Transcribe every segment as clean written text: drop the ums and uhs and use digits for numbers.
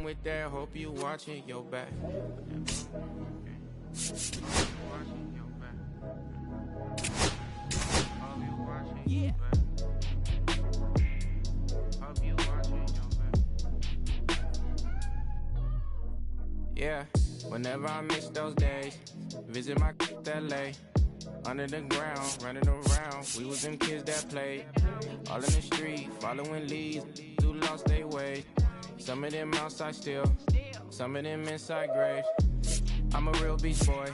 with that, hope you watching your back. Yeah. Yeah, whenever I miss those days, visit my LA. Under the ground, running around, we was them kids that played. All in the street, following leads, who lost their way. Some of them outside still, some of them inside graves. I'm a real beach boy,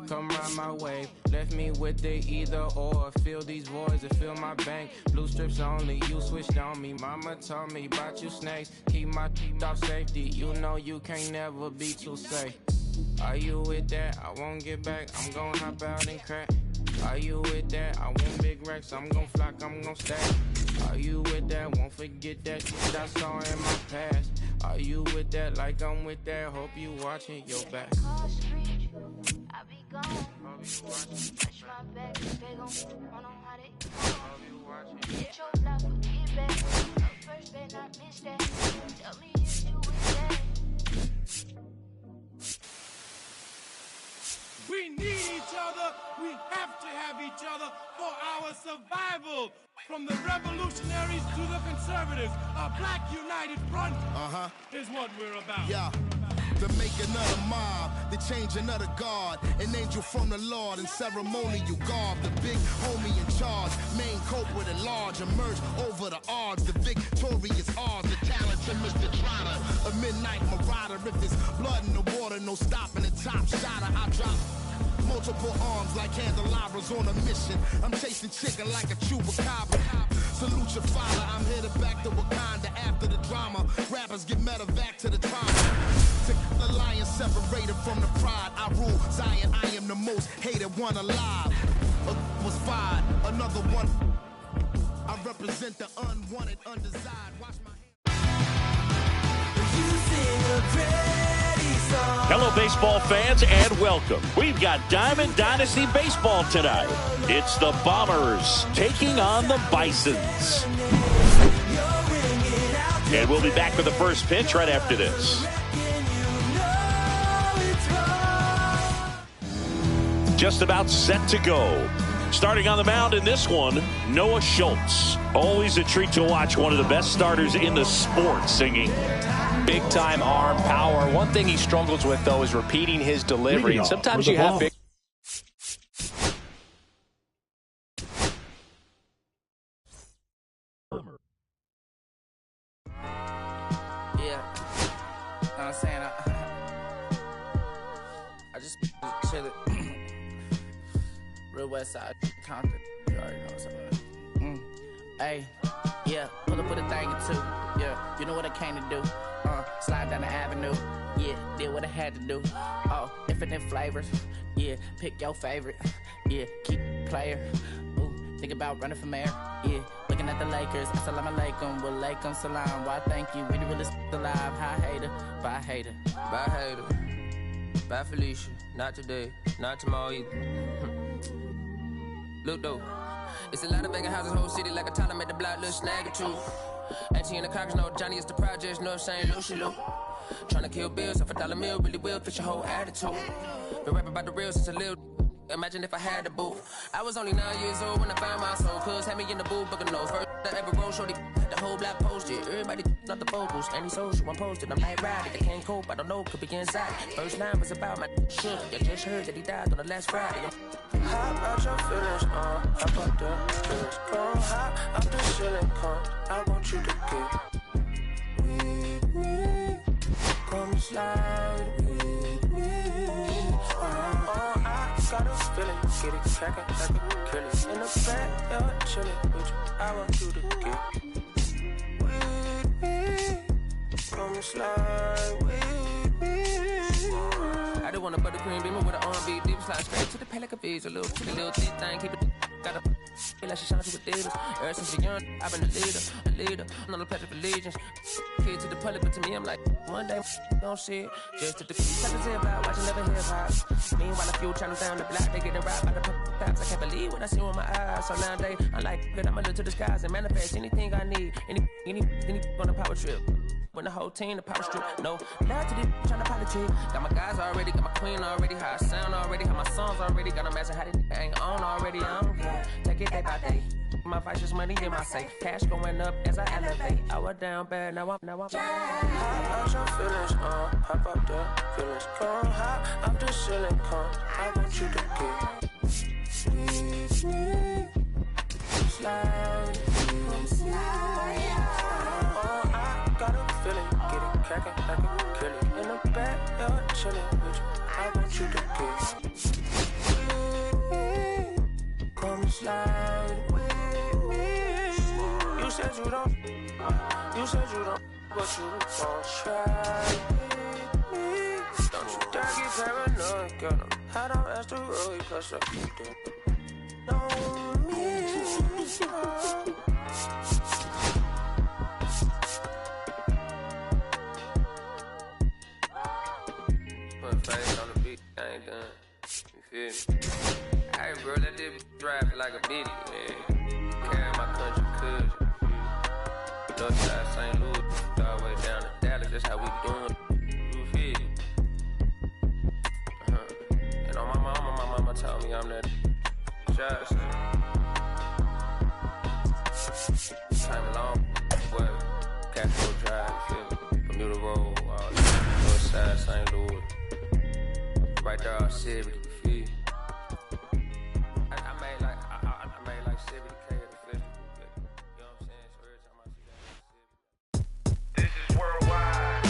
come ride my wave. Left me with the either or, fill these voids and fill my bank. Blue strips only, you switched on me. Mama told me about you snakes, keep my teeth off safety. You know you can't never be too safe. Are you with that? I won't get back, I'm gon' hop out and crack. Are you with that? I want big racks, I'm gon' flock, I'm gon' stack. Are you with that? Won't forget that shit I saw in my past. Are you with that? Like I'm with that, hope you watching your back. I be gone. Touch my back, they gon' run on how they get your life, get back. Up first, better not miss that. Tell me if you with that. We need each other. We have to have each other for our survival. From the revolutionaries to the conservatives, a black united front is what we're about. Yeah. To make another mob, to change another God, an angel from the Lord in ceremonial garb, the big homie in charge, main culprit at large, emerge over the odds, the victorious odds, the talented Mr. Trotter, a midnight marauder. If there's blood in the water, no stopping the top shotter, I drop multiple arms like candelabras on a mission. I'm chasing chicken like a chupacabra. Salute your father, I'm headed back to Wakanda after the drama. Rappers get medevac to the trauma. The lion separated from the pride. I rule Zion, I am the most hated one alive. Was fired, another one. I represent the unwanted, undesired. Watch my Hello, baseball fans, and welcome. We've got Diamond Dynasty Baseball tonight. It's the Bombers taking on the Bisons. And we'll be back for the first pitch right after this. Just about set to go. Starting on the mound in this one, Noah Schultz. Always a treat to watch one of the best starters in the sport singing. Big-time arm power. One thing he struggles with, though, is repeating his delivery. And sometimes you have big... Yeah. Know what I'm saying? I just chillin'. Real West Side Compton. You already know what's up. Hey, yeah, pull up with a thing or two. Yeah, you know what I came to do. Slide down the avenue. Yeah, did what I had to do. Oh, infinite flavors. Yeah, pick your favorite. Yeah, keep player. Ooh, think about running for mayor. Yeah, looking at the Lakers. Assalamu alaikum, wa alaikum salam. Why thank you, we the realest alive. Hi hater, bye hater. Bye hater, bye Felicia. Not today, not tomorrow either. Look though, it's a lot of vacant houses, whole city like a toddler made the block, little snag or two. Auntie and the cockers know Johnny is the projects, know St. Lucia. Tryna kill bills off $1 meal, really will fit your whole attitude. Been rapping about the real since a little. Imagine if I had the booth. I was only 9 years old when I found my soul. Cuz had me in the booth, booking nose. First I ever wrote, shorty, the whole block posted. Everybody not the vocals, any social, I'm posted. I'm night riding, they can't cope, I don't know, could be inside. First line was about my shit. You just heard that he died on the last Friday. How about your feelings, how about the feelings? Come high up the ceiling, come, I want you to get with me. Come slide with me. I got a feeling, get it crackin' like a killer. In the back, you're chillin' with you, I want you to get with me. Come slide with me. I don't want a buttercream beamer with an R&B deep slide straight to the pay like a visa. Little thick thing, keep it got a feel like she shines with Adidas. Ever since a young, I've been a leader. I'm on the pledge of allegiance. Kid to the public, but to me, I'm like, one day, don't see it. Just to the people, about watching never hear hip-hop. Meanwhile, a few channels down the block, they getting robbed by the cops. I can't believe what I see with my eyes. So nowadays, I'm like, good, I'ma look to the skies and manifest anything I need. Any on a power trip. When the whole team, the power strip, no love to this trying to politic. Got my guys already, got my queen already, how I sound already, how my songs already, got them asking how they ain't on already. I don't care, take it day by day. My vice is money in my safe, cash going up as I elevate. I was down bad, now I'm. Hop out your feelings, hop out the feelings, come hop out the ceiling, come. I want you to get slide. Got a feeling, get it crackin' like a kill it. In the back, you're chillin' with you. I want you to get come slide with me. You said you don't, but you gon' try with me. Don't you dare get paranoid, girl. I don't ask the road, cause I don't miss you. Face on the beat, I ain't done. You feel me? Hey, bro, let this drive like a bitty, man. Carry my country cousin. Northside St. Louis, all the way down to Dallas, that's how we doing. You feel me? And on my mama told me I'm that shot. Time along, boy, Castro Drive, you feel me? Bermuda Road, Northside St. Louis. Right there, I said, you feel. I made like 70K at the festival. You know what I'm saying? So every time I see that, this is worldwide.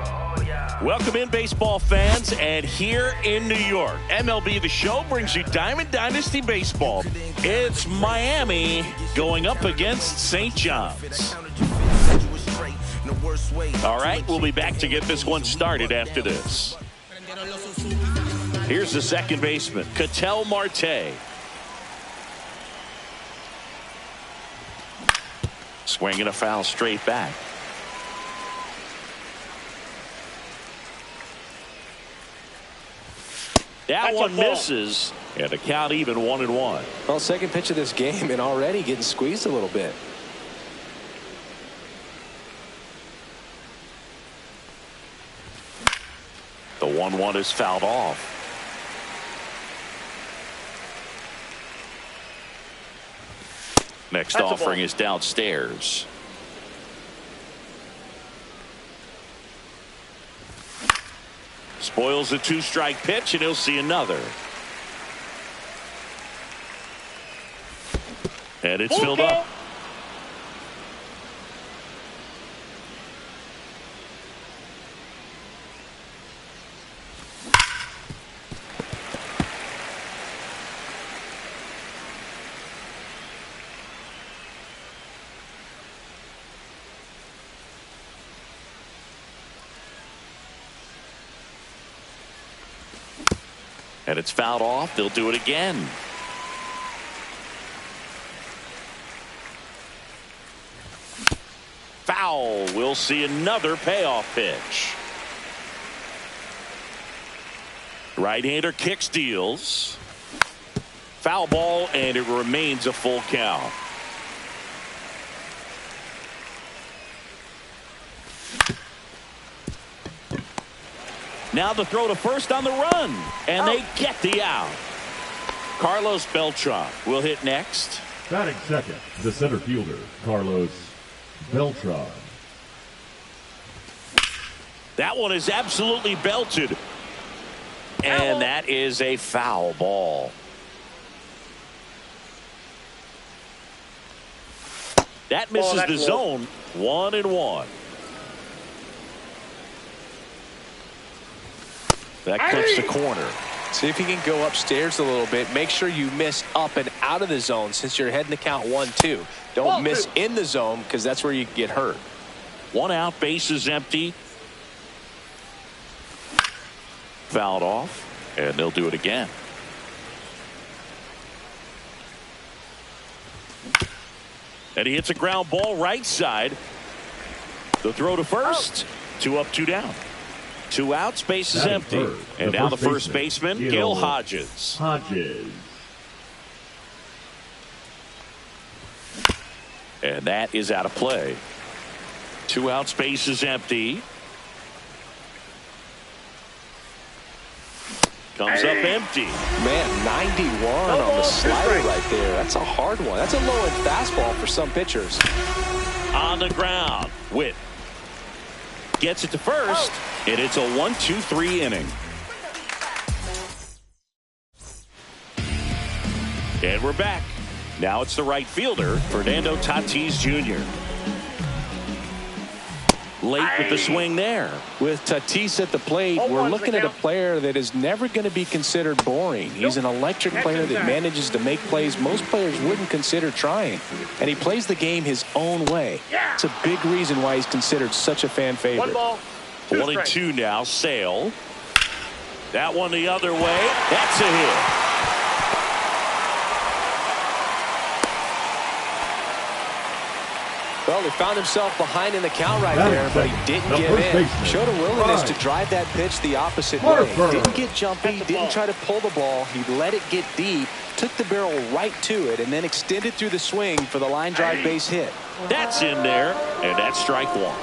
Oh, yeah. Welcome in, baseball fans, and here in New York, MLB The Show brings you Diamond Dynasty Baseball. It's Miami going up against St. John's. All right, we'll be back to get this one started after this. Here's the second baseman, Ketel Marte. Swinging a foul straight back. That one misses, and the count even 1-1. Well, second pitch of this game, and already getting squeezed a little bit. The 1-1 is fouled off. Next offering is downstairs. Spoils a two-strike pitch, and he'll see another. And it's filled up. And it's fouled off. They'll do it again. Foul. We'll see another payoff pitch. Right-hander kicks, deals. Foul ball, and it remains a full count. Now the throw to first on the run, and they get the out. Carlos Beltran will hit next. Batting second, the center fielder, Carlos Beltran. That one is absolutely belted, and that is a foul ball. That misses the zone. 1-1. That clips the corner. See if you can go upstairs a little bit. Make sure you miss up and out of the zone since you're heading to count 1-2. Don't miss in the zone because that's where you get hurt. 1 out, base is empty. Fouled off, and they'll do it again. And he hits a ground ball right side. The throw to first. 2 up, 2 down. 2 outs, base is empty. And now the first baseman, Gil Hodges. And that is out of play. 2 out, space is empty. Comes up empty. Man, 91 on the slider right there. That's a hard one. That's a low-end fastball for some pitchers. On the ground. Witt gets it to first, and it's a 1-2-3 inning. And we're back. Now it's the right fielder, Fernando Tatis Jr. Late with the swing there. With Tatis at the plate, we're looking at a player that is never going to be considered boring. He's an electric player that manages to make plays most players wouldn't consider trying. And he plays the game his own way. It's a big reason why he's considered such a fan favorite. 1-2 now. Sale. That one the other way. That's a hit. Well, he found himself behind in the count right there, but he didn't give in. Showed a willingness to drive that pitch the opposite way. Didn't get jumpy, didn't try to pull the ball. He let it get deep, took the barrel right to it, and then extended through the swing for the line drive base hit. That's in there, and that's strike one.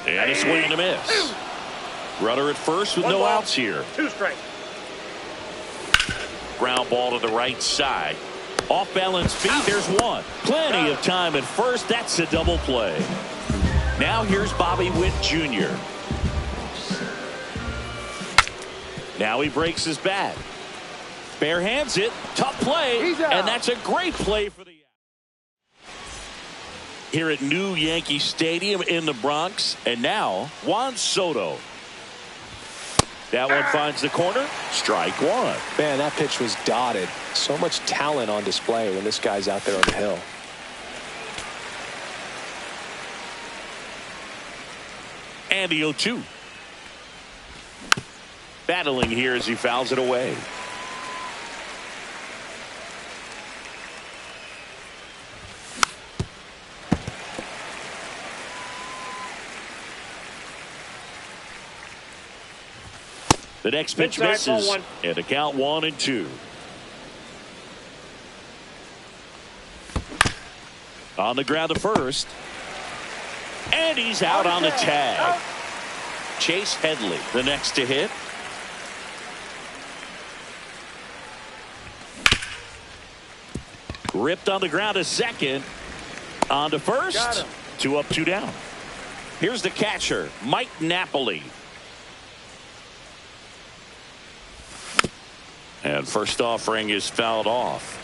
And a swing and a miss. Runner at first with no outs here. 2 strikes. Ground ball to the right side. Off balance feet, there's one. Plenty of time at first. That's a double play. Now here's Bobby Witt Jr. Now he breaks his bat. Bare hands it. Tough play. And that's a great play for the here at New Yankee Stadium in the Bronx. And now Juan Soto. That one finds the corner. Strike one. Man, that pitch was dotted. So much talent on display when this guy's out there on the hill. And the 0-2. Battling here as he fouls it away. The next pitch misses, and the count 1-2. On the ground to first. And he's out on the tag. Chase Headley, the next to hit. Ripped on the ground to second. On to first. 2 up, 2 down. Here's the catcher, Mike Napoli. And first offering is fouled off.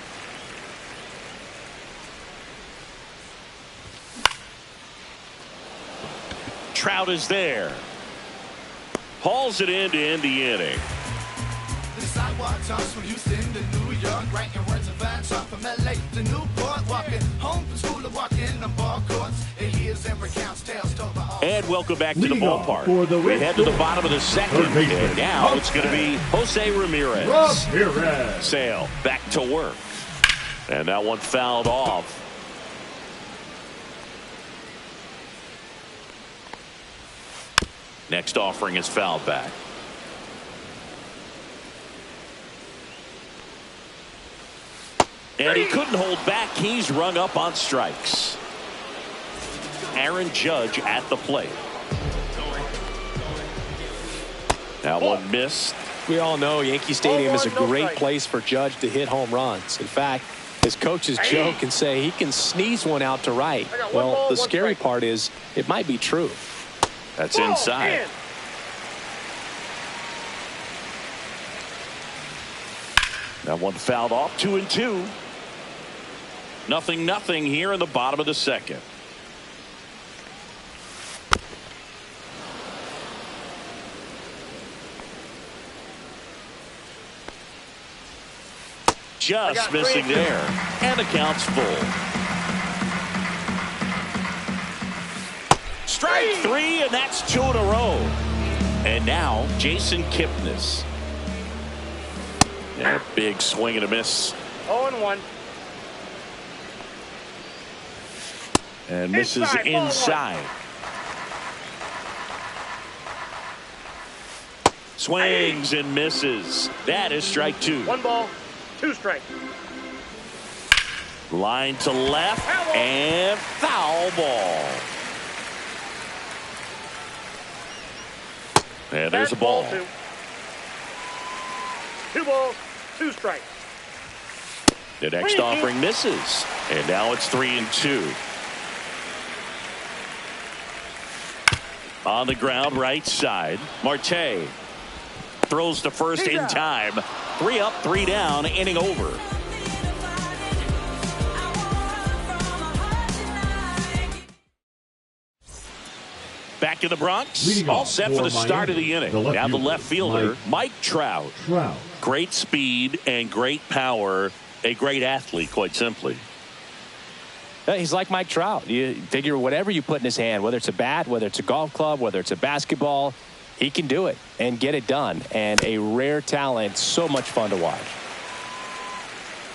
Trout is there. Hauls it in to end the inning. The sidewalk jumps from Houston to New York, writing words of Van Trump from LA to Newport, walking home from school to walking on ball courts. It hears and recounts tales told by all. And welcome back to the ballpark. We head to the bottom of the second, and now it's going to be Jose Ramirez. Sale back to work. And that one fouled off. Next offering is fouled back. And he couldn't hold back. He's rung up on strikes. Aaron Judge at the plate. That one missed. We all know Yankee Stadium is a great place for Judge to hit home runs. In fact, his coaches joke and say he can sneeze one out to right. Well, the scary part is it might be true. That's inside. That one fouled off. 2-2. 0-0 here in the bottom of the second. Just missing there. And the count's full. Strike 3, and that's 2 in a row. And now Jason Kipnis. And a big swing and a miss. 0-1. And misses inside. Swings and misses. That is strike 2. 1 ball, 2 strikes. Line to left and foul ball. And there's a ball. 2 balls, 2 strikes. The next offering misses. And now it's 3-2. On the ground, right side. Marte throws to first in time. 3 up, 3 down, inning over. Back in the Bronx, all set for the start of the inning. Now the left fielder, Mike Trout. Great speed and great power. A great athlete, quite simply. He's like Mike Trout. You figure whatever you put in his hand, whether it's a bat, whether it's a golf club, whether it's a basketball, he can do it and get it done. And a rare talent, so much fun to watch.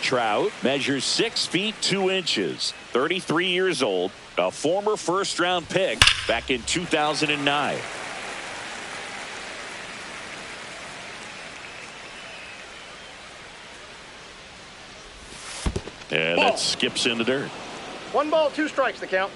Trout measures 6 feet 2 inches, 33 years old, a former first-round pick back in 2009. And that skips in the dirt. 1 ball, 2 strikes the count.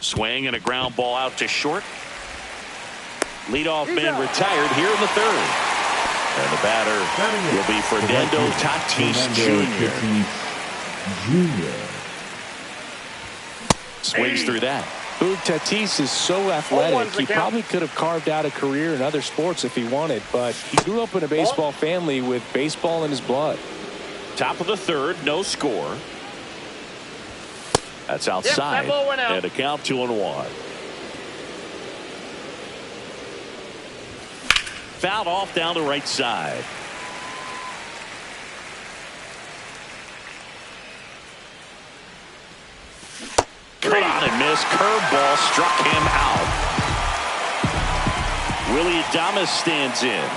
Swing and a ground ball out to short. Leadoff man retired here in the 3rd. And the batter will be Fernando Tatis Jr. Swings through that. Tatis is so athletic. He probably could have carved out a career in other sports if he wanted, but he grew up in a baseball family with baseball in his blood. Top of the 3rd, no score. That's outside. And a count 2-1. Fouled off down the right side. Caught and missed. Curveball struck him out. Willie Adames stands in.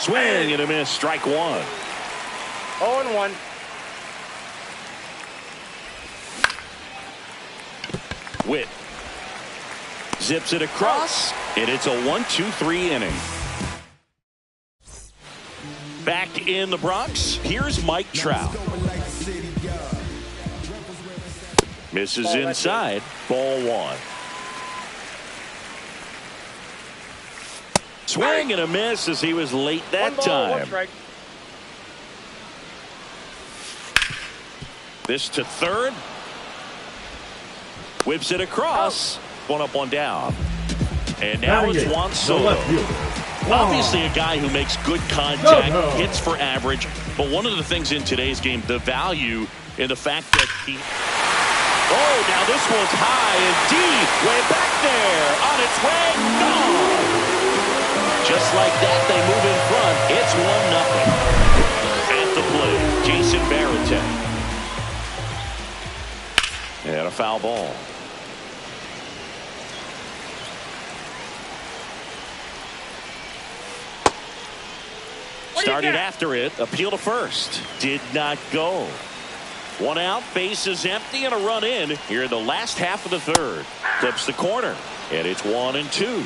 Swing and a miss. Strike 1. 0-1. Witt zips it across, and it's a 1-2-3 inning. Back in the Bronx, here's Mike Trout. Misses inside, ball 1. Swing and a miss as he was late that time. This to 3rd. Whips it across. 1 up, 1 down. And now it's Juan Soto. Obviously a guy who makes good contact, hits for average. But one of the things in today's game, the value in the fact that he... Oh, now this one's high and deep. Way back there. On its way. Gone. Just like that, they move in front. It's 1-0. At the plate, Jason Varitek. And a foul ball. Started after it. Appeal to first. Did not go. 1 out. Base is empty and a run in here in the last half of the 3rd. Clips the corner. And it's 1-2.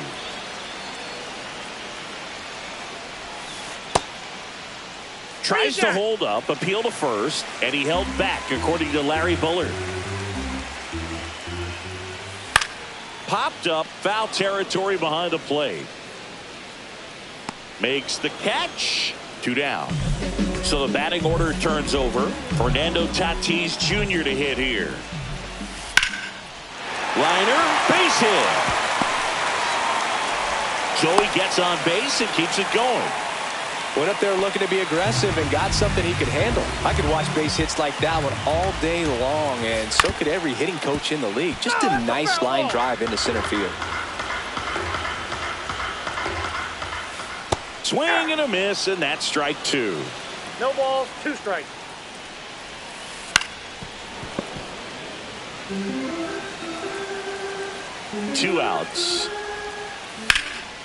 Tries to hold up. Appeal to first. And he held back according to Larry Bullard. Popped up. Foul territory behind the plate. Makes the catch. 2 down. So the batting order turns over. Fernando Tatis Jr. to hit here. Liner, base hit. So he gets on base and keeps it going. Went up there looking to be aggressive and got something he could handle. I could watch base hits like that one all day long, and so could every hitting coach in the league. Just a nice line drive into center field. Swing and a miss, and that's strike 2. No balls, 2 strikes. Two outs.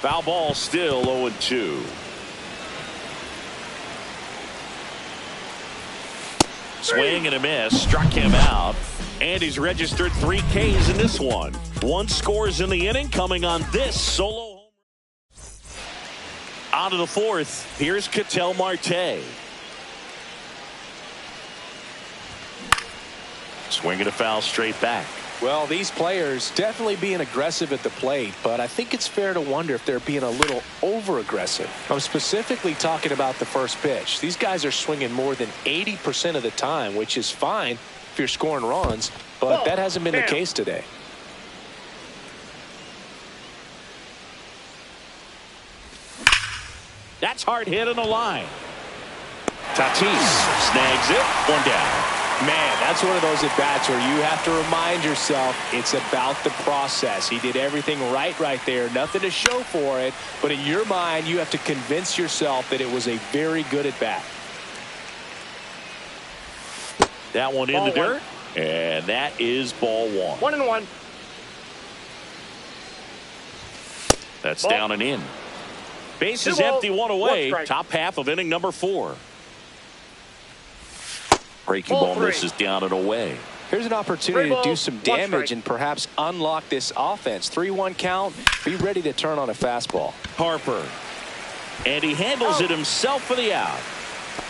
Foul ball still 0-2. Swing and a miss. Struck him out. And he's registered 3 Ks in this one. 1 scores in the inning coming on this solo home. On to the 4th. Here's Ketel Marte. Swinging a foul straight back. Well, these players definitely being aggressive at the plate, but I think it's fair to wonder if they're being a little over-aggressive. I'm specifically talking about the first pitch. These guys are swinging more than 80% of the time, which is fine if you're scoring runs, but that hasn't been the case today. That's hard hit on the line. Tatis snags it. 1 down. Man, that's one of those at-bats where you have to remind yourself it's about the process. He did everything right there. Nothing to show for it. But in your mind, you have to convince yourself that it was a very good at-bat. That one in the dirt. And that is ball 1. 1-1. That's down and in. Base is empty, 1 away. Top half of inning number 4. Breaking ball misses down and away. Here's an opportunity to do some damage and perhaps unlock this offense. 3-1 count. Be ready to turn on a fastball. Harper. And he handles it himself for the out.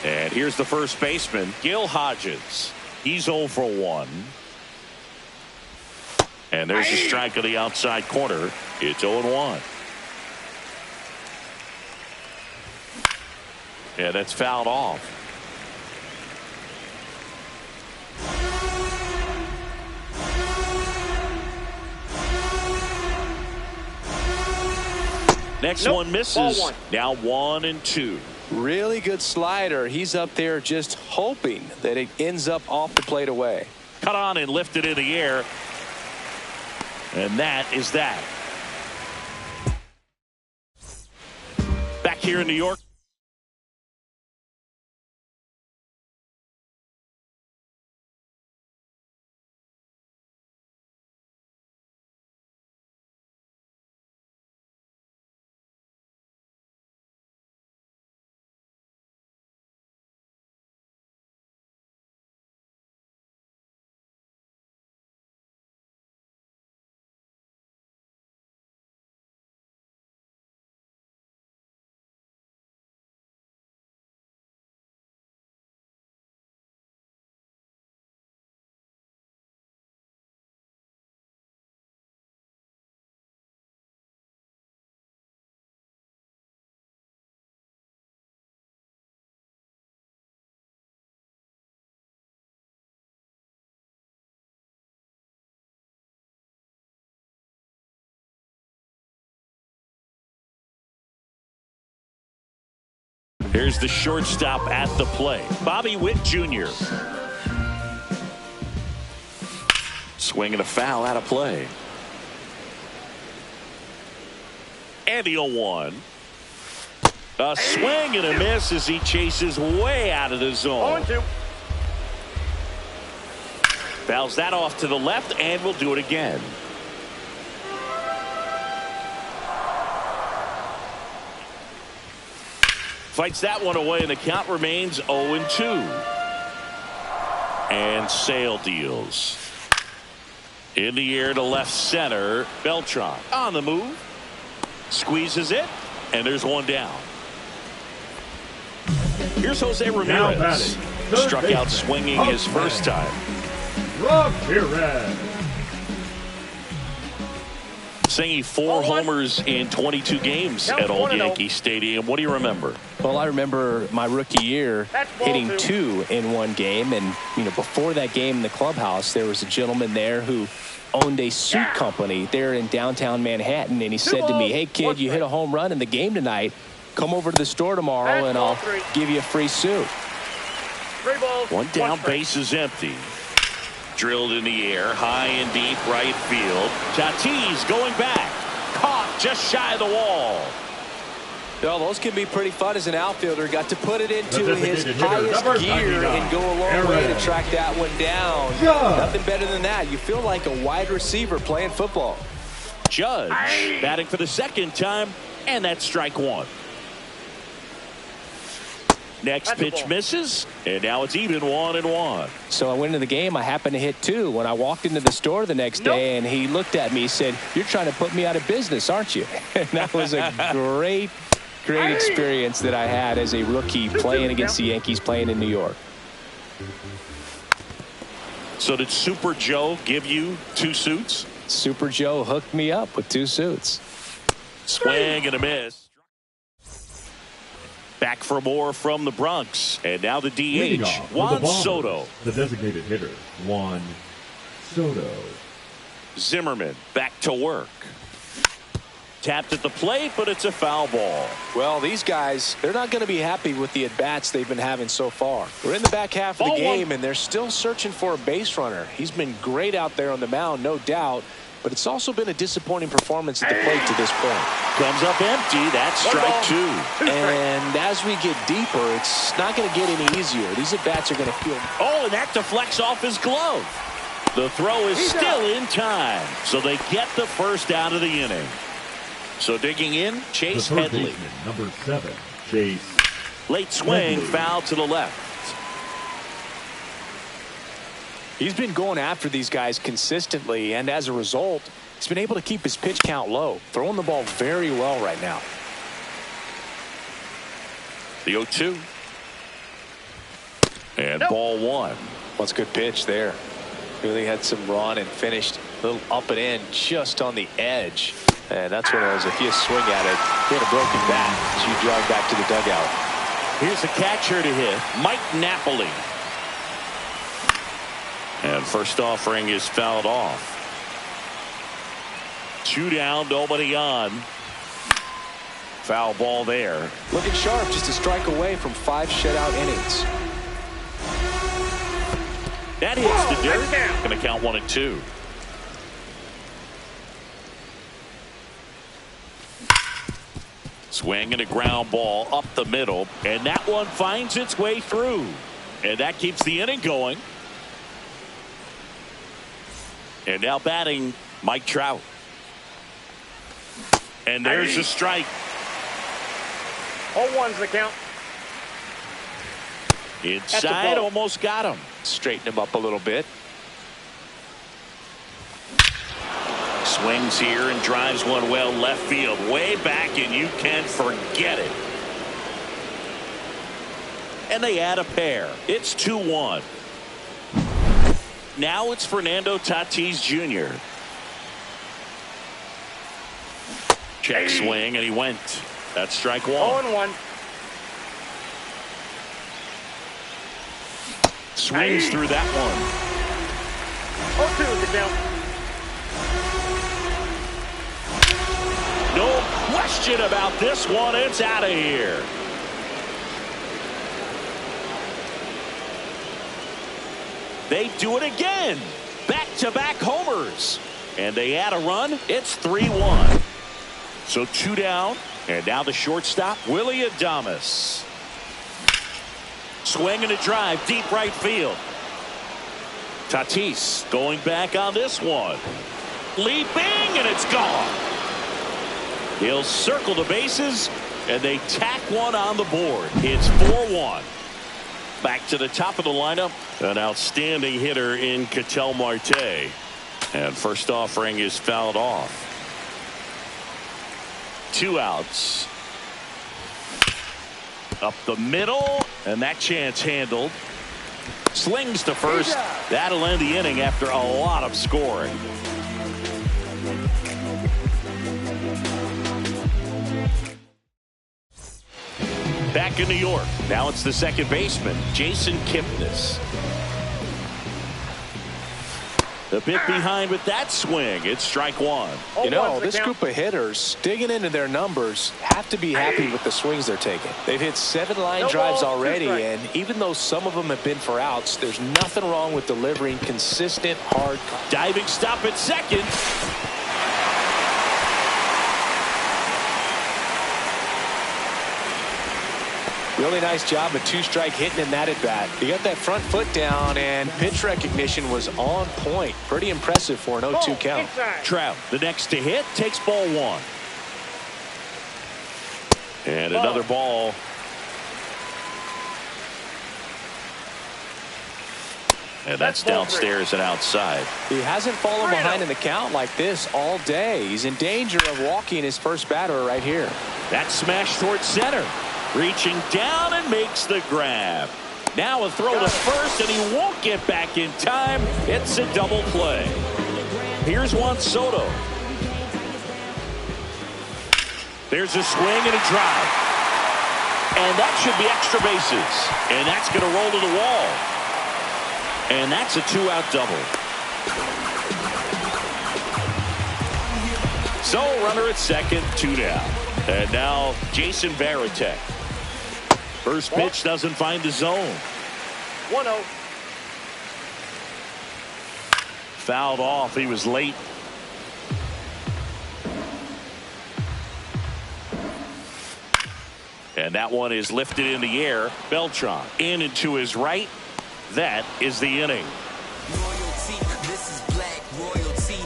And here's the first baseman, Gil Hodges. He's 0 for 1. And there's a strike on the outside corner. It's 0-1. Yeah, that's fouled off. Next one misses. Now 1-2. Really good slider. He's up there just hoping that it ends up off the plate away. Cut on and lifted in the air. And that is that. Back here in New York. Here's the shortstop at the plate, Bobby Witt Jr. Swinging a foul out of play. And the 0-1. A swing and a miss as he chases way out of the zone. 0-2. Fouls that off to the left and will do it again. Fights that one away, and the count remains 0-2. And Sale deals. In the air to left center. Beltran on the move. Squeezes it, and there's 1 down. Here's Jose Ramirez. Struck out swinging his first time. Ramirez. Singing 4 homers in 22 games at Old Yankee Stadium. What do you remember? Well, I remember my rookie year hitting 2 in 1 game. And, before that game in the clubhouse, there was a gentleman there who owned a suit company there in downtown Manhattan. And he said to me, "Hey, kid, you hit a home run in the game tonight. Come over to the store tomorrow and I'll give you a free suit." 3 balls. 1 down, base is empty. Drilled in the air, high and deep right field. Tatis going back. Caught just shy of the wall. Well, those can be pretty fun as an outfielder. Got to put it into his highest gear and go a long way to track that one down. Nothing better than that. You feel like a wide receiver playing football. Judge batting for the second time, and that's strike 1. Next pitch misses, and now it's even 1-1. So I went into the game. I happened to hit 2. When I walked into the store the next day, and he looked at me, he said, "You're trying to put me out of business, aren't you?" And that was a great experience that I had as a rookie playing against the Yankees, playing in New York. So did Super Joe give you 2 suits? Super Joe hooked me up with 2 suits. Swing and a miss. Back for more from the Bronx. And now the DH, Juan Soto. The designated hitter, Juan Soto. Zimmerman back to work. Tapped at the plate, but it's a foul ball. Well, these guys, they're not going to be happy with the at-bats they've been having so far. We're in the back half of the game, and they're still searching for a base runner. He's been great out there on the mound, no doubt, but it's also been a disappointing performance at the plate to this point. Comes up empty. That's strike 2. And as we get deeper, it's not going to get any easier. These at-bats are going to feel... Oh, and that deflects off his glove. The throw is still in time, so they get the first out of the inning. So digging in, Chase Headley. Number 7, Chase. Late swing, foul to the left. He's been going after these guys consistently, and as a result, he's been able to keep his pitch count low, throwing the ball very well right now. The 0-2. And ball 1. What's a good pitch there. Really had some run and finished a little up and in just on the edge. And that's what it was. If you swing at it, hit a broken bat as you drive back to the dugout. Here's a catcher to hit, Mike Napoli. And first offering is fouled off. 2 down, nobody on. Foul ball there. Looking sharp, just a strike away from 5 shutout innings. That hits the dirt. Going to count 1 and 2. Swing and a ground ball up the middle, and that one finds its way through, and that keeps the inning going. And now batting, Mike Trout. And there's a strike. 0-1's the count. Inside, almost got him. Straighten him up a little bit. Swings here and drives one well left field, way back, and you can forget it. And they add a pair. It's 2-1. Now it's Fernando Tatis Jr. Check swing, and he went. That's strike 1. 0-1. Swings through that one. 0-2 is the count. No question about this one. It's out of here. They do it again. Back-to-back homers. And they add a run. It's 3-1. So 2 down. And now the shortstop, Willy Adames. Swing and a drive, deep right field. Tatis going back on this one. Leaping, and it's gone. He'll circle the bases, and they tack one on the board. It's 4-1. Back to the top of the lineup, an outstanding hitter in Ketel Marte. And first offering is fouled off. 2 outs. Up the middle, and that chance handled. Slings to first. That'll end the inning after a lot of scoring. Back in New York. Now it's the second baseman, Jason Kipnis. The bit behind with that swing. It's strike 1. You know, this group of hitters, digging into their numbers, have to be happy with the swings they're taking. They've hit 7 line drives already, and even though some of them have been for outs, there's nothing wrong with delivering consistent, hard. Diving stop at second. Really nice job of 2-strike hitting in that at bat. He got that front foot down, and pitch recognition was on point. Pretty impressive for an 0-2 count. Trout, the next to hit, takes ball 1. And another ball. And that's downstairs and outside. He hasn't fallen behind in the count like this all day. He's in danger of walking his first batter right here. That smash towards center. Reaching down and makes the grab. Now a throw to first, and he won't get back in time. It's a double play. Here's Juan Soto. There's a swing and a drive. And that should be extra bases. And that's going to roll to the wall. And that's a 2-out double. So runner at second, 2 down. And now Jason Varitek. First pitch doesn't find the zone. 1-0. Fouled off. He was late. And that one is lifted in the air. Beltran in and to his right. That is the inning. Royalty, this is black royalty.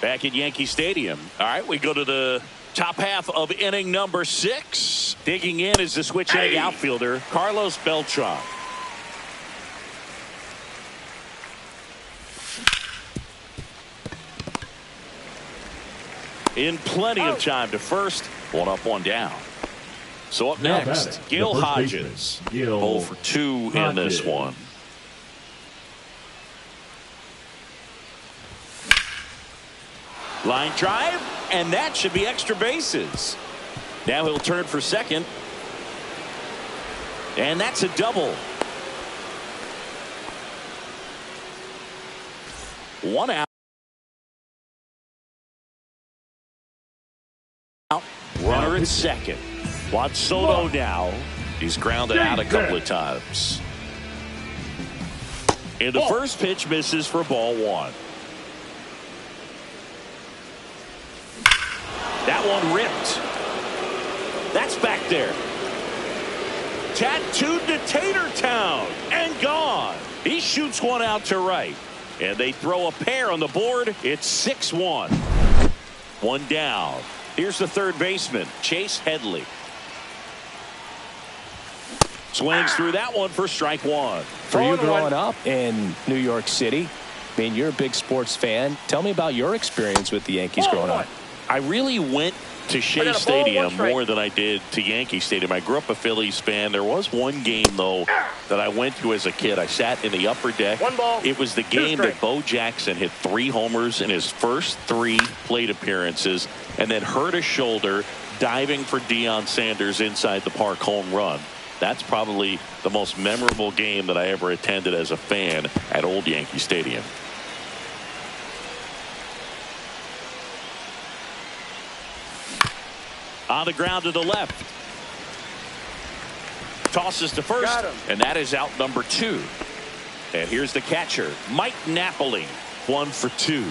Back at Yankee Stadium. All right, we go to the top half of inning number 6. Digging in is the switch hitting outfielder, Carlos Beltran. In plenty of time to first. 1 up, 1 down. So up next, Gil Hodges. 0 for 2 in this one. Line drive, and that should be extra bases. Now he'll turn for second. And that's a double. 1 out. Runner at second. Juan Soto now. He's grounded out a couple of times. And the first pitch misses for ball 1. That one ripped. That's back there. Tattooed to Tatertown and gone. He shoots one out to right. And they throw a pair on the board. It's 6-1. 1 down. Here's the third baseman, Chase Headley. Swings through that one for strike 1. For you growing up in New York City, I mean, you're a big sports fan. Tell me about your experience with the Yankees growing up. I really went to Shea Stadium more than I did to Yankee Stadium. I grew up a Phillies fan. There was one game, though, that I went to as a kid. I sat in the upper deck. It was the game that Bo Jackson hit 3 homers in his first 3 plate appearances and then hurt a shoulder diving for Deion Sanders inside the park home run. That's probably the most memorable game that I ever attended as a fan at Old Yankee Stadium. On the ground to the left. Tosses to first, and that is out number 2. And here's the catcher, Mike Napoli, 1 for 2.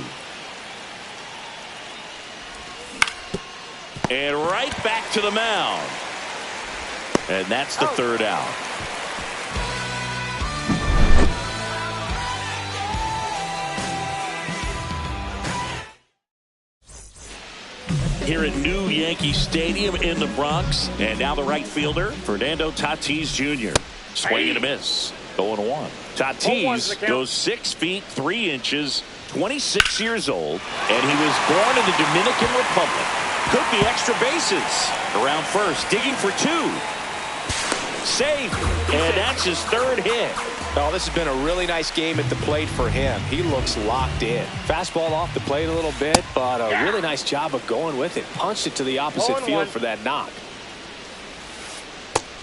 And right back to the mound. And that's the 3rd out. Here at New Yankee Stadium in the Bronx. And now the right fielder, Fernando Tatis Jr. Swing and a miss. 0-1. Tatis goes 6 feet 3 inches, 26 years old, and he was born in the Dominican Republic. Could be extra bases. Around first, digging for 2. Safe, and that's his 3rd hit. Oh, this has been a really nice game at the plate for him. He looks locked in. Fastball off the plate a little bit, but a really nice job of going with it. Punched it to the opposite field for that knock.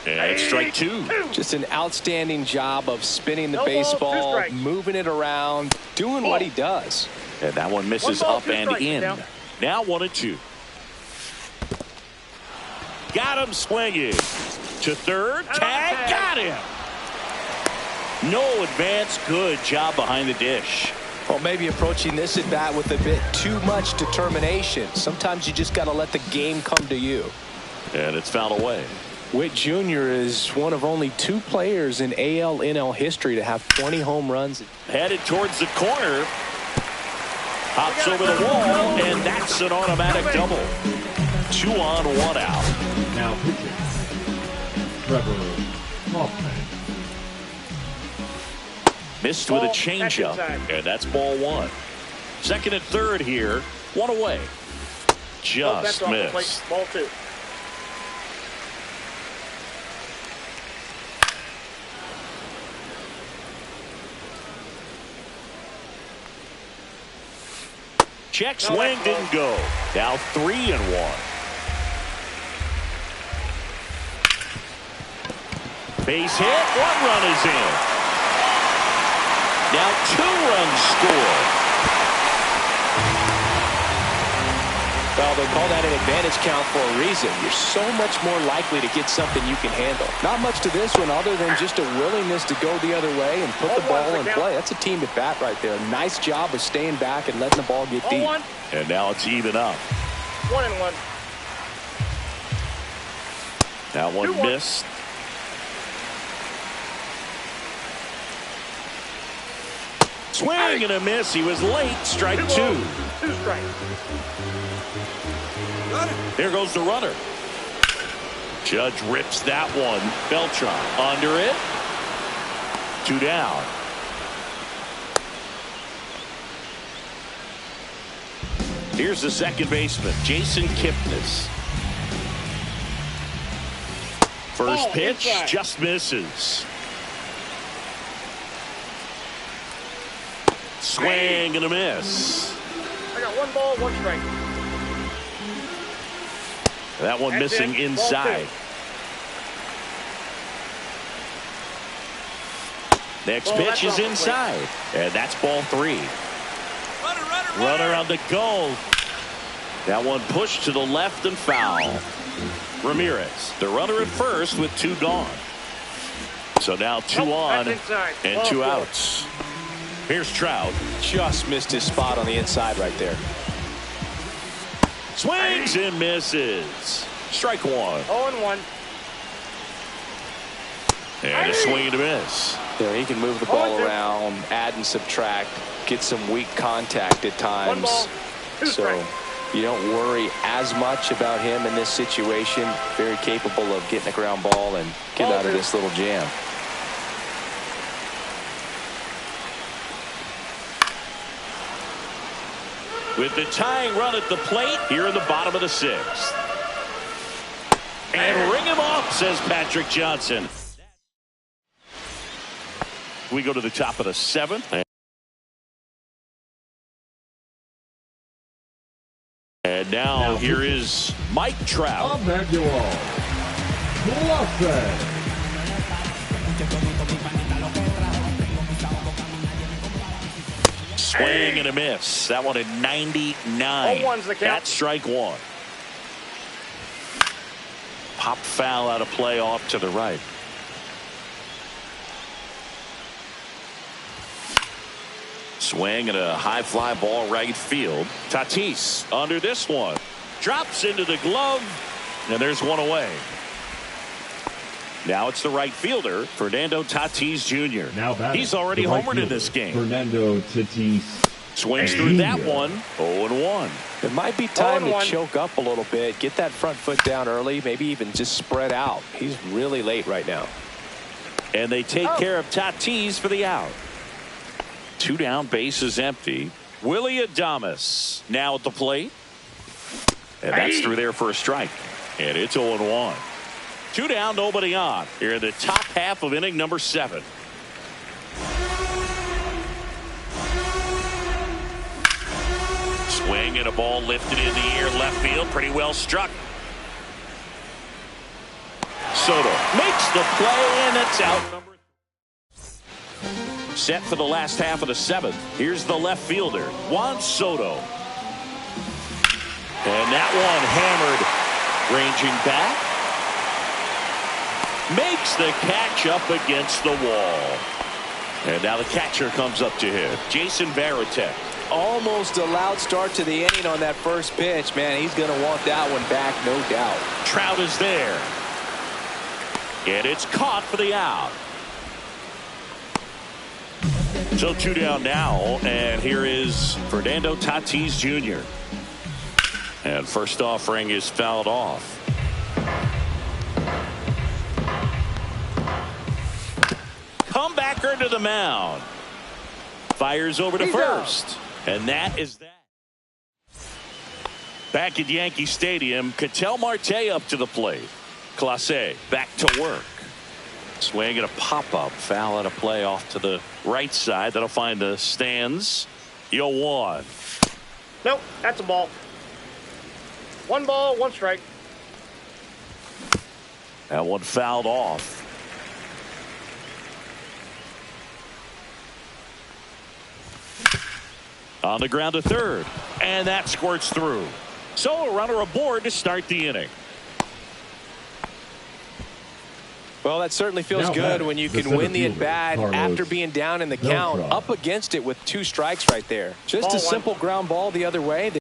And strike 2. Just an outstanding job of spinning the baseball, moving it around, doing what he does. And that one misses up and in. Now 1-2. Got him swinging. To third, tag, got him. No advance, good job behind the dish. Well, maybe approaching this at bat with a bit too much determination. Sometimes you just got to let the game come to you. And it's fouled away. Witt Jr. is one of only 2 players in AL/NL history to have 20 home runs. Headed towards the corner. Hops over the wall, and that's an automatic double. 2 on, 1 out. Now pitching, Trevor Hoffman. Missed with a changeup, and that's ball one. Second and third here, one away. Just missed. Ball two. Check swing didn't go. Now 3-1. Base hit. One run is in. Now 2 runs scored. Well, they call that an advantage count for a reason. You're so much more likely to get something you can handle. Not much to this one other than just a willingness to go the other way and put the ball in play. That's a team at bat right there. Nice job of staying back and letting the ball get deep. And now it's even up. 1-1. That one missed. Swing and a miss. He was late. Strike 2. 2 strikes. There goes the runner. Judge rips that one. Beltran under it. 2 down. Here's the second baseman, Jason Kipnis. First pitch just misses. Swing and a miss. I got 1 ball, 1 strike. That one missing inside. Next pitch is inside. And that's ball 3. Runner on the go. That one pushed to the left and foul. Ramirez, the runner at first with 2 gone. So now 2 on and 2 outs. Here's Trout. Just missed his spot on the inside right there. Swings and misses. Strike 1. 0-1. And a swing and a miss. There, he can move the ball around, add and subtract, get some weak contact at times. 1 ball, 2 so strikes. you don't worry as much about him in this situation. Very capable of getting a ground ball and get out of this little jam. With the tying run at the plate here in the bottom of the 6th. And ring him off, says Patrick Johnson. We go to the top of the 7th. And now here is Mike Trout. Emmanuel Clase. Swing and a miss. That one at 99. That's strike 1. Pop foul out of play off to the right. Swing and a high fly ball right field. Tatis under this one. Drops into the glove. And there's 1 away. Now it's the right fielder, Fernando Tatis Jr. Now he's already homered in this game. Fernando Tatis. Swings through that one. 0-1. It might be time to choke up a little bit, get that front foot down early, maybe even just spread out. He's really late right now. And they take care of Tatis for the out. 2 down, base is empty. Willie Adames now at the plate. And that's through there for a strike. And it's 0-1. 2 down, nobody on. Here in the top half of inning number 7. Swing and a ball lifted in the air left field. Pretty well struck. Soto makes the play, and it's out. Set for the last half of the 7th. Here's the left fielder, Juan Soto. And that one hammered, ranging back. Makes the catch up against the wall. And now the catcher comes up to him, Jason Varitek. Almost a loud start to the inning on that first pitch. Man, he's going to want that one back, no doubt. Trout is there. And it's caught for the out. So 2 down now, and here is Fernando Tatis Jr. And first offering is fouled off. Comebacker to the mound. Fires over to first. And that is that. Back at Yankee Stadium, Ketel Marte up to the plate. Clase back to work. Swing and a pop-up. Foul at a play off to the right side. That'll find the stands. 0-1. Nope, that's a ball. 1 ball, 1 strike. That one fouled off. On the ground to third. And that squirts through. So a runner aboard to start the inning. Well, that certainly feels good when you can win the at-bat after being down in the count. Up against it with 2 strikes right there. Just a simple ground ball the other way.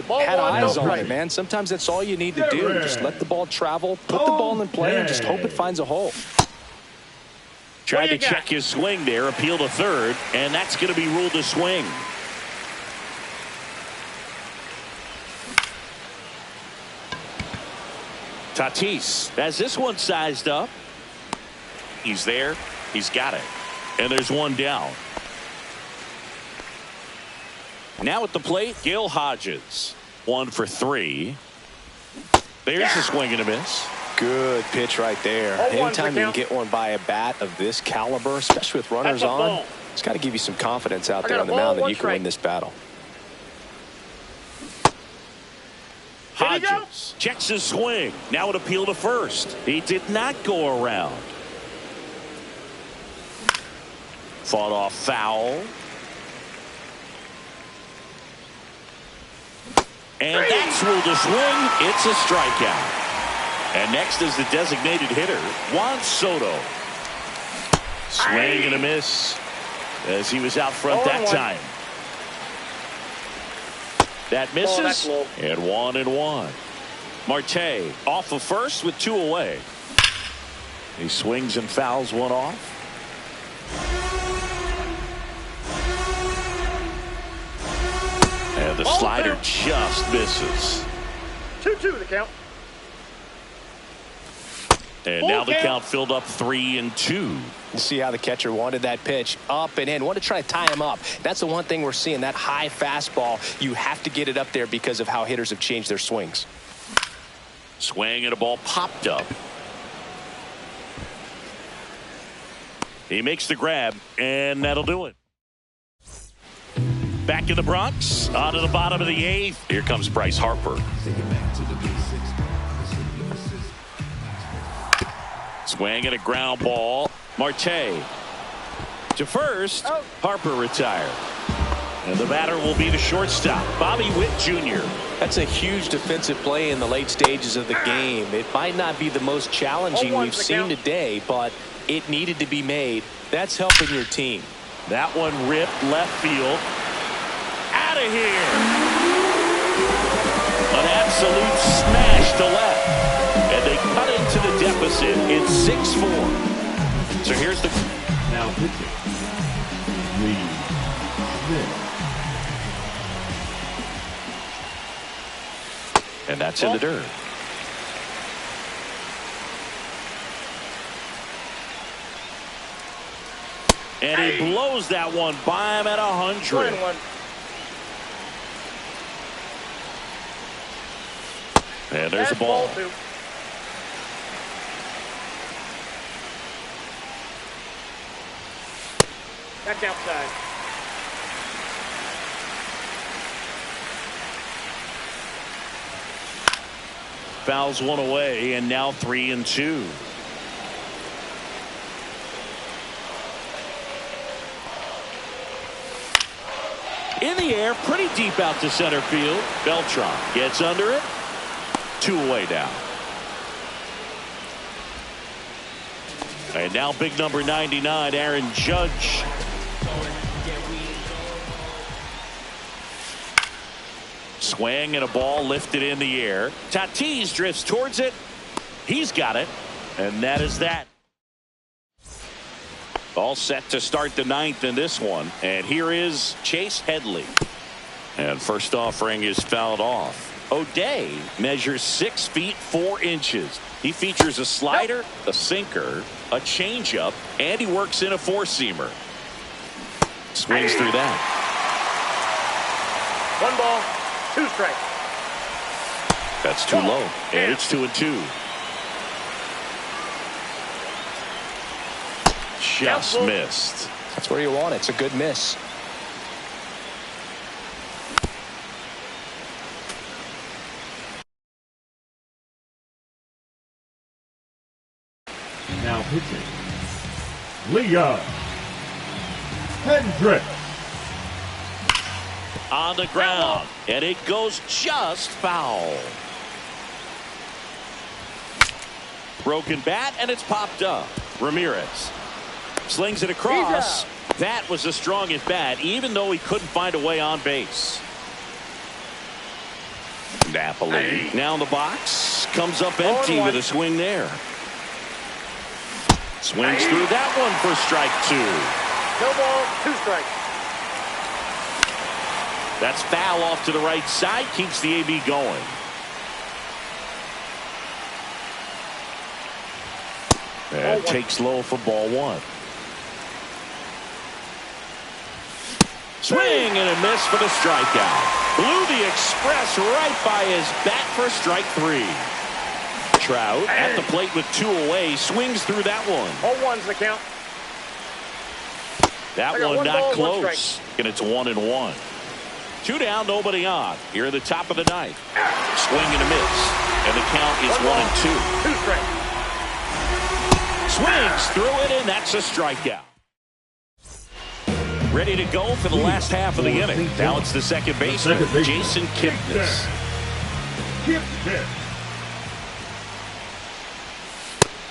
Had eyes on it, man. Sometimes that's all you need to do. Just let the ball travel, put the ball in play, and just hope it finds a hole. Tried to check his swing there, appeal to third, and that's going to be ruled a swing. Tatis has this one sized up. He's there. He's got it. And there's one down. Now at the plate, Gil Hodges. 1 for 3. There's a swing and a miss. Good pitch right there. Anytime you can get one by a bat of this caliber, especially with runners on, it's got to give you some confidence out there on the mound that you can win this battle. Hodges checks his swing. Now an appeal to first. He did not go around. Fought off foul. And that's ruled a swing. It's a strikeout. And next is the designated hitter, Juan Soto. Swing and a miss as he was out front that time. That misses, and 1-1. Marte off of first with 2 away. He swings and fouls one off. And the slider just misses. 2-2 the count. And now the count filled up 3-2. You see how the catcher wanted that pitch up and in. Wanted to try to tie him up. That's the one thing we're seeing. That high fastball, you have to get it up there because of how hitters have changed their swings. Swing and a ball popped up. He makes the grab, and that'll do it. Back in the Bronx, on to the bottom of the 8th. Here comes Bryce Harper. Swing and a ground ball. Marte to first. Harper retired. And the batter will be the shortstop, Bobby Witt Jr. That's a huge defensive play in the late stages of the game. It might not be the most challenging we've seen today, but it needed to be made. That's helping your team. That one ripped left field. Out of here. An absolute smash to left. And they cut into the deficit. It's 6-4. So here's the now pitching. Lee Smith. And that's in the dirt. And he blows that one by him at 100. 1-1. And there's the ball. That's outside. Fouls one away, and now 3-2. In the air, pretty deep out to center field. Beltran gets under it. 2 away now. And now big number 99, Aaron Judge. Swing and a ball lifted in the air. Tatis drifts towards it. He's got it. And that is that. All set to start the 9th in this one. And here is Chase Headley. And first offering is fouled off. O'Day measures 6 feet 4 inches. He features a slider, a sinker, a changeup, and he works in a four-seamer. Swings through that. 1 ball, 2 strikes. That's too low, and it's 2-2. Just missed. That's where you want it. It's a good miss. Now pitching, Leah Hendricks. On the ground, and it goes just foul. Broken bat, and it's popped up. Ramirez slings it across. That was a strong at bat, even though he couldn't find a way on base. Napoli now in the box, comes up empty with a swing there. Swings through that one for strike 2. No ball, 2 strikes. That's foul off to the right side, keeps the AB going. And takes low for ball 1. Swing and a miss for the strikeout. Blew the express right by his bat for strike 3. Trout at the plate with 2 away, swings through that one. 0-1's the count. That one not close, and it's 1-1. 2 down, nobody on. Here at the top of the ninth. Swing and a miss, and the count is 1-2. 2 strikes. Swings through it, and that's a strikeout. Ready to go for the last half of the inning. Now it's the second baseman, Jason Kipnis.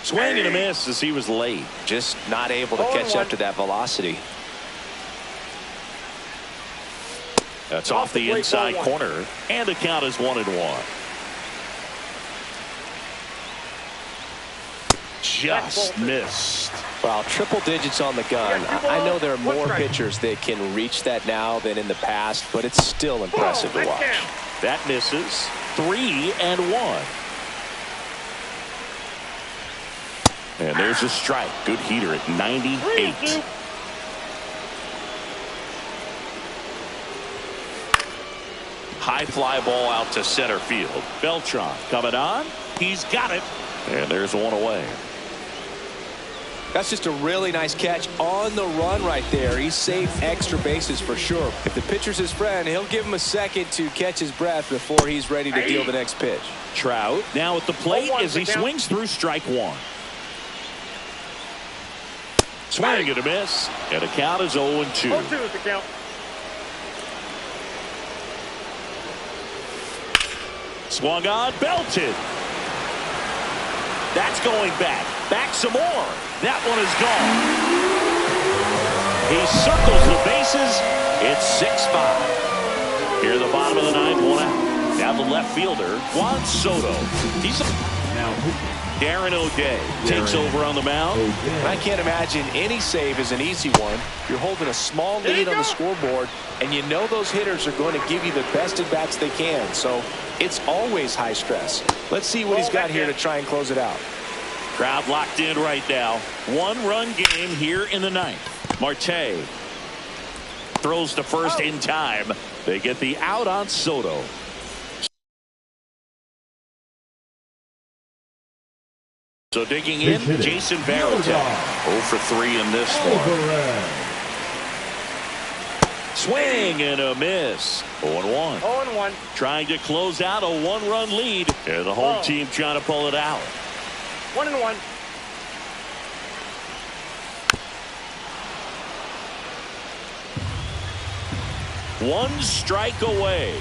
Swing and a miss as he was late. Just not able to catch up to that velocity. That's off the inside corner, and the count is 1-1. Just missed. Well, triple digits on the gun. I know there are more pitchers that can reach that now than in the past, but it's still impressive to watch. That misses. 3-1. And there's a strike. Good heater at 98. High fly ball out to center field. Beltran coming on. He's got it. And there's one away. That's just a really nice catch on the run right there. He saved extra bases for sure. If the pitcher's his friend, he'll give him a second to catch his breath before he's ready to deal the next pitch. Trout now at the plate as he swings through strike 1. Swing and a miss, and the count is 0-2. 0-2 is the count. Swung on, belted. That's going back. Back some more. That one is gone. He circles the bases. It's 6-5. Here at the bottom of the ninth, 1 out. Now the left fielder, Juan Soto. He's Darren O'Day takes over on the mound. I can't imagine any save is an easy one. You're holding a small lead on the scoreboard, and you know those hitters are going to give you the best at bats they can. So it's always high stress. Let's see what he's got here to try and close it out. Crowd locked in right now. 1-run game here in the ninth. Marte throws to first in time. They get the out on Soto. So digging in, Jason Varitek. 0 for 3 in this one. Swing and a miss. 0-1. 0-1. Trying to close out a 1-run lead. And the home team trying to pull it out. 1-1. One strike away.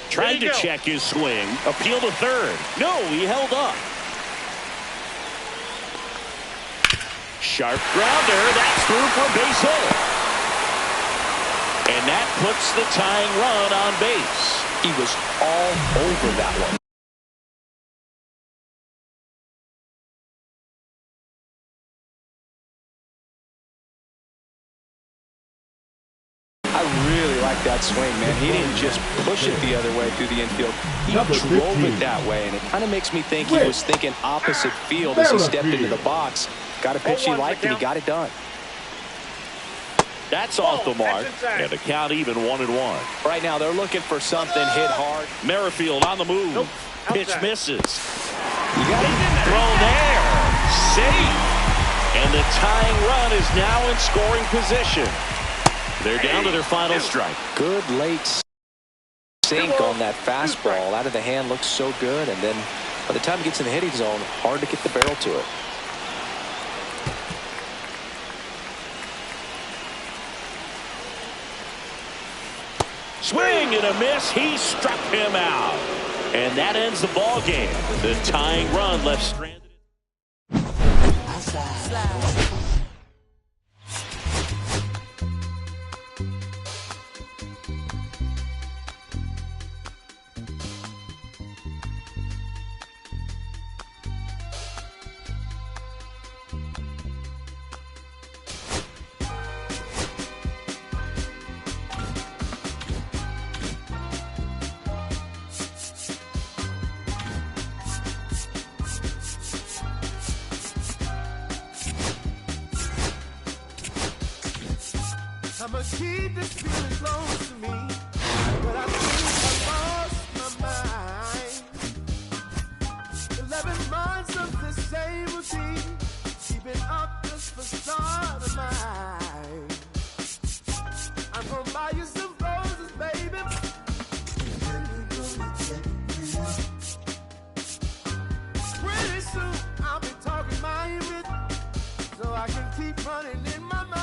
Trying to check his swing. Appeal to third. No, he held up. Sharp grounder. That's through for a base hit. And that puts the tying run on base. He was all over that one. I really like that swing, man. He didn't just push it the other way through the infield. He drove it that way, and it kind of makes me think he was thinking opposite field as he stepped into the box. Got a pitch he liked, and he got it done. That's off the mark, and the count even 1-1. Right now, they're looking for something hit hard. Merrifield on the move. Nope. Pitch Outside. misses. You got it. Throw there. Safe. And the tying run is now in scoring position. They're down to their final strike. Good late sink on that fastball. Out of the hand, looks so good. And then by the time it gets in the hitting zone, hard to get the barrel to it. Swing and a miss. He struck him out. And that ends the ball game. The tying run left stranded. I'ma keep this feeling close to me, but I think I lost my mind. 11 months of the same routine, keeping up this facade of mine. I'm gonna buy you some roses, baby. Pretty soon I'll be talking my image, so I can keep running in my mind.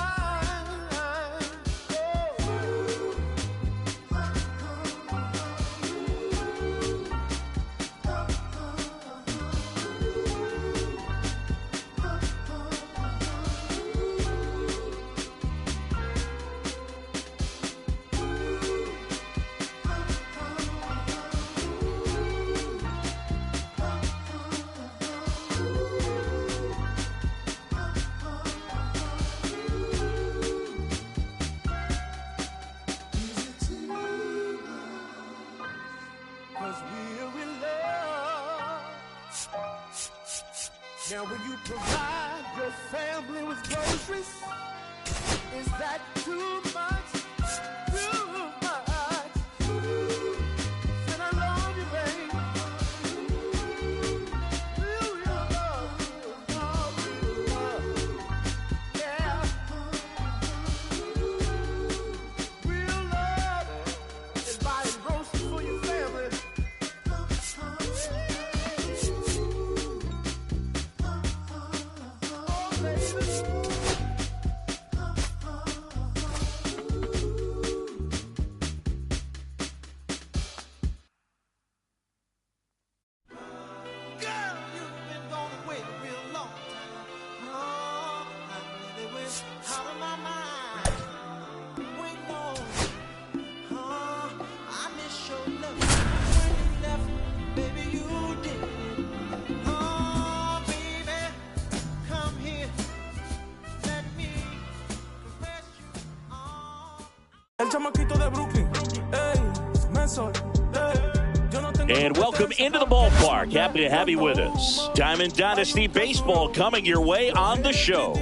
Now when you provide your family with groceries, is that too much? Too much? Said I love you, babe. Real love, yeah. Real love is buying groceries for your family. And welcome into the ballpark. Happy to have you with us. Diamond Dynasty Baseball coming your way on the show.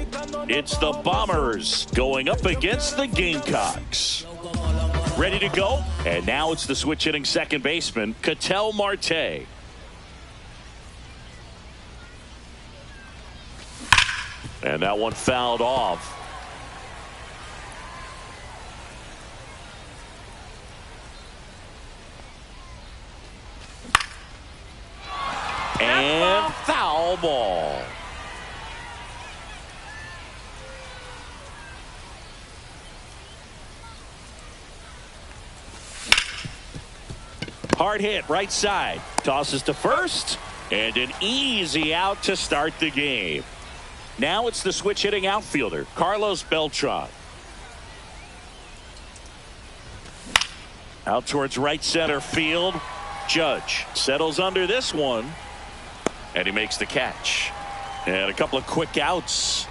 It's the Bombers going up against the Gamecocks. Ready to go? And now it's the switch hitting second baseman, Ketel Marte. And that one fouled off. And foul ball. Hard hit right side. Tosses to first. And an easy out to start the game. Now it's the switch hitting outfielder, Carlos Beltran. Out towards right center field. Judge settles under this one. And he makes the catch. And a couple of quick outs.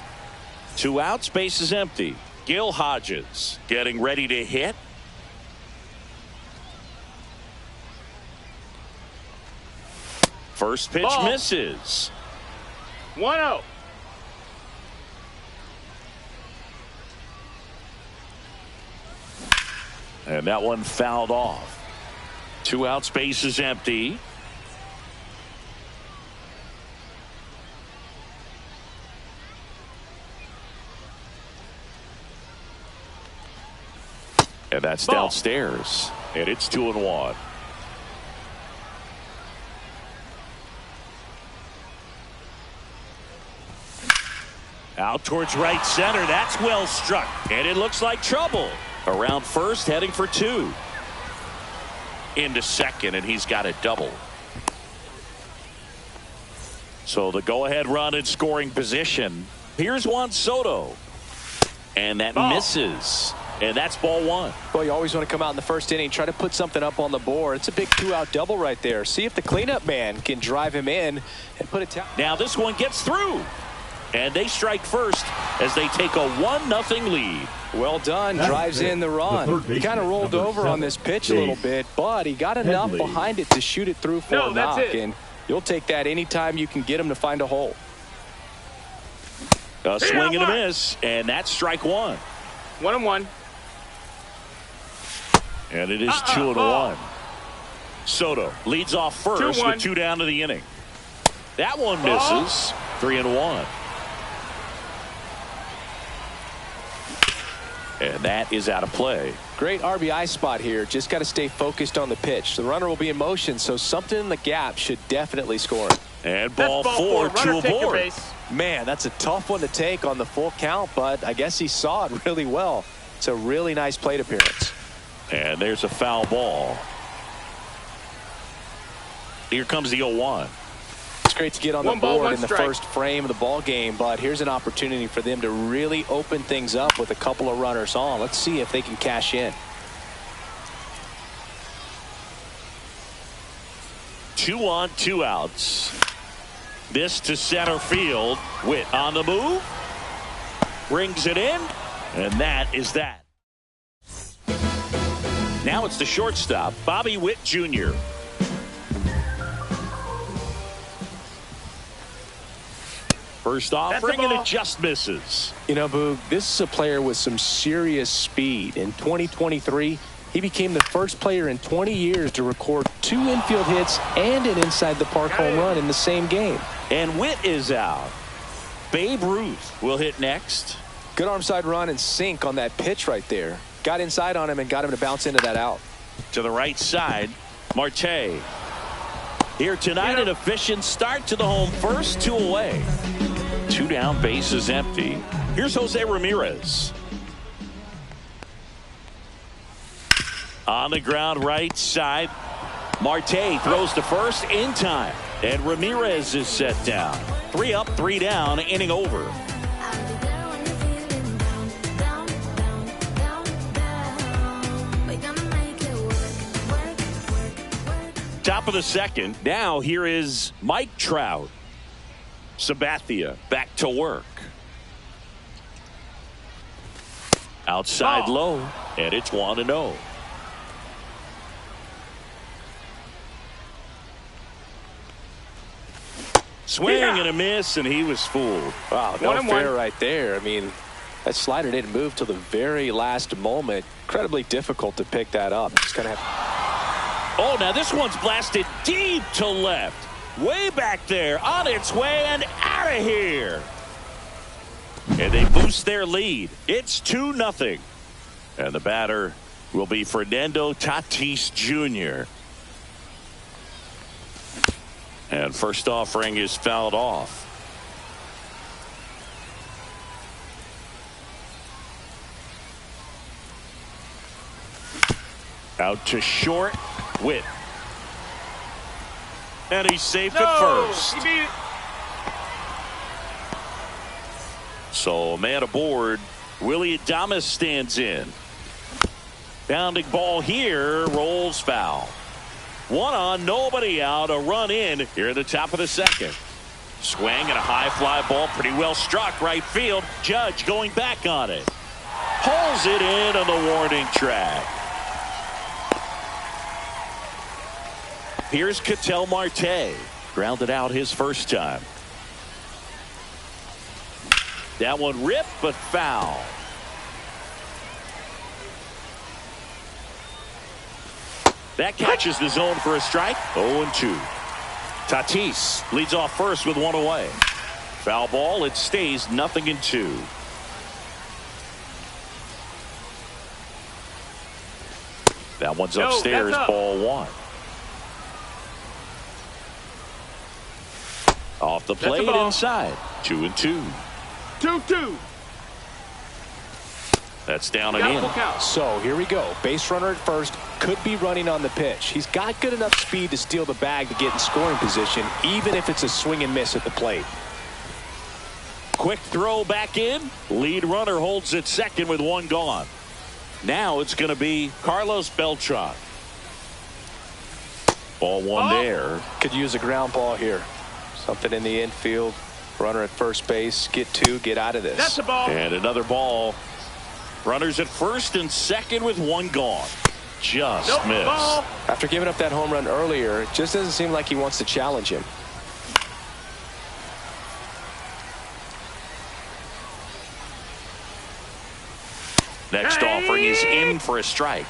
2 outs, base is empty. Gil Hodges getting ready to hit. First pitch misses. 1-0. And that one fouled off. 2 outs, base is empty. And that's downstairs. And it's 2-1. Out towards right center. That's well struck. And it looks like trouble. Around first, heading for 2. Into second, and he's got a double. So the go-ahead run in scoring position. Here's Juan Soto. And that misses. And that's ball 1. Well, you always want to come out in the first inning, try to put something up on the board. It's a big 2-out double right there. See if the cleanup man can drive him in and put it down. Now this one gets through. And they strike first as they take a 1-0 lead. Well done. Drives in the run. He kind of rolled over on this pitch a little bit, but he got enough behind it to shoot it through for a knock. And you'll take that anytime you can get him to find a hole. A swing and a miss, and that's strike 1. 1-1. And it is 2-1. Soto leads off first with 2 down to the inning. That one misses. 3-1. And that is out of play. Great RBI spot here. Just got to stay focused on the pitch. The runner will be in motion, so something in the gap should definitely score. And ball 4 to a board. Man, that's a tough one to take on the full count, but I guess he saw it really well. It's a really nice plate appearance. And there's a foul ball. Here comes the 0-1. It's great to get on the board in the first frame of the ball game, but here's an opportunity for them to really open things up with a couple of runners on. Let's see if they can cash in. 2 on, 2 outs. This to center field. Witt on the move. Brings it in. And that is that. Now it's the shortstop, Bobby Witt Jr. First offering, and it just misses. You know, Boog, this is a player with some serious speed. In 2023, he became the first player in 20 years to record 2 infield hits and an inside-the-park home run in the same game. And Witt is out. Babe Ruth will hit next. Good arm side run and sink on that pitch right there. Got inside on him and got him to bounce into that out. To the right side, Marte. Here tonight, an efficient start to the home first, 2 away. 2 down, base is empty. Here's Jose Ramirez. On the ground, right side. Marte throws to first in time. And Ramirez is set down. 3 up, 3 down, inning over. Top of the second. Now here is Mike Trout. Sabathia back to work. Outside low, and it's 1-0. Swing and a miss, and he was fooled. Wow, no fair right there. I mean, that slider didn't move till the very last moment. Incredibly difficult to pick that up. Just gonna have. Oh, now this one's blasted deep to left. Way back there, on its way and out of here. And they boost their lead. It's 2-0. And the batter will be Fernando Tatis Jr. And first offering is fouled off. Out to short. Witt. And he's safe at first. He beat it. So man aboard. Willy Adames stands in. Bounding ball here. Rolls foul. 1 on, nobody out. A run in here at the top of the second. Swing and a high fly ball. Pretty well struck right field. Judge going back on it. Pulls it in on the warning track. Here's Ketel Marte. Grounded out his first time. That one ripped, but foul. That catches the zone for a strike. 0-2. Tatis leads off first with one away. Foul ball. It stays 0-2. That one's upstairs. Ball one. Off the plate inside. 2-2. 2-2. That's down and in. So here we go. Base runner at first. Could be running on the pitch. He's got good enough speed to steal the bag to get in scoring position, even if it's a swing and miss at the plate. Quick throw back in. Lead runner holds at second with one gone. Now it's going to be Carlos Beltran. Ball one there. Could use a ground ball here. Something in the infield. Runner at first base. Get two. Get out of this. That's a ball. And another ball. Runners at first and second with one gone. Just missed. Ball. After giving up that home run earlier, it just doesn't seem like he wants to challenge him. Next offering is in for a strike.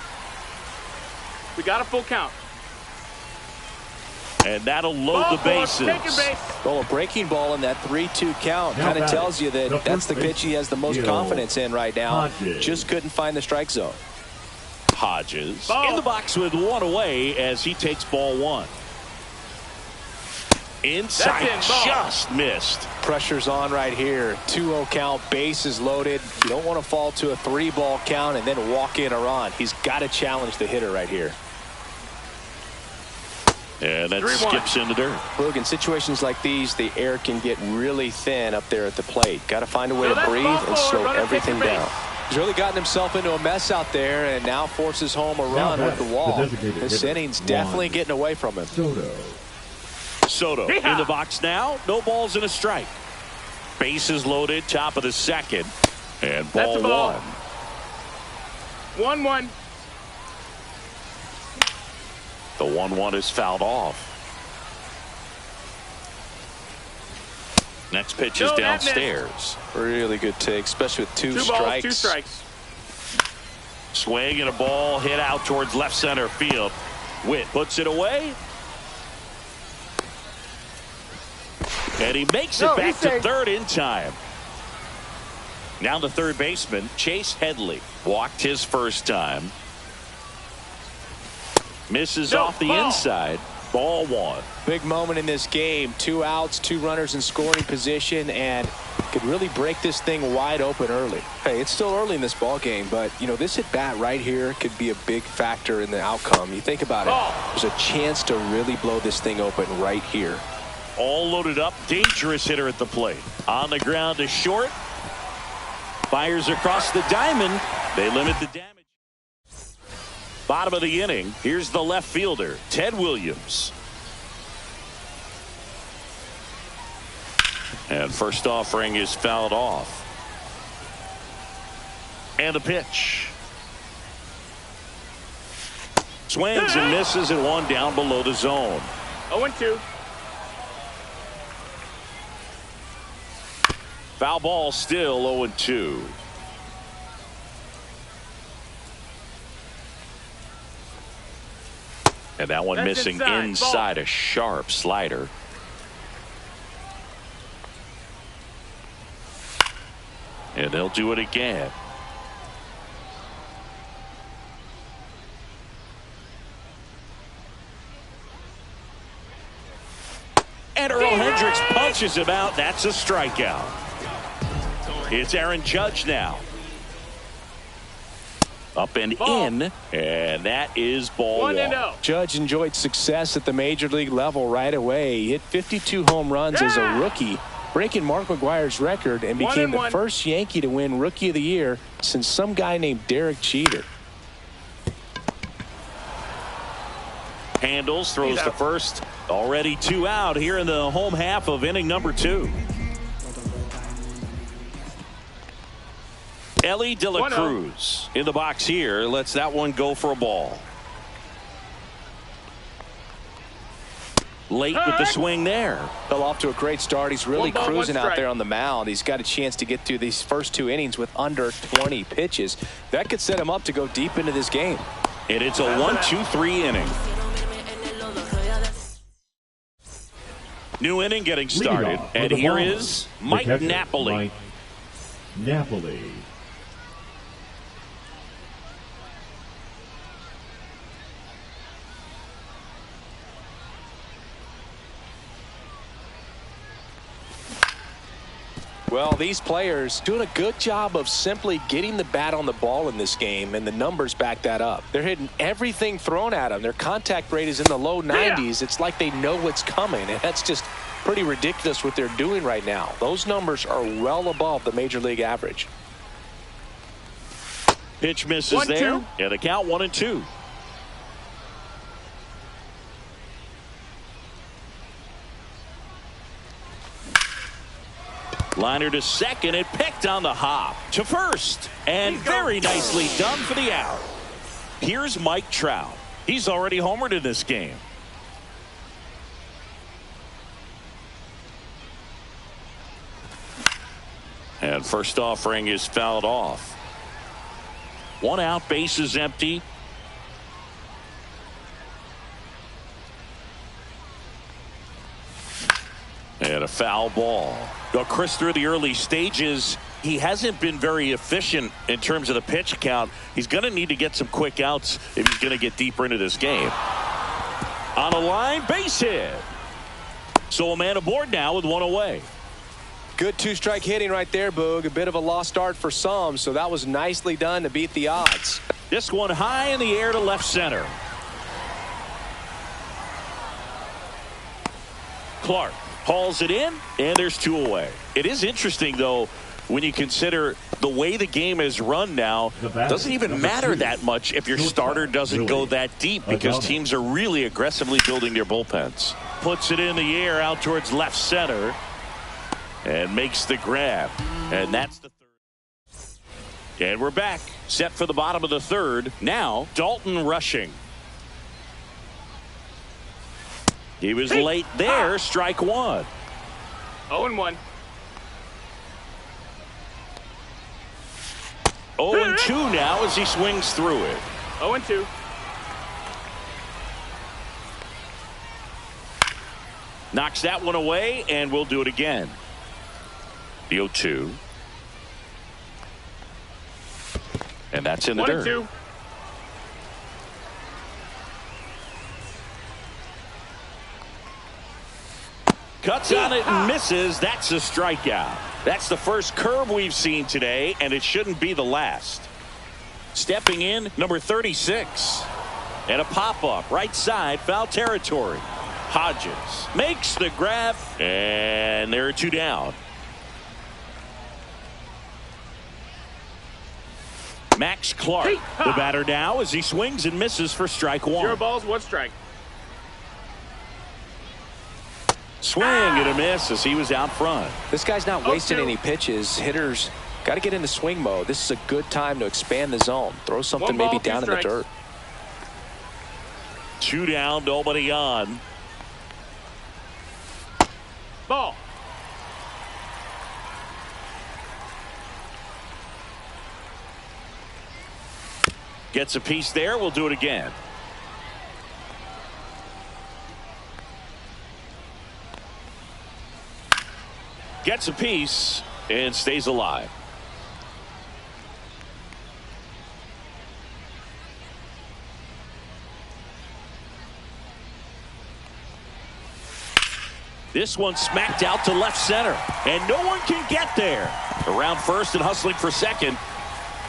We got a full count. And that'll load the bases. Well, a breaking ball in that 3-2 count kind of tells you that that's the pitch he has the most confidence in right now. Just couldn't find the strike zone. Hodges in the box with one away as he takes ball one. Inside, just missed. Pressure's on right here. 2-0 count, bases loaded. You don't want to fall to a 3-ball count and then walk in a run. He's got to challenge the hitter right here. And that skips in the dirt. Look, in situations like these, the air can get really thin up there at the plate. Got to find a way to breathe and slow everything down. He's really gotten himself into a mess out there and now forces home a run with the wall. This inning's definitely getting away from him. Soto in the box now. No balls and a strike. Bases loaded, top of the second. And ball one. 1-1. The 1-1 is fouled off. Next pitch is downstairs. Really good take, especially with two strikes. 2 strikes. Swing and a ball hit out towards left center field. Witt puts it away. And he makes it back to third in time. Now the third baseman, Chase Headley, walked his first time. Misses off the inside. Ball one. Big moment in this game. 2 outs, 2 runners in scoring position, and could really break this thing wide open early. Hey, it's still early in this ball game, but you know, this at bat right here could be a big factor in the outcome. You think about it. There's a chance to really blow this thing open right here. All loaded up. Dangerous hitter at the plate. On the ground to short. Fires across the diamond. They limit the damage. Bottom of the inning. Here's the left fielder, Ted Williams. And first offering is fouled off. And a pitch. Swings and misses at one down below the zone. 0-2. Foul ball still 0-2. And that one missing inside a sharp slider. And they'll do it again. And Earl Hendricks punches him out. That's a strikeout. It's Aaron Judge now. Up and in, and that is ball one. Judge enjoyed success at the major league level right away. He hit 52 home runs as a rookie, breaking Mark McGwire's record, and became the first Yankee to win Rookie of the Year since some guy named Derek Jeter. Handles, throws to first. Already 2 out here in the home half of inning number 2. Ellie De La Cruz in the box here. Lets that one go for a ball. Late with the swing there. Fell off to a great start. He's really cruising out there on the mound. He's got a chance to get through these first 2 innings with under 20 pitches. That could set him up to go deep into this game. And it's a 1-2-3 inning. New inning getting started. And here is Mike Napoli. Mike Napoli. Well, these players doing a good job of simply getting the bat on the ball in this game, and the numbers back that up. They're hitting everything thrown at them. Their contact rate is in the low 90s. It's like they know what's coming, and that's just pretty ridiculous what they're doing right now. Those numbers are well above the major league average. Pitch misses there. Yeah, the count 1-2. Liner to second. It picked on the hop to first. And very nicely done for the out. Here's Mike Trout. He's already homered in this game. And first offering is fouled off. 1 out, base is empty. And a foul ball. Now, Chris, through the early stages, he hasn't been very efficient in terms of the pitch count. He's going to need to get some quick outs if he's going to get deeper into this game. On a line, base hit. So a man aboard now with 1 away. Good 2-strike hitting right there, Boog. A bit of a lost start for some, so that was nicely done to beat the odds. This one high in the air to left center. Clark hauls it in, and there's 2 away. It is interesting, though, when you consider the way the game is run now. It doesn't even matter that much if your starter doesn't go that deep, because teams are really aggressively building their bullpens. Puts it in the air out towards left center and makes the grab. And that's the third. And we're back, set for the bottom of the third. Now Dalton rushing. He was late there. Strike 1. 0-1. 0-2 now as he swings through it. 0-2. Knocks that one away, and we'll do it again. The 0-2. And that's in the dirt. 1-2. Cuts on it and misses. That's a strikeout. That's the first curve we've seen today, and it shouldn't be the last. Stepping in, number 36. And a pop-up, right side, foul territory. Hodges makes the grab, and there are 2 down. Max Clark, the batter now, as he swings and misses for strike 1. 0 balls, 1 strike. Swing and a miss as he was out front. This guy's not wasting any pitches. Hitters got to get into swing mode. This is a good time to expand the zone. Throw something maybe down in the dirt. 2 down, nobody on. Ball. Gets a piece there. We'll do it again. Gets a piece and stays alive. This one smacked out to left center, and no one can get there. Around first and hustling for second.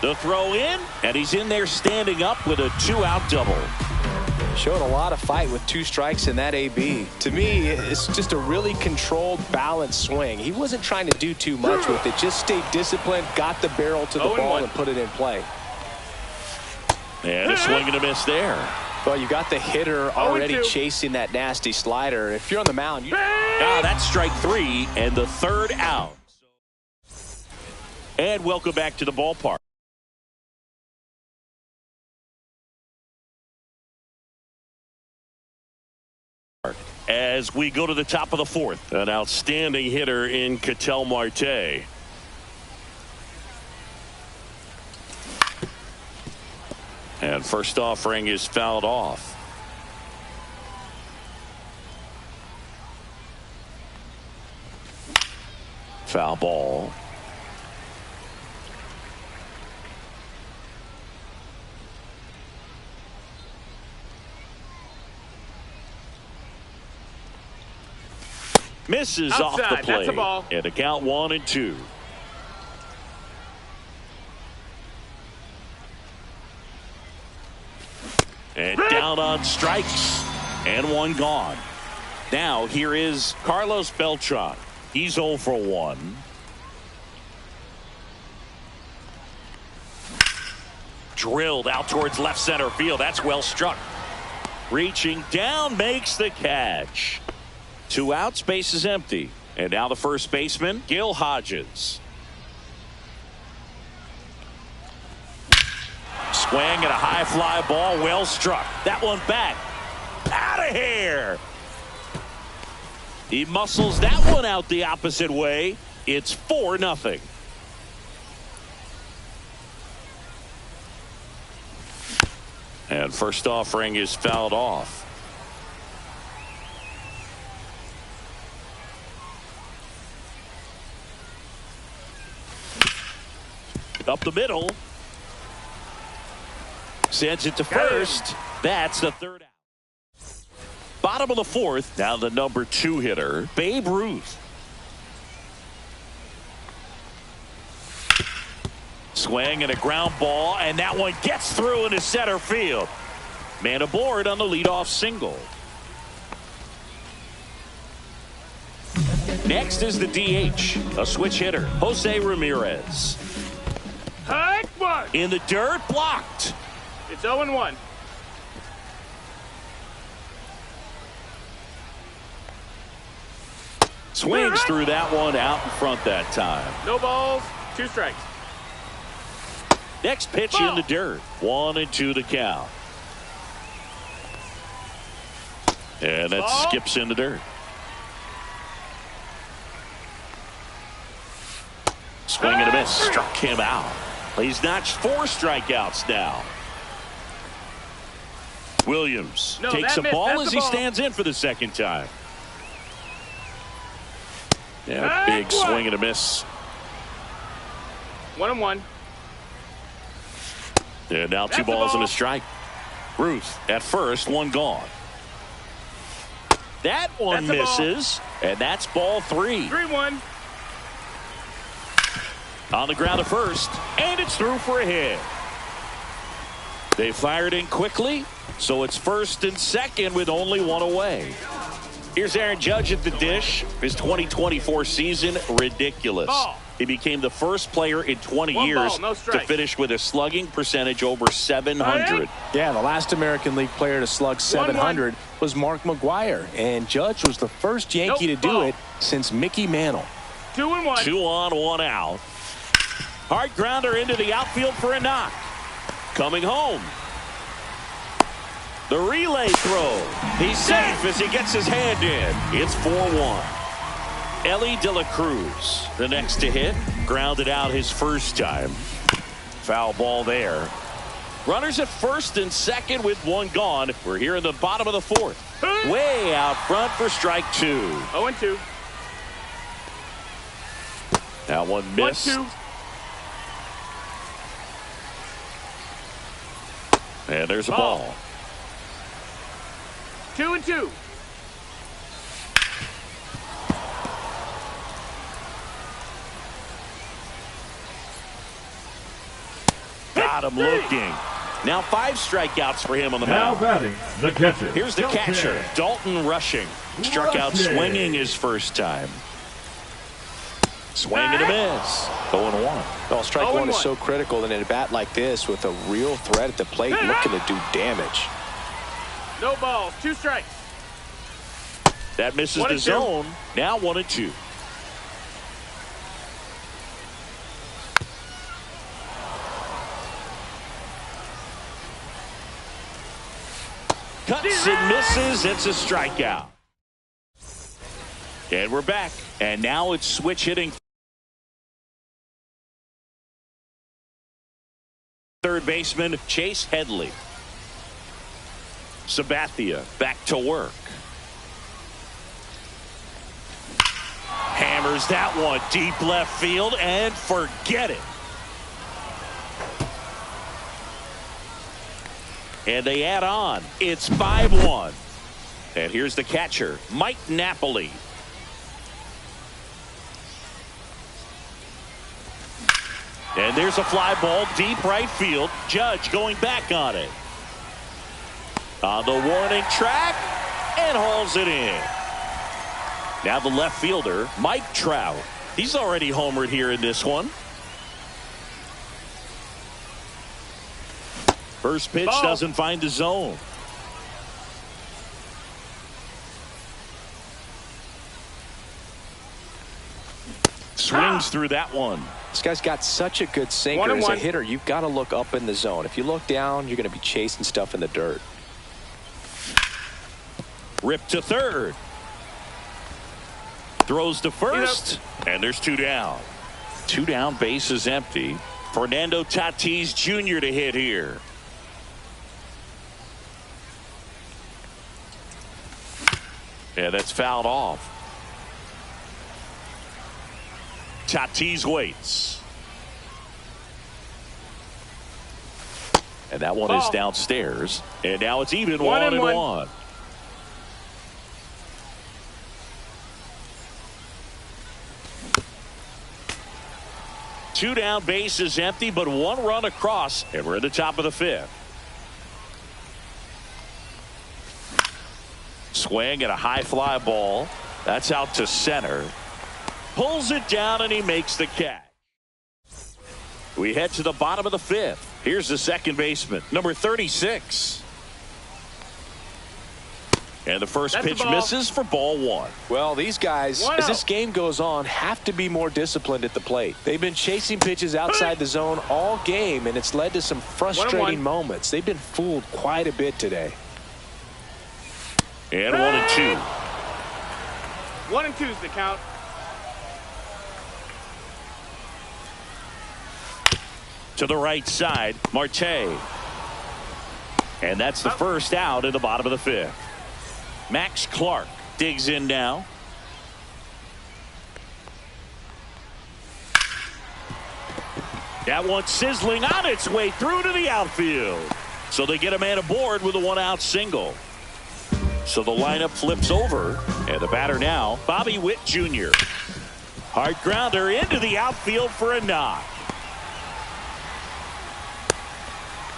The throw in, and he's in there standing up with a 2-out double. Showed a lot of fight with 2 strikes in that AB. To me, it's just a really controlled, balanced swing. He wasn't trying to do too much with it. Just stayed disciplined, got the barrel to the ball, and put it in play. And a swing and a miss there. Well, you got the hitter already chasing that nasty slider. If you're on the mound, that's strike 3 and the 3rd out. And welcome back to the ballpark. As we go to the top of the fourth, an outstanding hitter in Ketel Marte. And first offering is fouled off. Foul ball. Misses outside. Off the plate. That's a ball. And a count 1-2. And down on strikes. And one gone. Now here is Carlos Beltran. He's 0 for 1. Drilled out towards left center field. That's well struck. Reaching down, makes the catch. 2 outs, base is empty. And now the first baseman, Gil Hodges. Swing and a high fly ball, well struck. That one back. Out of here. He muscles that one out the opposite way. It's 4-0. And first offering is fouled off. Up the middle. Sends it to first. That's the third out. Bottom of the fourth. Now the number 2 hitter, Babe Ruth. Swing and a ground ball, and that one gets through into center field. Man aboard on the leadoff single. Next is the DH, a switch hitter, Jose Ramirez. In the dirt, blocked. It's 0-1. Swings through that one out in front that time. No balls, 2 strikes. Next pitch in the dirt. 1-2 the count. And that skips in the dirt. Swing and a miss. Struck him out. He's notched 4 strikeouts now. Williams takes a ball as he stands in for the second time. Yeah, big swing and a miss. 1-1. And now 2 balls and a strike. Ruth at first, 1 gone. That one misses, and that's ball 3. 3-1. On the ground at first, and it's through for a hit. They fired in quickly, so it's first and second with only 1 away. Here's Aaron Judge at the dish. His 2024 season, ridiculous. Ball. He became the first player in 20 1 years ball, no to strike. finish with a slugging percentage over 700. Yeah, the last American League player to slug 700 was Mark McGwire, and Judge was the first Yankee to do it since Mickey Mantle. 2-1. 2 on, 1 out. Hard grounder into the outfield for a knock. Coming home. The relay throw. He's safe as he gets his hand in. It's 4-1. Ellie De La Cruz, the next to hit, grounded out his first time. Foul ball there. Runners at first and second with 1 gone. We're here in the bottom of the fourth. Way out front for strike 2. 0-2. That one missed. 1-2. And there's a ball. 2-2. Got him looking. Now 5 strikeouts for him on the Now mound. batting, the catcher. Here's the catcher, Dalton Rushing. Struck out swinging his first time. Swing and a miss. 0-1. Well, strike 1 is so critical in a bat like this with a real threat at the plate looking to do damage. No balls, 2 strikes. That misses the zone. Now 1-2. Cuts and misses. It's a strikeout. And we're back. And now it's switch hitting. Third baseman Chase Headley. Sabathia back to work. Hammers that one deep left field and forget it. And they add on. It's 5-1. And here's the catcher, Mike Napoli. And there's a fly ball deep right field. Judge going back on it. On the warning track and hauls it in. Now the left fielder, Mike Trout. He's already homered here in this one. First pitch doesn't find the zone. Swings through that one. This guy's got such a good sinker. As a hitter, you've got to look up in the zone. If you look down, you're going to be chasing stuff in the dirt. Ripped to third. Throws to first. And there's 2 down. 2 down, base is empty. Fernando Tatis Jr. to hit here. Yeah, that's fouled off. Tatis waits. And that one is downstairs. And now it's even 1-1. Two down, base is empty, but 1 run across, and we're at the top of the 5th. Swing at a high fly ball. That's out to center. Pulls it down, and he makes the catch. We head to the bottom of the 5th. Here's the second baseman, number 36. And the first pitch misses for ball 1. Well, these guys, as this game goes on, have to be more disciplined at the plate. They've been chasing pitches outside the zone all game, and it's led to some frustrating moments. They've been fooled quite a bit today. And 1-2. 1-2 is the count. To the right side, Marte. And that's the first out in the bottom of the 5th. Max Clark digs in now. That one sizzling on its way through to the outfield. So they get a man aboard with a 1-out single. So the lineup flips over, and the batter now, Bobby Witt Jr. Hard grounder into the outfield for a knock.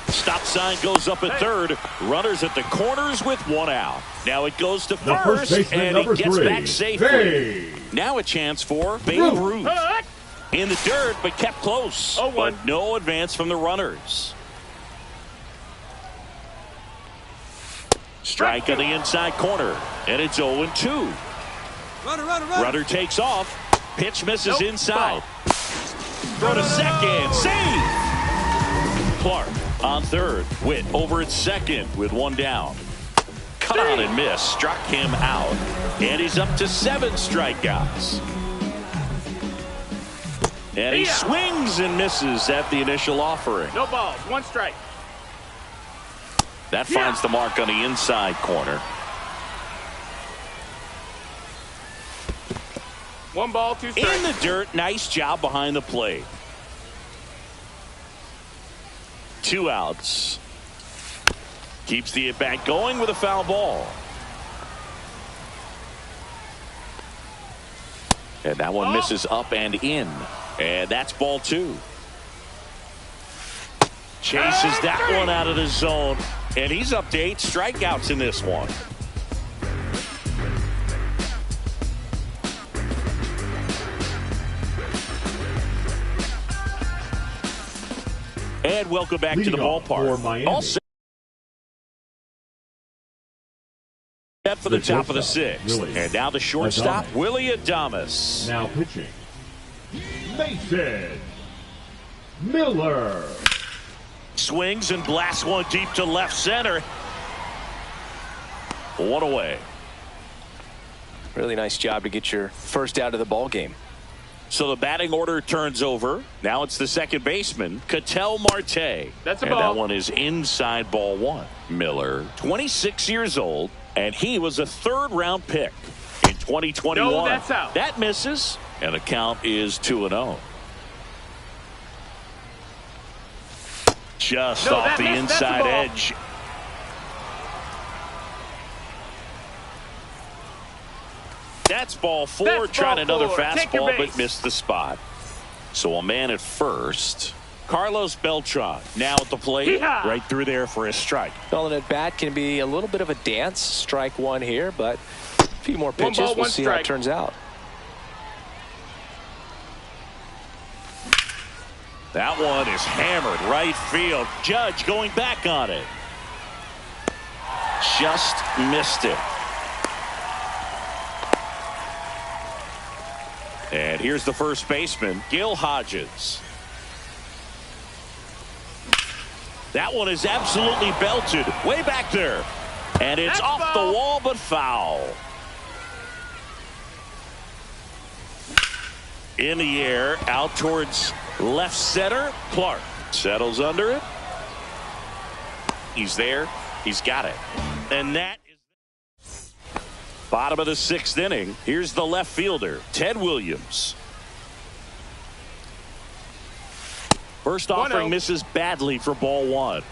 Stop sign goes up at third. Runners at the corners with 1 out. Now it goes to first, and he gets back safely. Now a chance for Babe Ruth. In the dirt, but kept close. But no advance from the runners. Strike on the inside corner, and it's 0-2. Runner takes off. Pitch misses inside. Throw to second. Save! Clark on third. Witt over at second with 1 down. Cut on and miss. Struck him out. And he's up to 7 strikeouts. And he swings and misses at the initial offering. No balls. 1 strike. That finds the mark on the inside corner. 1 ball, 2 strikes. In the dirt. Nice job behind the plate. 2 outs. Keeps the at-bat going with a foul ball. And that one misses up and in. And that's ball 2. Chases that one out of the zone. And he's up to 8 strikeouts in this one. And welcome back to the ballpark. All set for the top of the 6th. And now the shortstop, Willy Adames. Now pitching, Mason Miller. Swings and blasts one deep to left center. One away. Really nice job to get your first out of the ball game. So the batting order turns over. Now it's the second baseman, Ketel Marte. That's a and ball. that one is inside ball one. Miller, 26 years old, and he was a third-round pick in 2021. No, that's out. That misses, and the count is 2-0. Just off the inside edge. That's ball four. Tried another fastball, but missed the spot. So a man at first. Carlos Beltran now at the plate. Right through there for a strike. Well, an at-bat can be a little bit of a dance. Strike one here, but a few more pitches. We'll see how it turns out. That one is hammered right field. Judge going back on it. Just missed it. And here's the first baseman, Gil Hodges. That one is absolutely belted way back there. And it's off the wall, but foul. In the air, out towards left center. Clark settles under it. He's there. He's got it. And that is bottom of the sixth inning. Here's the left fielder, Ted Williams. First offering misses badly for ball one.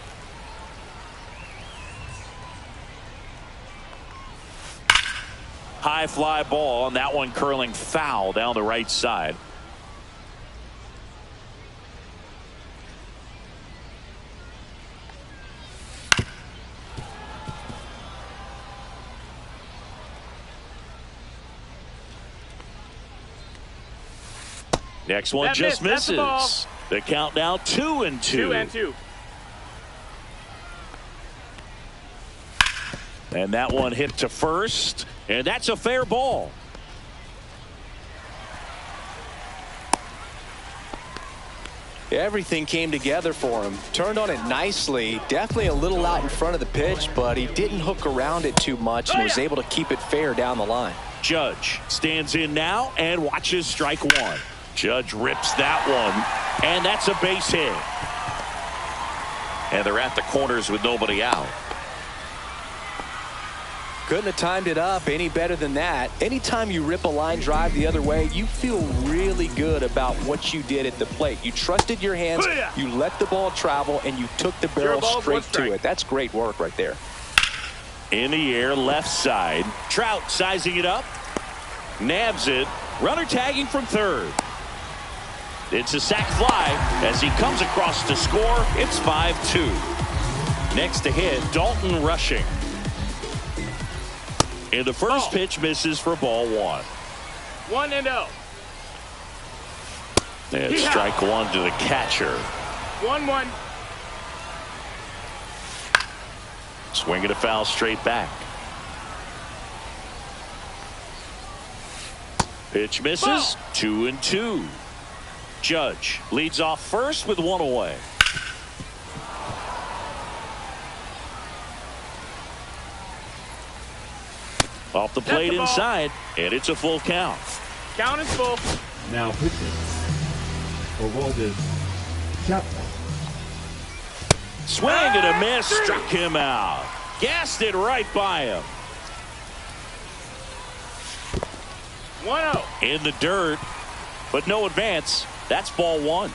High fly ball, and that one curling foul down the right side. Next one just misses. The count now 2-2. 2-2. And that one hit to first, and that's a fair ball. Everything came together for him. Turned on it nicely. Definitely a little out in front of the pitch, but he didn't hook around it too much and was able to keep it fair down the line. Judge stands in now and watches strike one. Judge rips that one, and that's a base hit. And they're at the corners with nobody out. Couldn't have timed it up any better than that. Anytime you rip a line drive the other way, you feel really good about what you did at the plate. You trusted your hands, you let the ball travel, and you took the barrel straight to it. That's great work right there. In the air, left side. Trout sizing it up. Nabs it. Runner tagging from third. It's a sac fly as he comes across to score. It's 5-2. Next to hit, Dalton Rushing. And the first pitch misses for ball one. 1-0. And strike one to the catcher. 1-1. Swinging a foul straight back. Pitch misses. 2-2. Judge leads off first with one away. Off the plate inside, and it's a full count. Count is full. Now pitching for Waldis Chapman. Swing and a miss, struck him out. Gassed it right by him. 1-0. In the dirt, but no advance. That's ball one.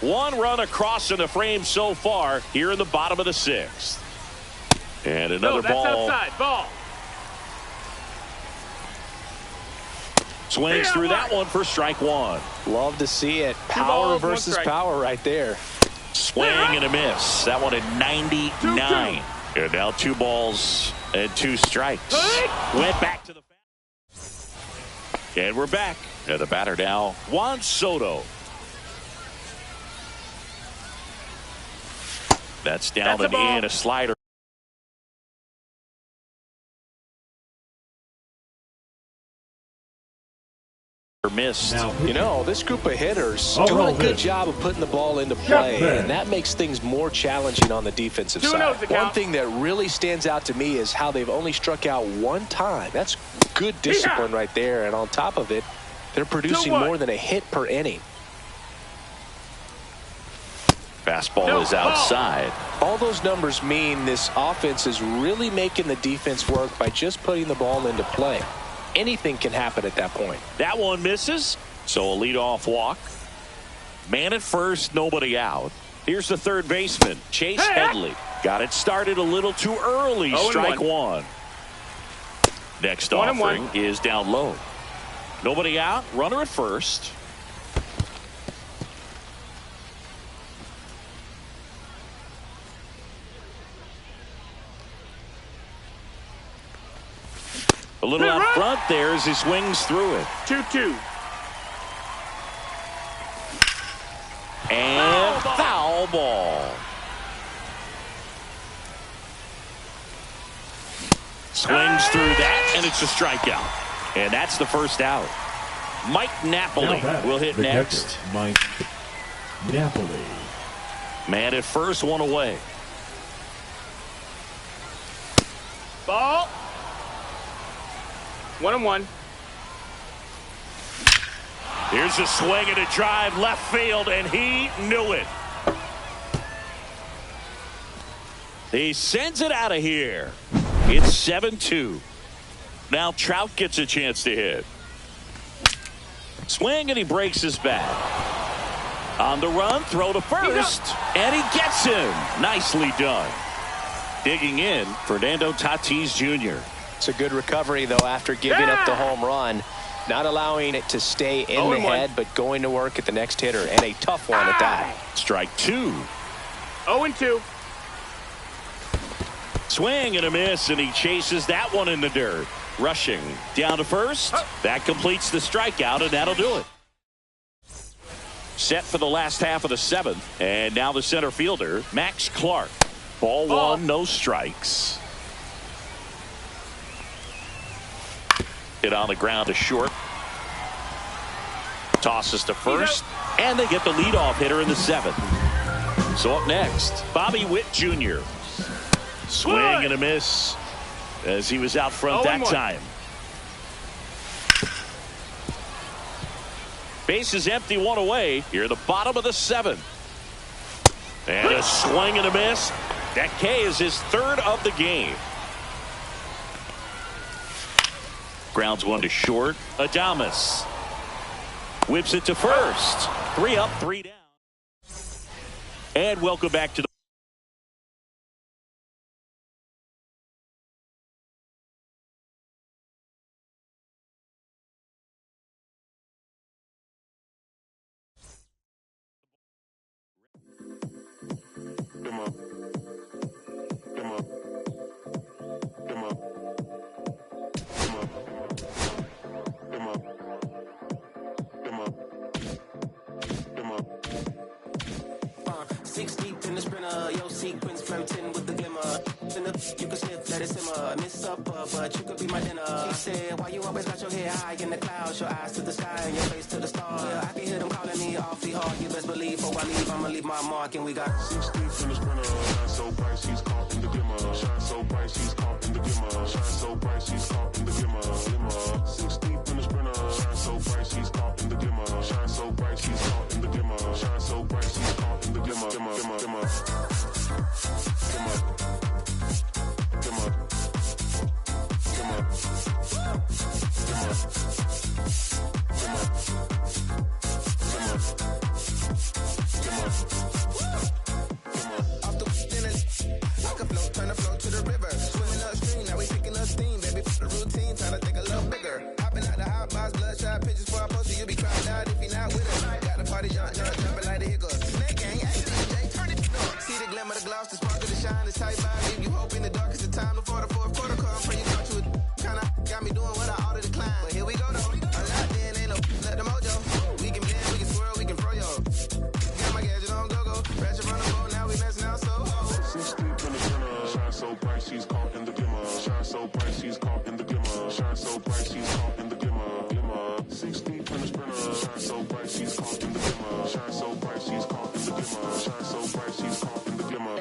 One run across in the frame so far here in the bottom of the sixth. And another that's ball. Outside. Ball. Swings through that one for strike one. Love to see it. Power versus power right there. Swing and a miss. That one at 99. And now 2 balls and 2 strikes. Went back to the. And we're back. And the batter now, Juan Soto. That's down and in, a slider. Missed. You know, this group of hitters doing a good job of putting the ball into play, and that makes things more challenging on the defensive side. One thing that really stands out to me is how they've only struck out one time. That's good discipline right there, and on top of it, they're producing more than a hit per inning. Fastball is outside. All those numbers mean this offense is really making the defense work by just putting the ball into play. Anything can happen at that point. That one misses, so a leadoff walk. Man at first, nobody out. Here's the third baseman, Chase Headley. Got it started a little too early. Strike one. Next offering is down low. Nobody out, runner at first. A little out front there as he swings through it. 2-2. And foul ball. Swings through that, and it's a strikeout. And that's the first out. Mike Napoli will hit next. Catcher, Mike Napoli. Man at first, one away. Ball. 1-1. Here's a swing and a drive left field, and he knew it. He sends it out of here. It's 7-2. Now Trout gets a chance to hit. Swing, and he breaks his bat. On the run, throw to first, and he gets him. Nicely done. Digging in, Fernando Tatis Jr. It's a good recovery, though, after giving up the home run. Not allowing it to stay in the head, but going to work at the next hitter, and a tough one at that. Strike two. 0-2. Swing and a miss, and he chases that one in the dirt. Rushing down to first. That completes the strikeout, and that'll do it. Set for the last half of the seventh, and now the center fielder, Max Clark. Ball one, no strikes. Hit on the ground to short. Tosses to first, and they get the leadoff hitter in the seventh. So up next, Bobby Witt Jr. Swing and a miss as he was out front that time. Base is empty, one away. Here at the bottom of the seventh. And a swing and a miss. That K is his third of the game. Grounds one to short. Adames whips it to first. 3 up, 3 down. And welcome back to the sequence flirting with the glimmer. You can sniff, let it simmer. Miss supper, but you could be my dinner. She said, why you always got your head high in the clouds, your eyes to the sky and your face to the stars? Yeah, I can hear them calling me awfully hard. You best believe before I leave, I'ma leave my mark. And we got 6 deep in the sprinter. Shine so bright, she's caught in the glimmer. Shine so bright, she's caught in the glimmer. Shine so bright, she's caught in the glimmer. 6 deep in the sprinter. Shine so bright, she's caught in the glimmer. Shine so bright, she's caught in the glimmer. Shine so bright, she's caught in the glimmer. Glimmer. Shine so bright, she's caught in the glimmer. 6 deep in the spring. so bright, she's caught in the glimmer. Shine so bright, she's caught in the glimmer. Shine so bright, she's caught in the glimmer.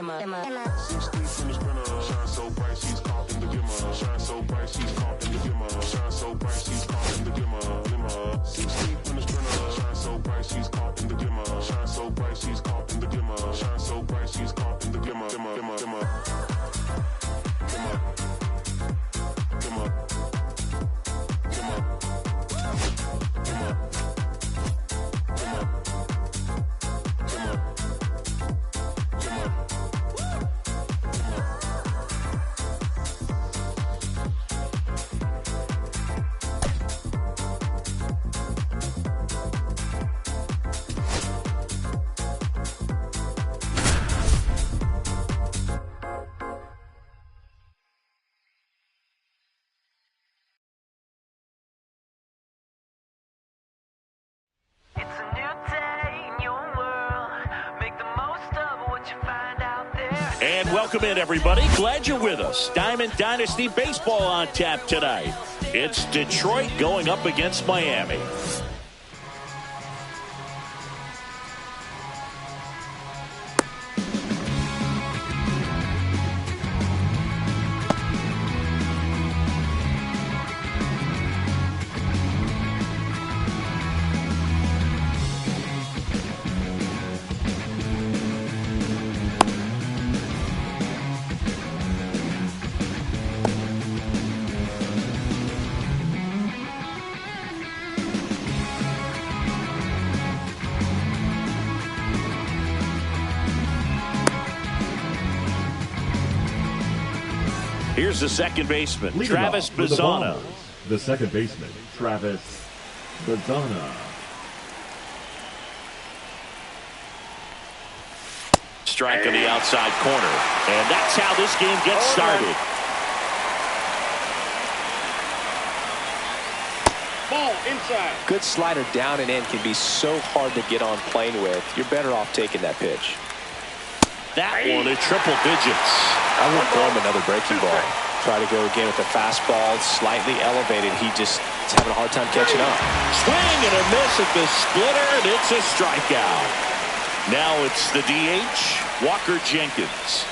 6 deep in the sprinter. Shine so bright, she's caught in the glimmer. Shine so bright, she's caught in the glimmer. Shine so bright, she's caught in the glimmer. 6 deep in the sprinter. Shine so bright, she's caught in the glimmer. Shine so bright, she's caught in the glimmer. Shine so bright, she's caught in the glimmer. And welcome in, everybody. Glad you're with us. Diamond Dynasty Baseball on tap tonight. It's Detroit going up against Miami. Here's the second baseman, Travis Bazzana. The second baseman, Travis Bazzana. Strike on the outside corner. And that's how this game gets started. Ball inside. Good slider down and in can be so hard to get on plane with. You're better off taking that pitch. That one at triple digits. I would throw him another breaking ball. Try to go again with the fastball, slightly elevated. He just is having a hard time catching up. Swing and a miss at the splitter, and it's a strikeout. Now it's the DH, Walker Jenkins.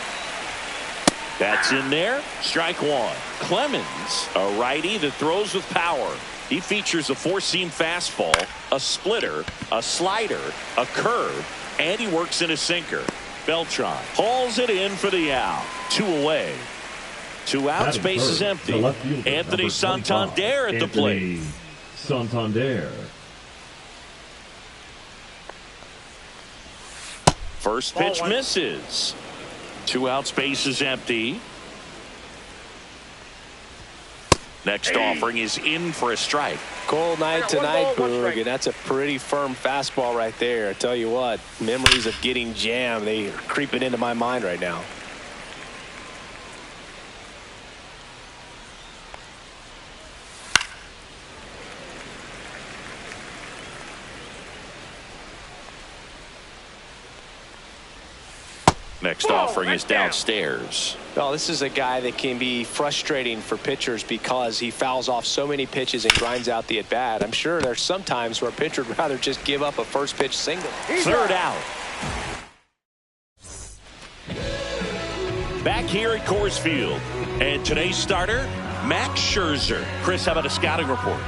That's in there. Strike one. Clemens, a righty that throws with power. He features a four-seam fastball, a splitter, a slider, a curve, and he works in a sinker. Beltran hauls it in for the out. 2 away. 2 outs, base is empty. Anthony Santander at the plate. Santander. First pitch misses. 2 outs, base is empty. Next offering is in for a strike. Cold night tonight, Boog, and that's a pretty firm fastball right there. I tell you what, memories of getting jammed, they are creeping into my mind right now. Next offering is downstairs. Well, this is a guy that can be frustrating for pitchers because he fouls off so many pitches and grinds out the at-bat. I'm sure there's some times where a pitcher would rather just give up a first pitch single. Third out. Back here at Coors Field. And today's starter, Max Scherzer. Chris, how about a scouting report?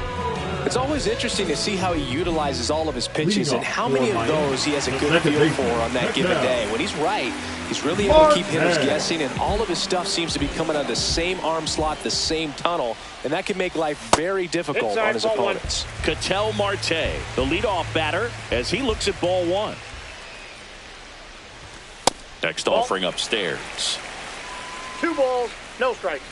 It's always interesting to see how he utilizes all of his pitches and how many of those he has a good feel for on that given day. When he's right, he's really able to keep hitters guessing, and all of his stuff seems to be coming out of the same arm slot, the same tunnel, and that can make life very difficult on his opponents. Ketel Marte, the leadoff batter, as he looks at ball one. Next offering upstairs. 2 balls, no strikes.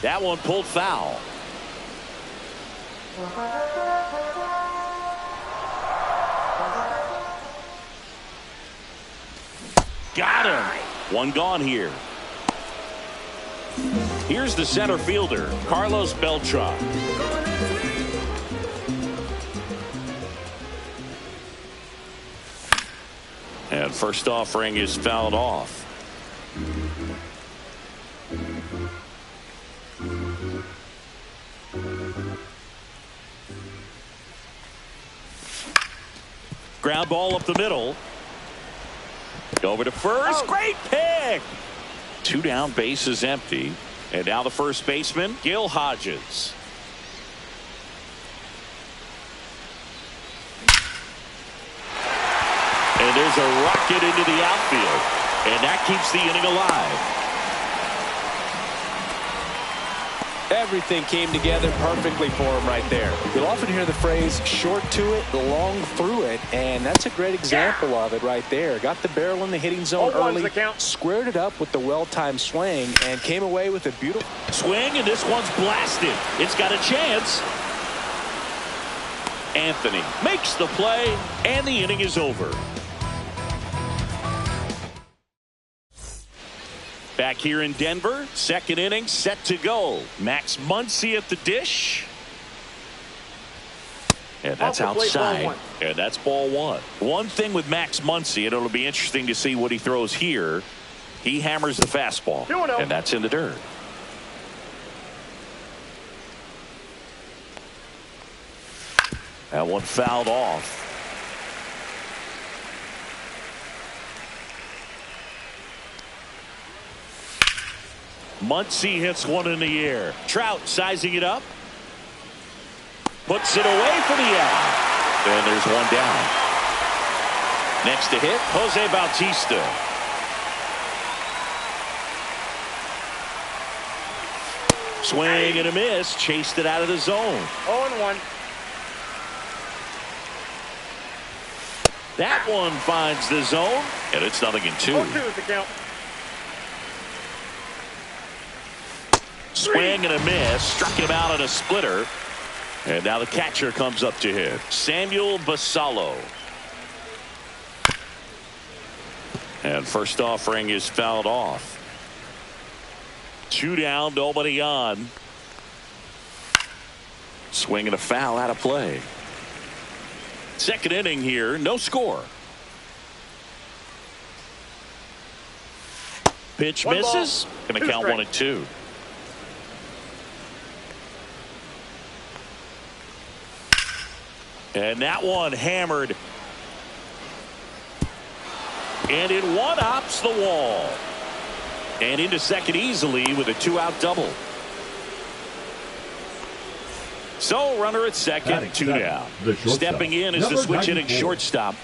That one pulled foul. Got him. One gone here. Here's the center fielder, Carlos Beltran. And first offering is fouled off. Ground ball up the middle. Over to first. Great pick. 2 down, base is empty. And now the first baseman, Gil Hodges. And there's a rocket into the outfield. And that keeps the inning alive. Everything came together perfectly for him right there. You'll often hear the phrase short to it, long through it, and that's a great example of it right there. Got the barrel in the hitting zone early, squared it up with the well-timed swing, and came away with a beautiful swing, and this one's blasted. It's got a chance. Anthony makes the play, and the inning is over. Back here in Denver, second inning set to go. Max Muncy at the dish. And that's outside. And that's ball one. One thing with Max Muncy, and it'll be interesting to see what he throws here. He hammers the fastball. And that's in the dirt. That one fouled off. Muncy hits one in the air. Trout sizing it up. Puts it away for the out. And there's one down. Next to hit, Jose Bautista. Swing and a miss. Chased it out of the zone. 0-1. That one finds the zone. And it's 0-2. 0-2 is the count. Swing and a miss. Struck him out on a splitter. And now the catcher comes up to hit. Samuel Basallo. And first offering is fouled off. 2 down, nobody on. Swing and a foul out of play. Second inning here, no score. Pitch misses. Going to count 1-2. And that one hammered. And it one-ups the wall. And into second easily with a 2-out double. So runner at second, 2 down. Stepping in is the switch hitting shortstop.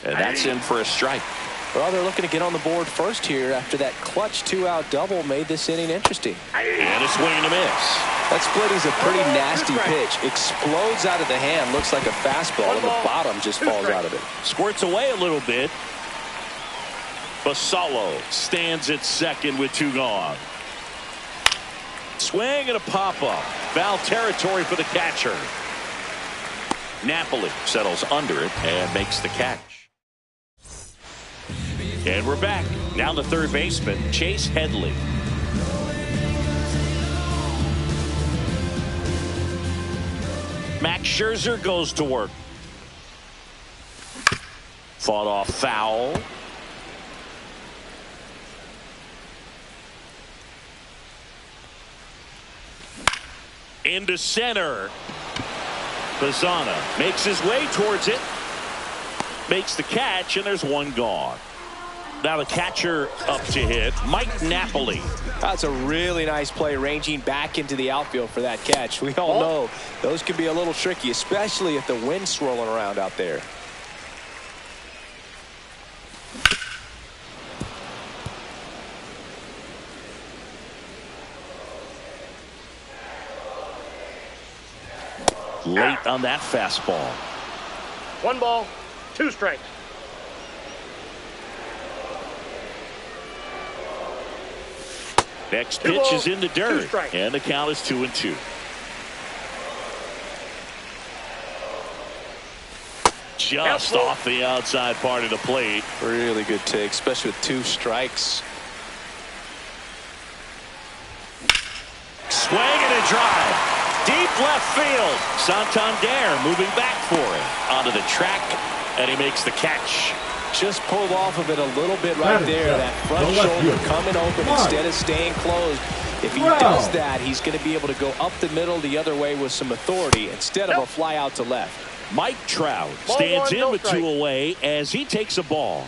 And that's in for a strike. Well, they're looking to get on the board first here after that clutch 2-out double made this inning interesting. And a swing and a miss. That split is a pretty nasty pitch. Explodes out of the hand. Looks like a fastball, and the bottom just falls out of it. Squirts away a little bit. Basallo stands at second with 2 gone. Swing and a pop-up. Foul territory for the catcher. Napoli settles under it and makes the catch. And we're back. Down the third baseman, Chase Headley. Max Scherzer goes to work. Fought off foul. Into center. Bazana makes his way towards it. Makes the catch, and there's one gone. Now the catcher up to hit, Mike Napoli. That's a really nice play, ranging back into the outfield for that catch. We all know those can be a little tricky, especially if the wind's swirling around out there. Late on that fastball. 1 ball, 2 strikes. Next pitch is in the dirt, and the count is 2-2. Just off the outside part of the plate. Really good take, especially with 2 strikes. Swing and a drive. Deep left field. Santander moving back for it. On to the track, and he makes the catch. Just pulled off of it a little bit right there. That front shoulder coming open instead of staying closed. If he does that, he's going to be able to go up the middle the other way with some authority instead of a fly out to left. Mike Trout stands in with 2 away as he takes a ball.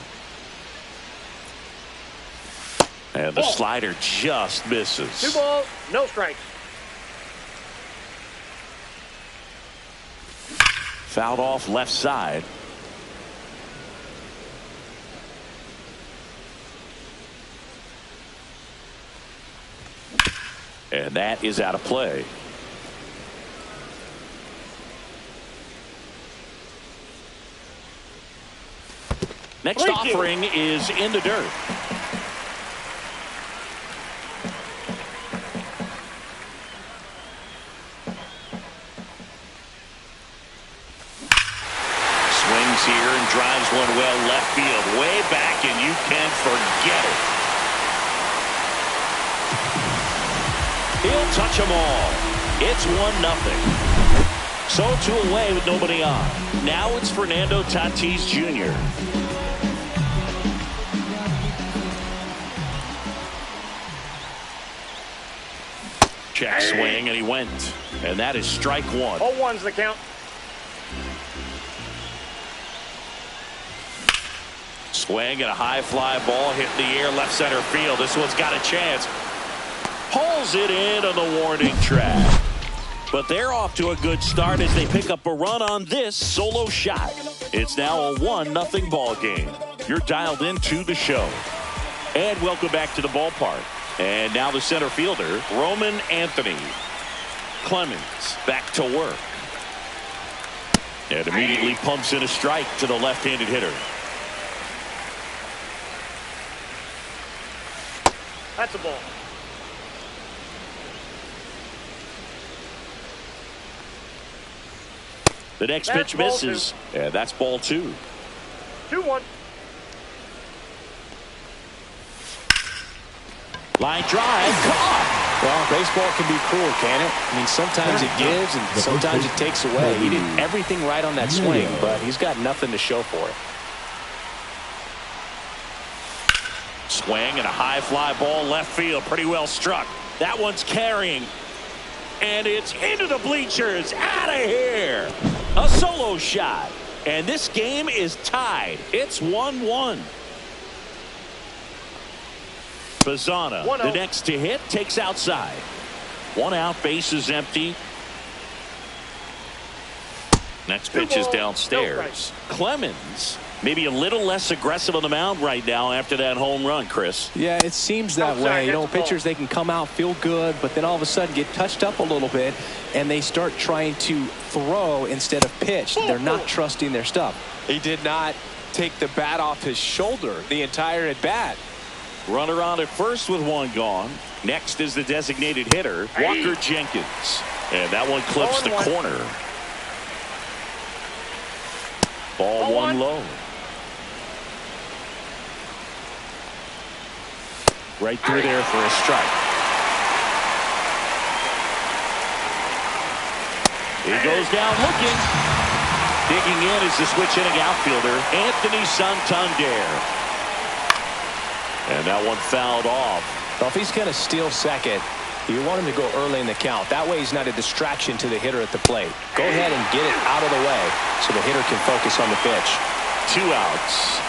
And the slider just misses. 2 balls, no strikes. Fouled off left side. And that is out of play. Next offering is in the dirt. Swings here and drives one well left field. Way back, and you can forget it. He'll touch them all. It's 1-0. So 2 away with nobody on. Now it's Fernando Tatis Jr. Check swing, and he went. And that is strike 1. 0-1's the count. Swing and a high fly ball hit in the air left center field. This one's got a chance. Pulls it in on the warning track. But they're off to a good start as they pick up a run on this solo shot. It's now a 1-0 ball game. You're dialed into the show. And welcome back to the ballpark. And now the center fielder, Roman Anthony. Clemens back to work. And immediately pumps in a strike to the left-handed hitter. That's a ball. The next pitch misses. And that's ball 2. 2-1. Line drive. Caught. Well, baseball can be cruel, can it? I mean, sometimes it gives and sometimes it takes away. He did everything right on that swing, but he's got nothing to show for it. Swing and a high fly ball left field. Pretty well struck. That one's carrying. And it's into the bleachers. Out of here. A solo shot. And this game is tied. It's 1-1. Bazzana, the next to hit, takes outside. 1 out, base is empty. Next pitch is downstairs. Clemens, maybe a little less aggressive on the mound right now after that home run, Chris. Yeah, it seems that way. You know, pitchers, they can come out, feel good, but then all of a sudden get touched up a little bit, and they start trying to throw instead of pitch. They're not trusting their stuff. He did not take the bat off his shoulder the entire at bat. Runner on at first with 1 gone. Next is the designated hitter, Walker Jenkins. And that one clips the corner. Ball 1 low. Right through there for a strike. He goes down looking. Digging in is the switch hitting outfielder, Anthony Santander. And that one fouled off. Well, if he's going to steal second, you want him to go early in the count. That way he's not a distraction to the hitter at the plate. Go ahead and get it out of the way so the hitter can focus on the pitch. 2 outs.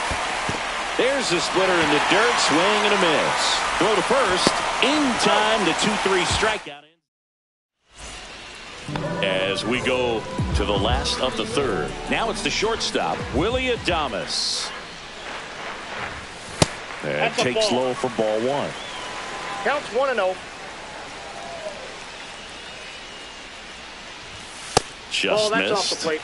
There's the splitter in the dirt. Swing and a miss. Throw to first. In time, the 2-3 strikeout. As we go to the last of the third. Now it's the shortstop, Willy Adames. And takes low for ball 1. Counts 1-0. Just that's missed. off the plate.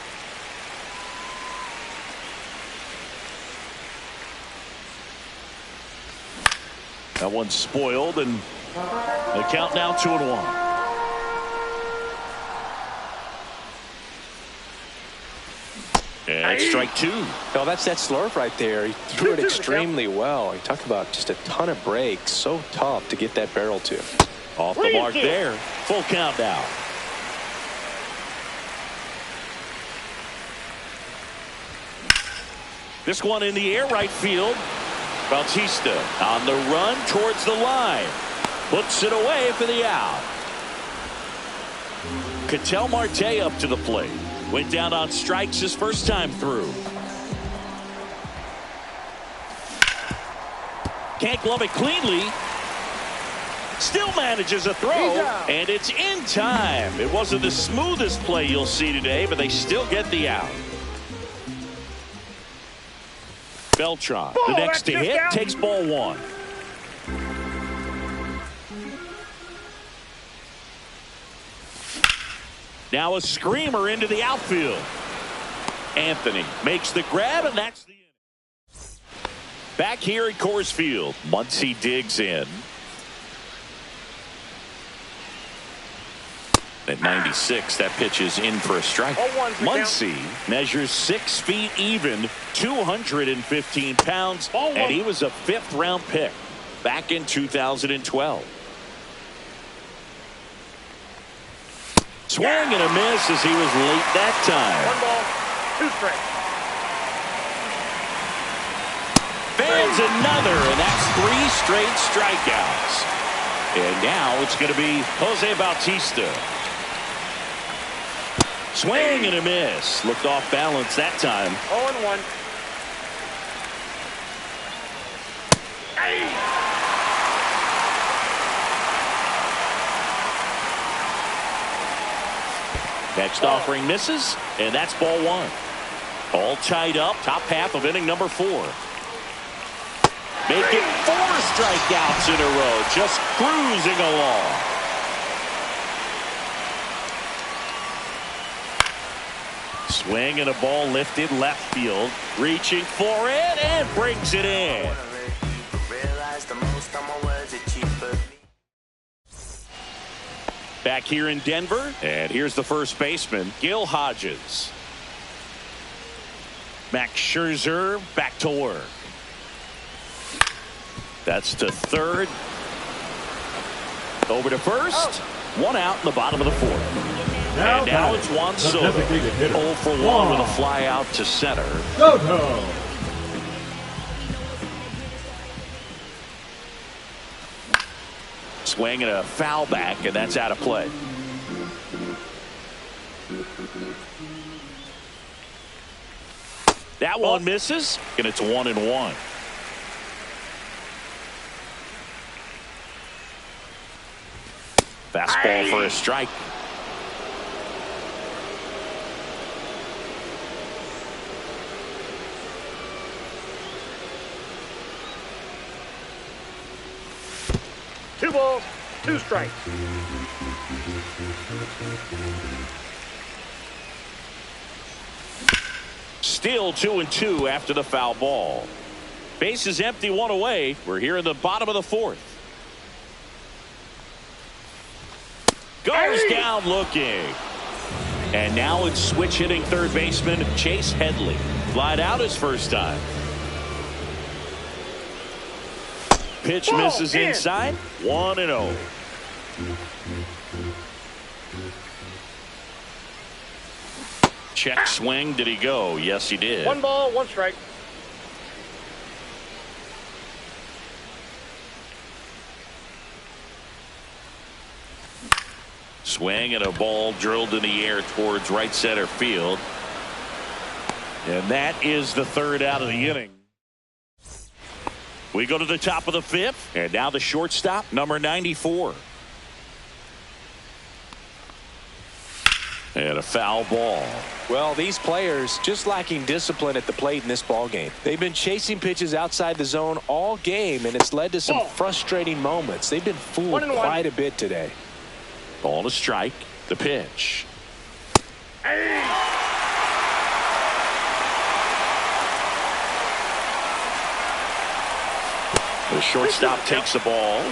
That one's spoiled, and the count now 2-1. And strike 2. No, that's that slurve right there. He threw it extremely well. He talked about just a ton of breaks. So tough to get that barrel to. Off the mark there. Full count now. This one in the air, right field. Bautista on the run towards the line. Puts it away for the out. Ketel Marte up to the plate. Went down on strikes his first time through. Can't glove it cleanly. Still manages a throw, and it's in time. It wasn't the smoothest play you'll see today, but they still get the out. Beltran, the next to hit, takes ball one. Now a screamer into the outfield. Anthony makes the grab, and that's the inning. Back here at Coors Field, Muncy digs in. At 96, that pitch is in for a strike. Muncy measures 6 feet even, 215 pounds, and he was a 5th-round pick back in 2012. Swing and a miss as he was late that time. 1 ball, 2 strikes. Fans another, and that's 3 straight strikeouts. And now it's going to be Jose Bautista. Swing and a miss. Looked off balance that time. 0-1. Next offering misses, and that's ball 1. All tied up, top half of inning number 4. Make it 4 strikeouts in a row, just cruising along. Swing and a ball lifted left field, reaching for it and brings it in. Back here in Denver, and here's the first baseman, Gil Hodges. Max Scherzer back to work. That's to third. Over to first. 1 out in the bottom of the 4th. And now it's Juan Soto. 0 for 1 with a fly out to center. Soto. Swing and a foul back, and that's out of play. That one misses, and it's 1-1. Fastball for a strike. Two balls, 2 strikes. Still 2-2 after the foul ball. Base is empty, 1 away. We're here in the bottom of the 4th. Goes down looking. And now it's switch hitting third baseman Chase Headley. Flied out his first time. Pitch misses inside. 1-0. Check swing. Did he go? Yes, he did. 1 ball, 1 strike. Swing and a ball drilled in the air towards right center field. And that is the 3rd out of the inning. We go to the top of the 5th, and now the shortstop, number 94. And a foul ball. Well, these players just lacking discipline at the plate in this ball game. They've been chasing pitches outside the zone all game, and it's led to some frustrating moments. They've been fooled quite a bit today. Ball to strike. The pitch. The shortstop takes the ball.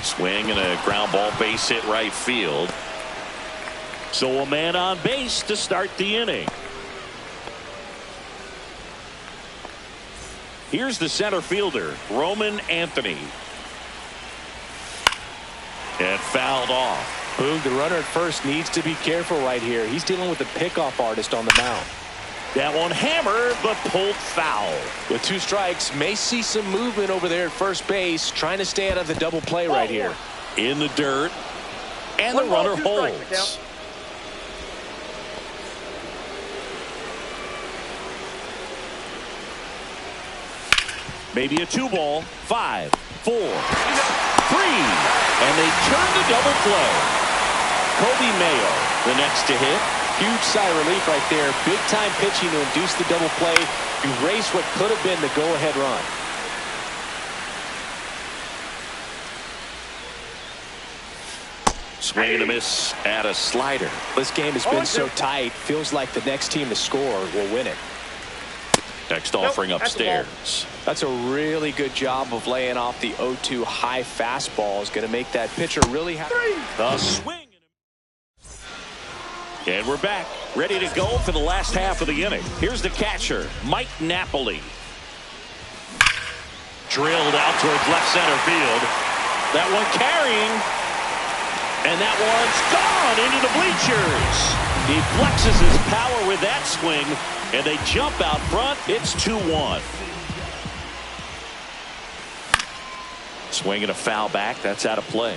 Swing and a ground ball, base hit right field. So a man on base to start the inning. Here's the center fielder, Roman Anthony. And fouled off. Boog, the runner at first needs to be careful right here. He's dealing with a pickoff artist on the mound. That one hammered, but pulled foul. With 2 strikes, may see some movement over there at first base, trying to stay out of the double play right here. In the dirt, and the runner holds. Maybe a 2-ball, 5, 4, 3, and they turn the double play. Kobe Mayo, the next to hit. Huge sigh of relief right there. Big time pitching to induce the double play. Erase what could have been the go-ahead run. Swing and a miss at a slider. This game has been so tight. Feels like the next team to score will win it. Next offering upstairs. That's a really good job of laying off the 0-2 high fastball. Is going to make that pitcher really happy. The swing. And we're back, ready to go for the last half of the inning. Here's the catcher, Mike Napoli. Drilled out towards left center field. That one carrying. And that one's gone into the bleachers. He flexes his power with that swing, and they jump out front. It's 2-1. Swing and a foul back. That's out of play.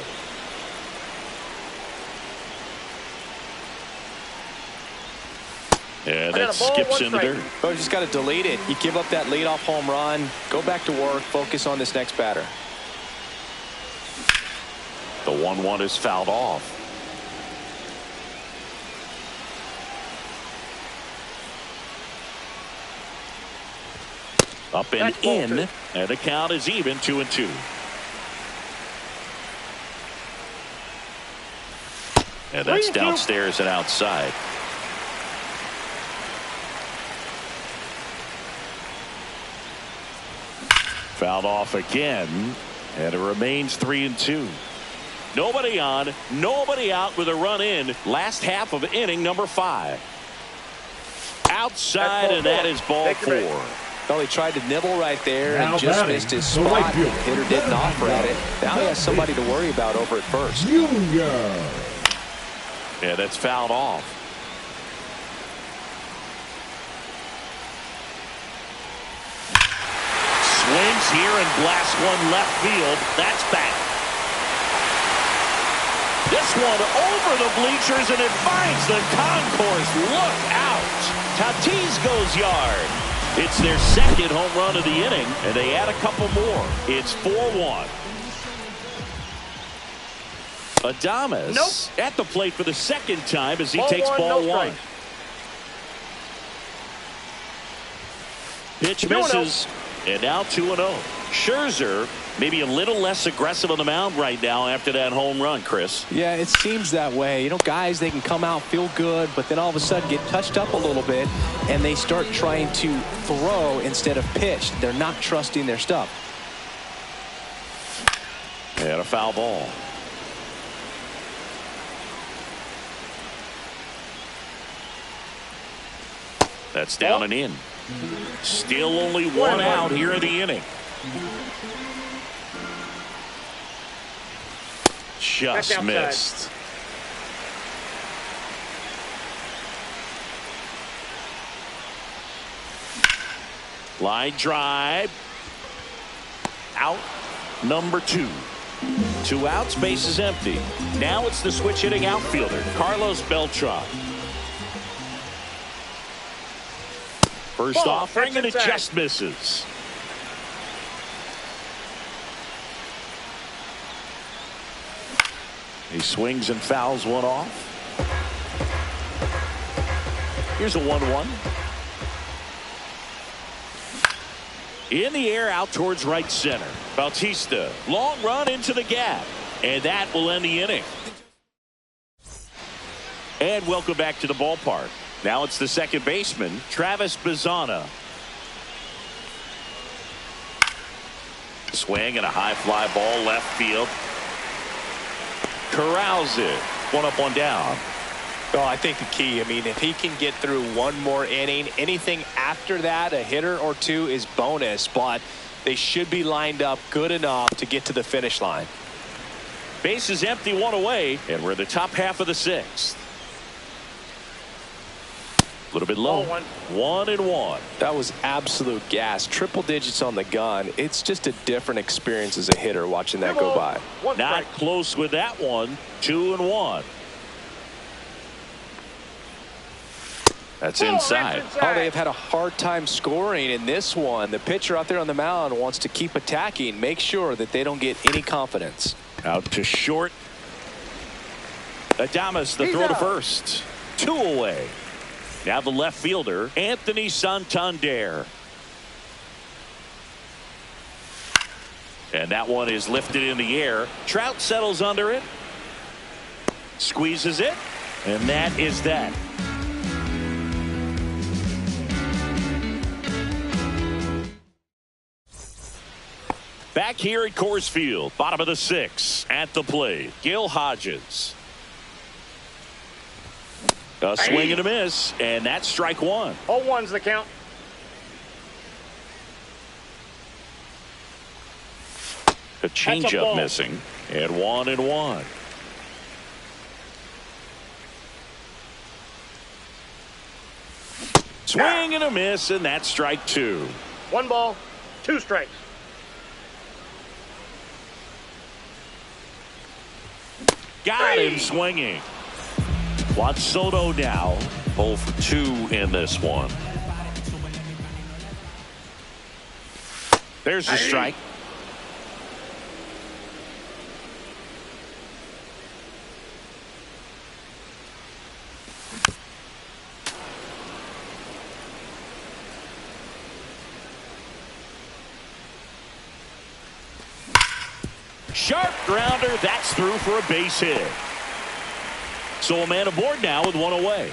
Yeah, that skips in the dirt. Oh, you just got to delete it. You give up that leadoff home run. Go back to work. Focus on this next batter. The 1-1 is fouled off. Up and in, and the count is even, 2-2. And that's downstairs and outside. Fouled off again, and it remains 3-2. Nobody on, nobody out with a run in. Last half of inning number 5. Outside, and that is ball 4. Well, he tried to nibble right there and just missed his spot. The hitter didn't offer at it. Now he has somebody to worry about over at first. Yeah, that's fouled off. Swings here and blasts one left field. That's back. This one over the bleachers, and it finds the concourse. Look out. Tatis goes yard. It's their second home run of the inning, and they add a couple more. It's 4-1. Adames at the plate for the second time as he takes ball 1. Pitch misses, and now 2-0. Scherzer maybe a little less aggressive on the mound right now after that home run, Chris. Yeah, it seems that way. You know, guys, they can come out, feel good, but then all of a sudden get touched up a little bit, and they start trying to throw instead of pitch. They're not trusting their stuff. And a foul ball. That's down and in. Still only one out here in the inning. Just missed. Line drive. Out number 2. 2 outs, base is empty. Now it's the switch hitting outfielder, Carlos Beltran. First offering, and it just misses. He swings and fouls one off. Here's a 1-1. In the air out towards right center. Bautista, long run into the gap. And that will end the inning. And welcome back to the ballpark. Now it's the second baseman, Travis Bazzana. Swing and a high fly ball left field. Corrals it. 1 up, 1 down. Oh, I think the key, I mean, if he can get through one more inning, anything after that, a hitter or 2 is bonus, but they should be lined up good enough to get to the finish line. Base is empty, 1 away, and we're in the top half of the 6th. A little bit low. 1-1. That was absolute gas. Triple digits on the gun. It's just a different experience as a hitter watching that go by. Not close with that one. 2-1. That's inside. Oh, they have had a hard time scoring in this one. The pitcher out there on the mound wants to keep attacking, make sure that they don't get any confidence. Out to short. Adames, the throw to first. 2 away. Now the left fielder, Anthony Santander. And that one is lifted in the air. Trout settles under it. Squeezes it. And that is that. Back here at Coors Field, bottom of the 6th, at the plate, Gil Hodges. A swing and a miss, and that's strike 1. 0-1's the count. A changeup missing, and 1-1. Swing and a miss, and that's strike 2. 1 ball, 2 strikes. Got him swinging. Watch Soto now. 0 for 2 in this one. There's the strike. Sharp grounder. That's through for a base hit. So a man aboard now with 1 away.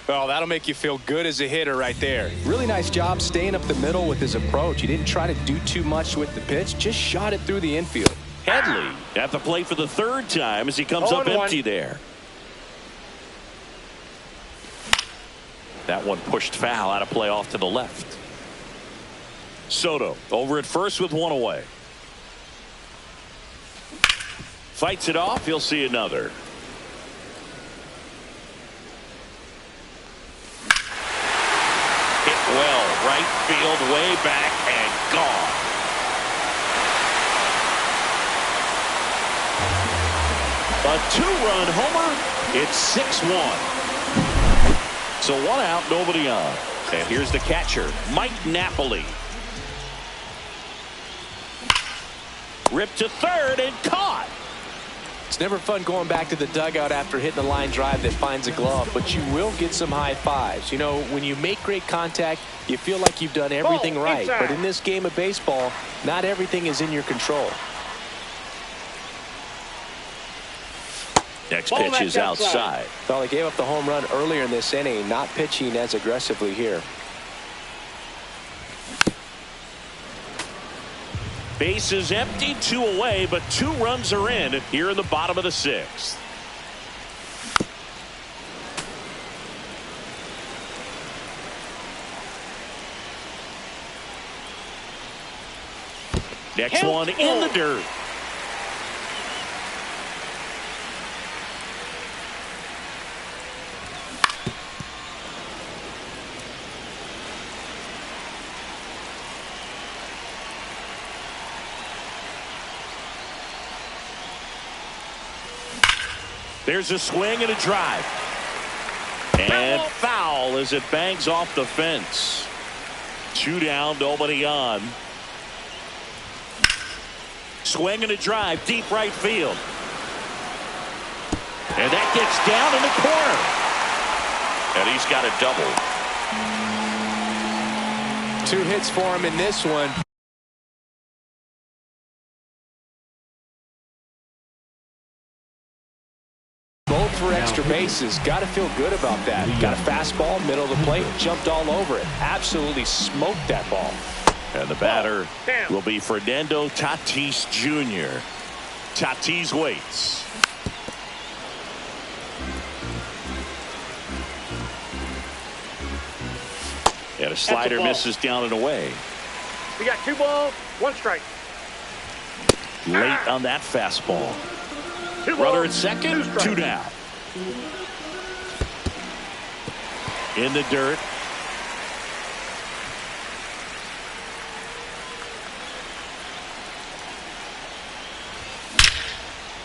Well, that'll make you feel good as a hitter right there. Really nice job staying up the middle with his approach. He didn't try to do too much with the pitch, just shot it through the infield. Headley at the plate for the 3rd time as he comes up empty there. That one pushed foul, out of play off to the left. Soto over at first with 1 away. Fights it off. He'll see another. Hit well. Right field, way back, and gone. A 2-run homer. It's 6-1. So 1 out, nobody on. And here's the catcher, Mike Napoli. Ripped to 3rd and caught. It's never fun going back to the dugout after hitting a line drive that finds a glove, but you will get some high fives. You know, when you make great contact, you feel like you've done everything right. But in this game of baseball, not everything is in your control. Next pitch is outside. Well, they gave up the home run earlier in this inning, not pitching as aggressively here. Base is empty, 2 away, but 2 runs are in here in the bottom of the 6th. Next one in the dirt. There's a swing and a drive. And foul as it bangs off the fence. 2 down, nobody on. Swing and a drive, deep right field. And that gets down in the corner. And he's got a double. 2 hits for him in this one. Both for extra bases. Got to feel good about that. Got a fastball, middle of the plate, jumped all over it. Absolutely smoked that ball. And the batter will be Fernando Tatis Jr. Tatis waits. And a slider misses down and away. We got 2 balls, 1 strike. Late on that fastball. Runner at second, 2 down. In the dirt.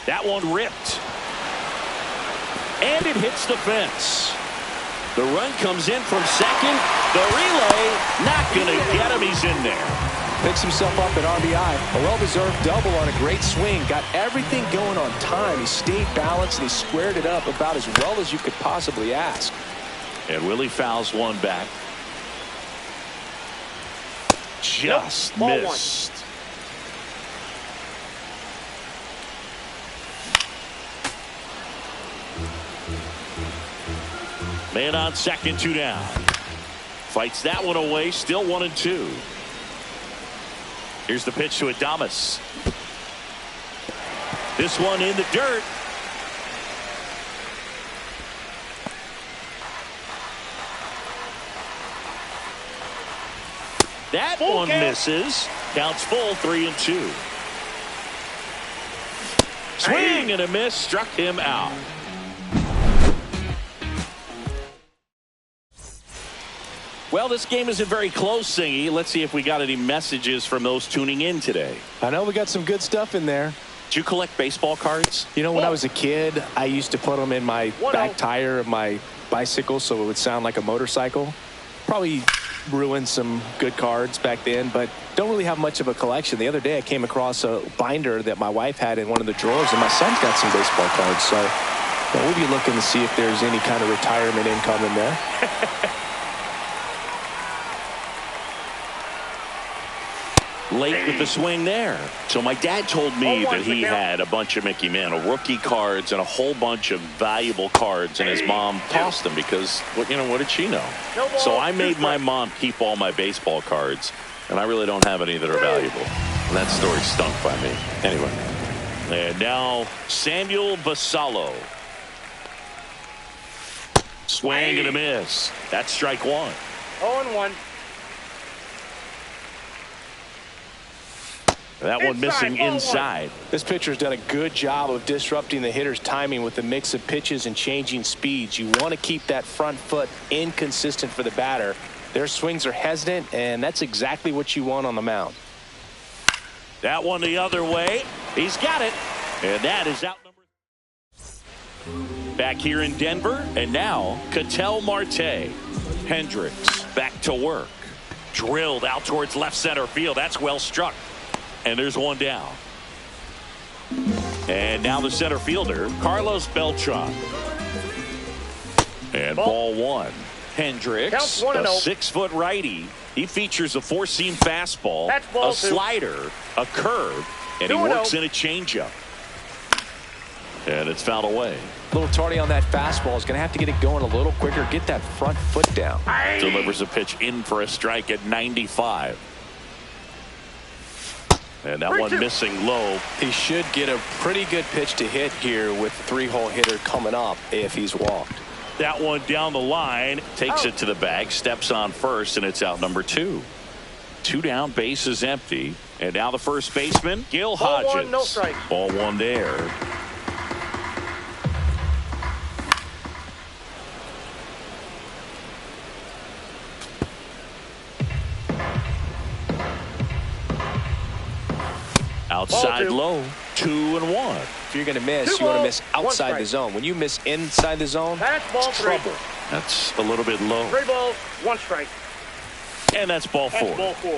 That one ripped. And it hits the fence. The run comes in from second. The relay, not going to get him. He's in there. Picks himself up at RBI. A well-deserved double on a great swing. Got everything going on time. He stayed balanced and he squared it up about as well as you could possibly ask. And Willie fouls one back. Just missed. Man on second, 2 down. Fights that one away, still 1-2. Here's the pitch to Adames. This one in the dirt. That one misses. Counts full, 3-2. Swing and a miss, struck him out. Well, this game isn't very close, Singy. Let's see if we got any messages from those tuning in today. I know we got some good stuff in there. Did you collect baseball cards? You know, when I was a kid, I used to put them in my back tire of my bicycle so it would sound like a motorcycle. Probably ruined some good cards back then, but don't really have much of a collection. The other day I came across a binder that my wife had in one of the drawers, and my son's got some baseball cards. So we'll be looking to see if there's any kind of retirement income in there. Late with the swing there. So my dad told me that he had a bunch of Mickey Mantle rookie cards and a whole bunch of valuable cards, and his mom tossed them because, what did she know? So I made my mom keep all my baseball cards, and I really don't have any that are valuable. And that story stunk by me. Anyway. And now Samuel Basallo. Swing and a miss. That's strike one. 0-1. That one missing inside. This pitcher's done a good job of disrupting the hitter's timing with a mix of pitches and changing speeds. You want to keep that front foot inconsistent for the batter. Their swings are hesitant, and that's exactly what you want on the mound. That one the other way. He's got it. And that is out number. Back here in Denver, and now Ketel Marte. Hendricks back to work. Drilled out towards left center field. That's well struck. And there's one down. And now the center fielder, Carlos Beltran. And ball one. Hendricks, a 6-foot righty. He features a 4-seam fastball, a slider, a curve, and he works in a changeup. And it's fouled away. A little tardy on that fastball. Is going to have to get it going a little quicker. Get that front foot down. Delivers a pitch in for a strike at 95. And that one missing low. He should get a pretty good pitch to hit here with the 3-hole hitter coming up if he's walked. That one down the line, takes it to the bag, steps on first, and it's out number 2. 2 down, base is empty. And now the first baseman, Gil Hodges. Ball one, no strike. Ball one there. Outside low, 2-1. If you're going to miss, you want to miss outside the zone. When you miss inside the zone, that's ball trouble. 3. That's a little bit low. 3 balls, 1 strike. And that's ball 4. That's ball 4.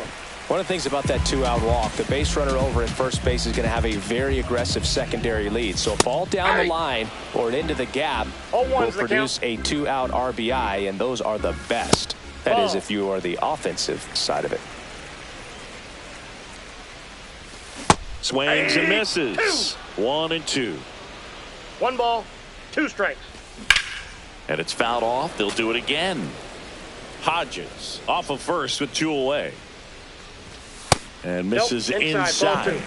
One of the things about that 2-out walk, the base runner over at first base is going to have a very aggressive secondary lead. So a ball down the line or into the gap will produce a 2-out RBI, and those are the best. That is if you are the offensive side of it. Swings and misses. 1 and 2. 1 ball, 2 strikes. And it's fouled off. They'll do it again. Hodges off of first with 2 away. And misses inside.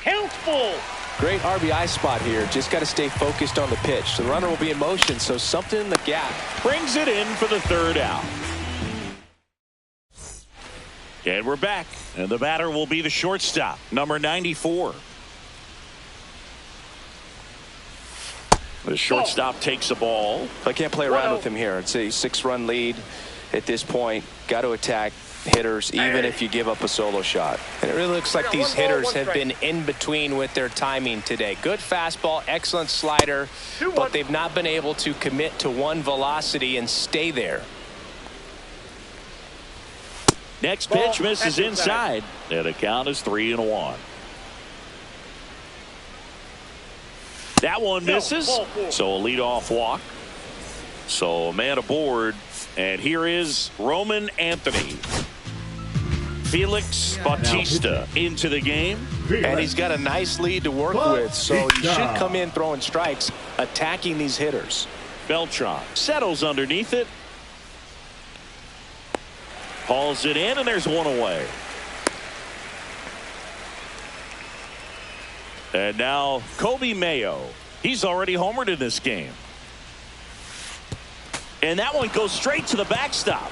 Count full. Great RBI spot here. Just got to stay focused on the pitch. The runner will be in motion, so something in the gap. Brings it in for the 3rd out. And we're back. And the batter will be the shortstop, number 94. The shortstop takes the ball. I can't play around with him here. It's a 6-run lead at this point. Got to attack hitters even if you give up a solo shot. And it really looks like these hitters have been in between with their timing today. Good fastball, excellent slider, but they've not been able to commit to one velocity and stay there. Next pitch misses inside, and the count is 3-1. That one misses, so a leadoff walk. So a man aboard, and here is Roman Anthony. Felix Bautista into the game. And he's got a nice lead to work with, so he should come in throwing strikes, attacking these hitters. Beltran settles underneath it. Hauls it in, and there's one away. And now Kobe Mayo. He's already homered in this game. And that one goes straight to the backstop.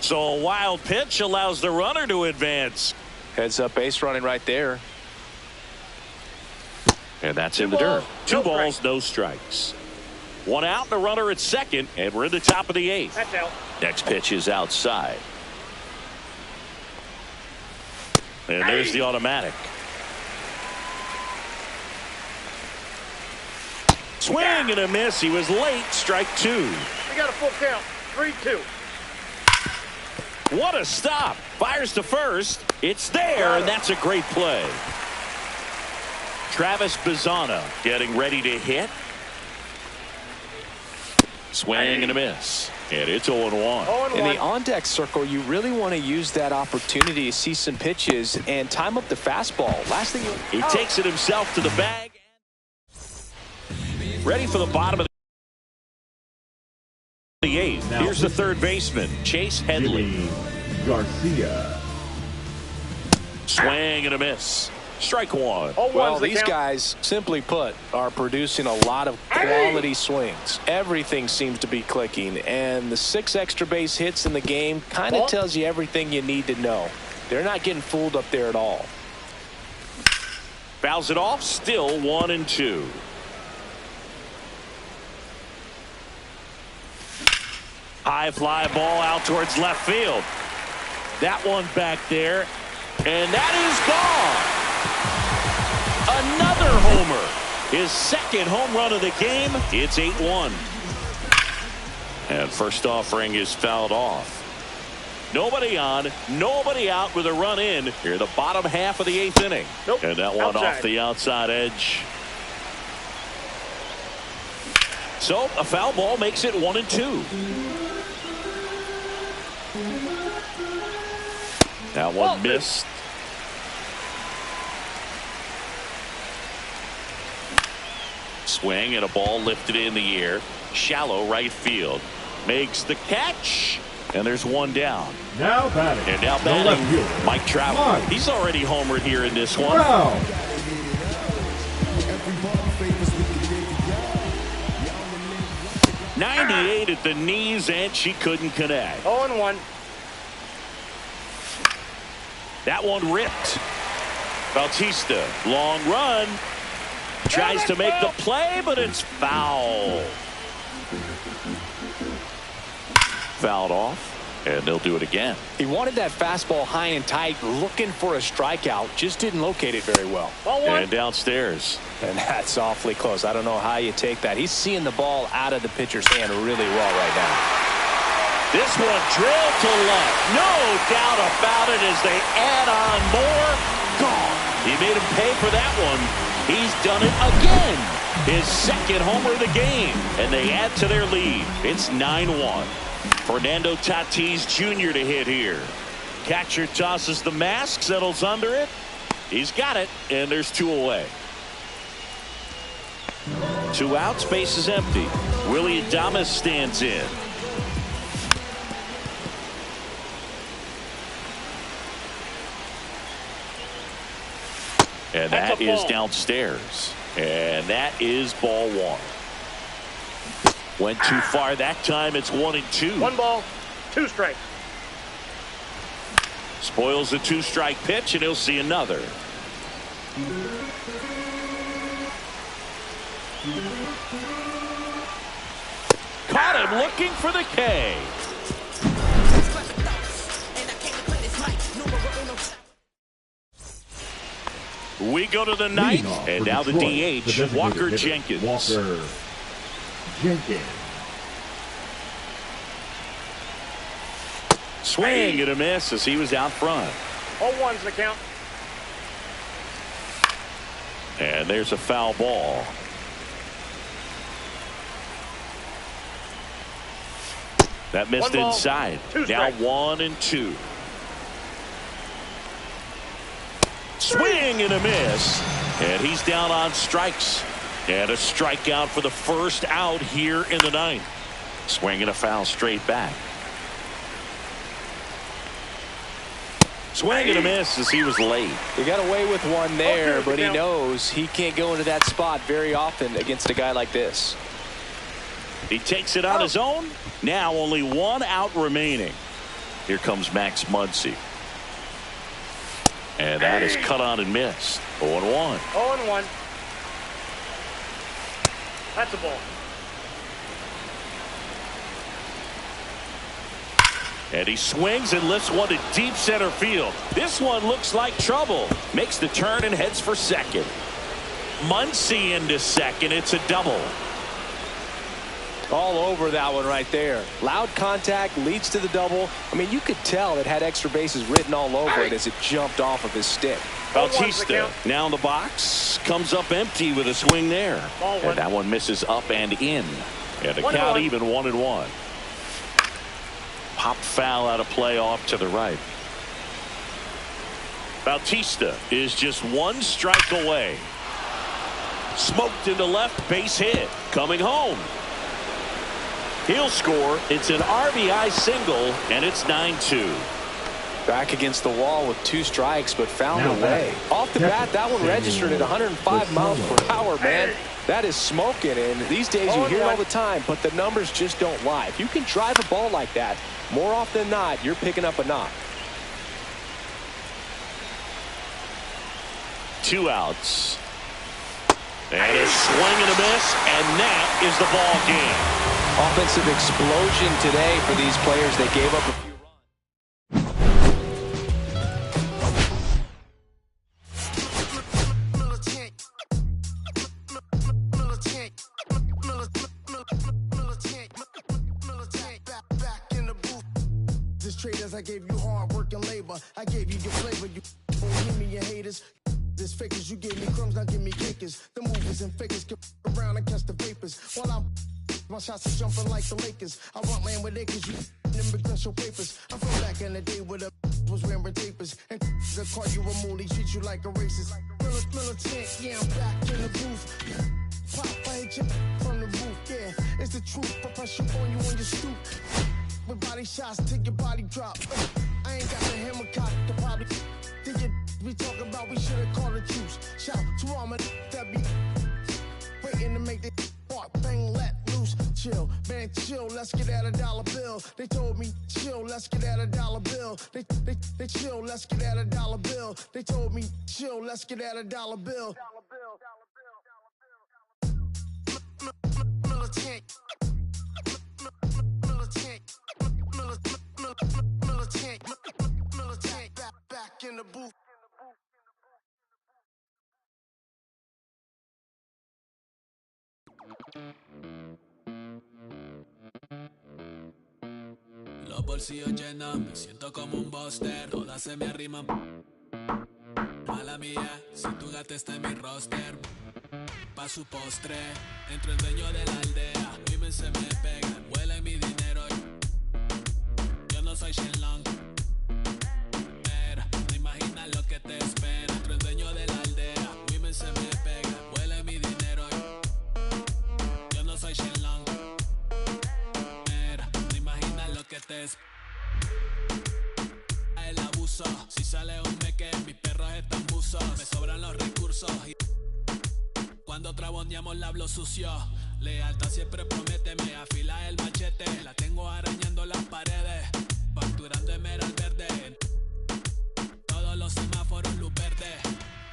So a wild pitch allows the runner to advance. Heads up base running right there. And that's in the dirt. 2 balls, no strikes. 1 out and a runner at second, and we're in the top of the 8th. That's out. Next pitch is outside. And there's the automatic. Swing and a miss. He was late. Strike 2. We got a full count. 3-2. What a stop. Fires to first. It's there, and that's a great play. Travis Bazzana getting ready to hit. Swing and a miss. And it's 0-1. In the on-deck circle, you really want to use that opportunity to see some pitches and time up the fastball. Last thing he takes it himself to the bag. Ready for the bottom of the 8th. Here's the third baseman, Chase Headley. Garcia. Swing and a miss. Strike 1. Well, these guys, simply put, are producing a lot of quality swings. Everything seems to be clicking, and the 6 extra base hits in the game kind of tells you everything you need to know. They're not getting fooled up there at all. Fouls it off, still 1-2. High fly ball out towards left field. That one back there, and that is gone. Another homer. His second home run of the game. It's 8-1. And first offering is fouled off. Nobody on, nobody out with a run in here, the bottom half of the 8th inning. And that one off the outside edge. So a foul ball makes it 1-2. That one missed. Swing and a ball lifted in the air. Shallow right field. Makes the catch. And there's one down. Now batting. And now batting, Mike Trout. He's already homered here in this one. Wow. 98 at the knees, and she couldn't connect. 0-1. That one ripped. Bautista, long run. Tries to make the play, but it's foul. Fouled off, and they'll do it again. He wanted that fastball high and tight, looking for a strikeout. Just didn't locate it very well. And downstairs. And that's awfully close. I don't know how you take that. He's seeing the ball out of the pitcher's hand really well right now. This one drilled to left. No doubt about it as they add on more. Gone. He made him pay for that one. He's done it again. His second homer of the game. And they add to their lead. It's 9-1. Fernando Tatis Jr. to hit here. Catcher tosses the mask, settles under it. He's got it, and there's 2 away. 2 outs, base is empty. Willie Adames stands in. And that is downstairs. And that is ball 1. Went too far that time. It's 1-2. 1 ball, 2 strikes. Spoils the 2-strike pitch, and he'll see another. Caught him looking for the K. We go to the ninth, and now the DH, Walker Jenkins. Walker Jenkins. Swing and a miss as he was out front. 0-1's the count. And there's a foul ball. That missed inside. Now 1-2. Swing and a miss. And he's down on strikes. And a strikeout for the first out here in the ninth. Swing and a foul straight back. Swing and a miss as he was late. He got away with one there, but he knows he can't go into that spot very often against a guy like this. He takes it on his own. Now only 1 out remaining. Here comes Max Muncy. And that is cut on and missed. 0-1. 0-1. That's a ball. And he swings and lifts one to deep center field. This one looks like trouble. Makes the turn and heads for second. Muncy into second. It's a double. All over that one right there. Loud contact leads to the double. I mean, you could tell it had extra bases written all over it as it jumped off of his stick. Bautista now in the box. Comes up empty with a swing there. And that one misses up and in. And the count even 1-1. Pop foul out of play off to the right. Bautista is just 1 strike away. Smoked into left, base hit. Coming home. He'll score. It's an RBI single, and it's 9-2. Back against the wall with 2 strikes, but found a way. Off the bat, that one registered at 105 miles per hour, man. That is smoking, and these days you hear it all the time, but the numbers just don't lie. If you can drive a ball like that, more often than not, you're picking up a knock. 2 outs. And a swing and a miss, and that is the ball game. Offensive explosion today for these players. They gave up a few I gave you hard work and labor. I gave you your flavor. You give me your haters. This fakers, you gave me crumbs, now give me cakers. The movers and fakers get around and catch the vapors. While I'm my shots are jumping like the Lakers. I want land with acres, you immigrants show papers. I'm from back in the day where the was wearing tapers. And the call you a moolie, treat you like a racist. Militant, yeah, I'm back in the booth. Pop, I hit you from the roof, yeah. It's the truth, but press you on your stoop. With body shots till your body drop. I ain't got the hammer cock to probably think it we talk about. We should have called it juice. Shout to all my that be waiting to make the part bang let loose. Chill, man, chill. Let's get at $1 bill. They told me chill. Let's get at $1 bill. They chill. Let's get at $1 bill. They told me chill. Let's get at $1 bill. Militant. Militant, back in the booth. Los bolsillos llenos, me siento como un buster. Todas se me arriman. Mala mía, si tu gata está en mi roster. Pa' su postre, entro el dueño de la aldea. Women se me pegan, huelen mi dinero. Yo no soy Shenlong. Mira, no imaginas lo que te espera. Entro el dueño de la aldea. Women se me pegan, huelen mi dinero. Yo no soy Shenlong. Mira, no imaginas lo que te espera. El abuso, si sale un meque, mis perros están buzos. Me sobran los recursos y cuando traboneamos la hablo sucio. Lealtad siempre promete, me afila el machete. La tengo arañando las paredes, facturando emerald verde. los semáforos luz verde.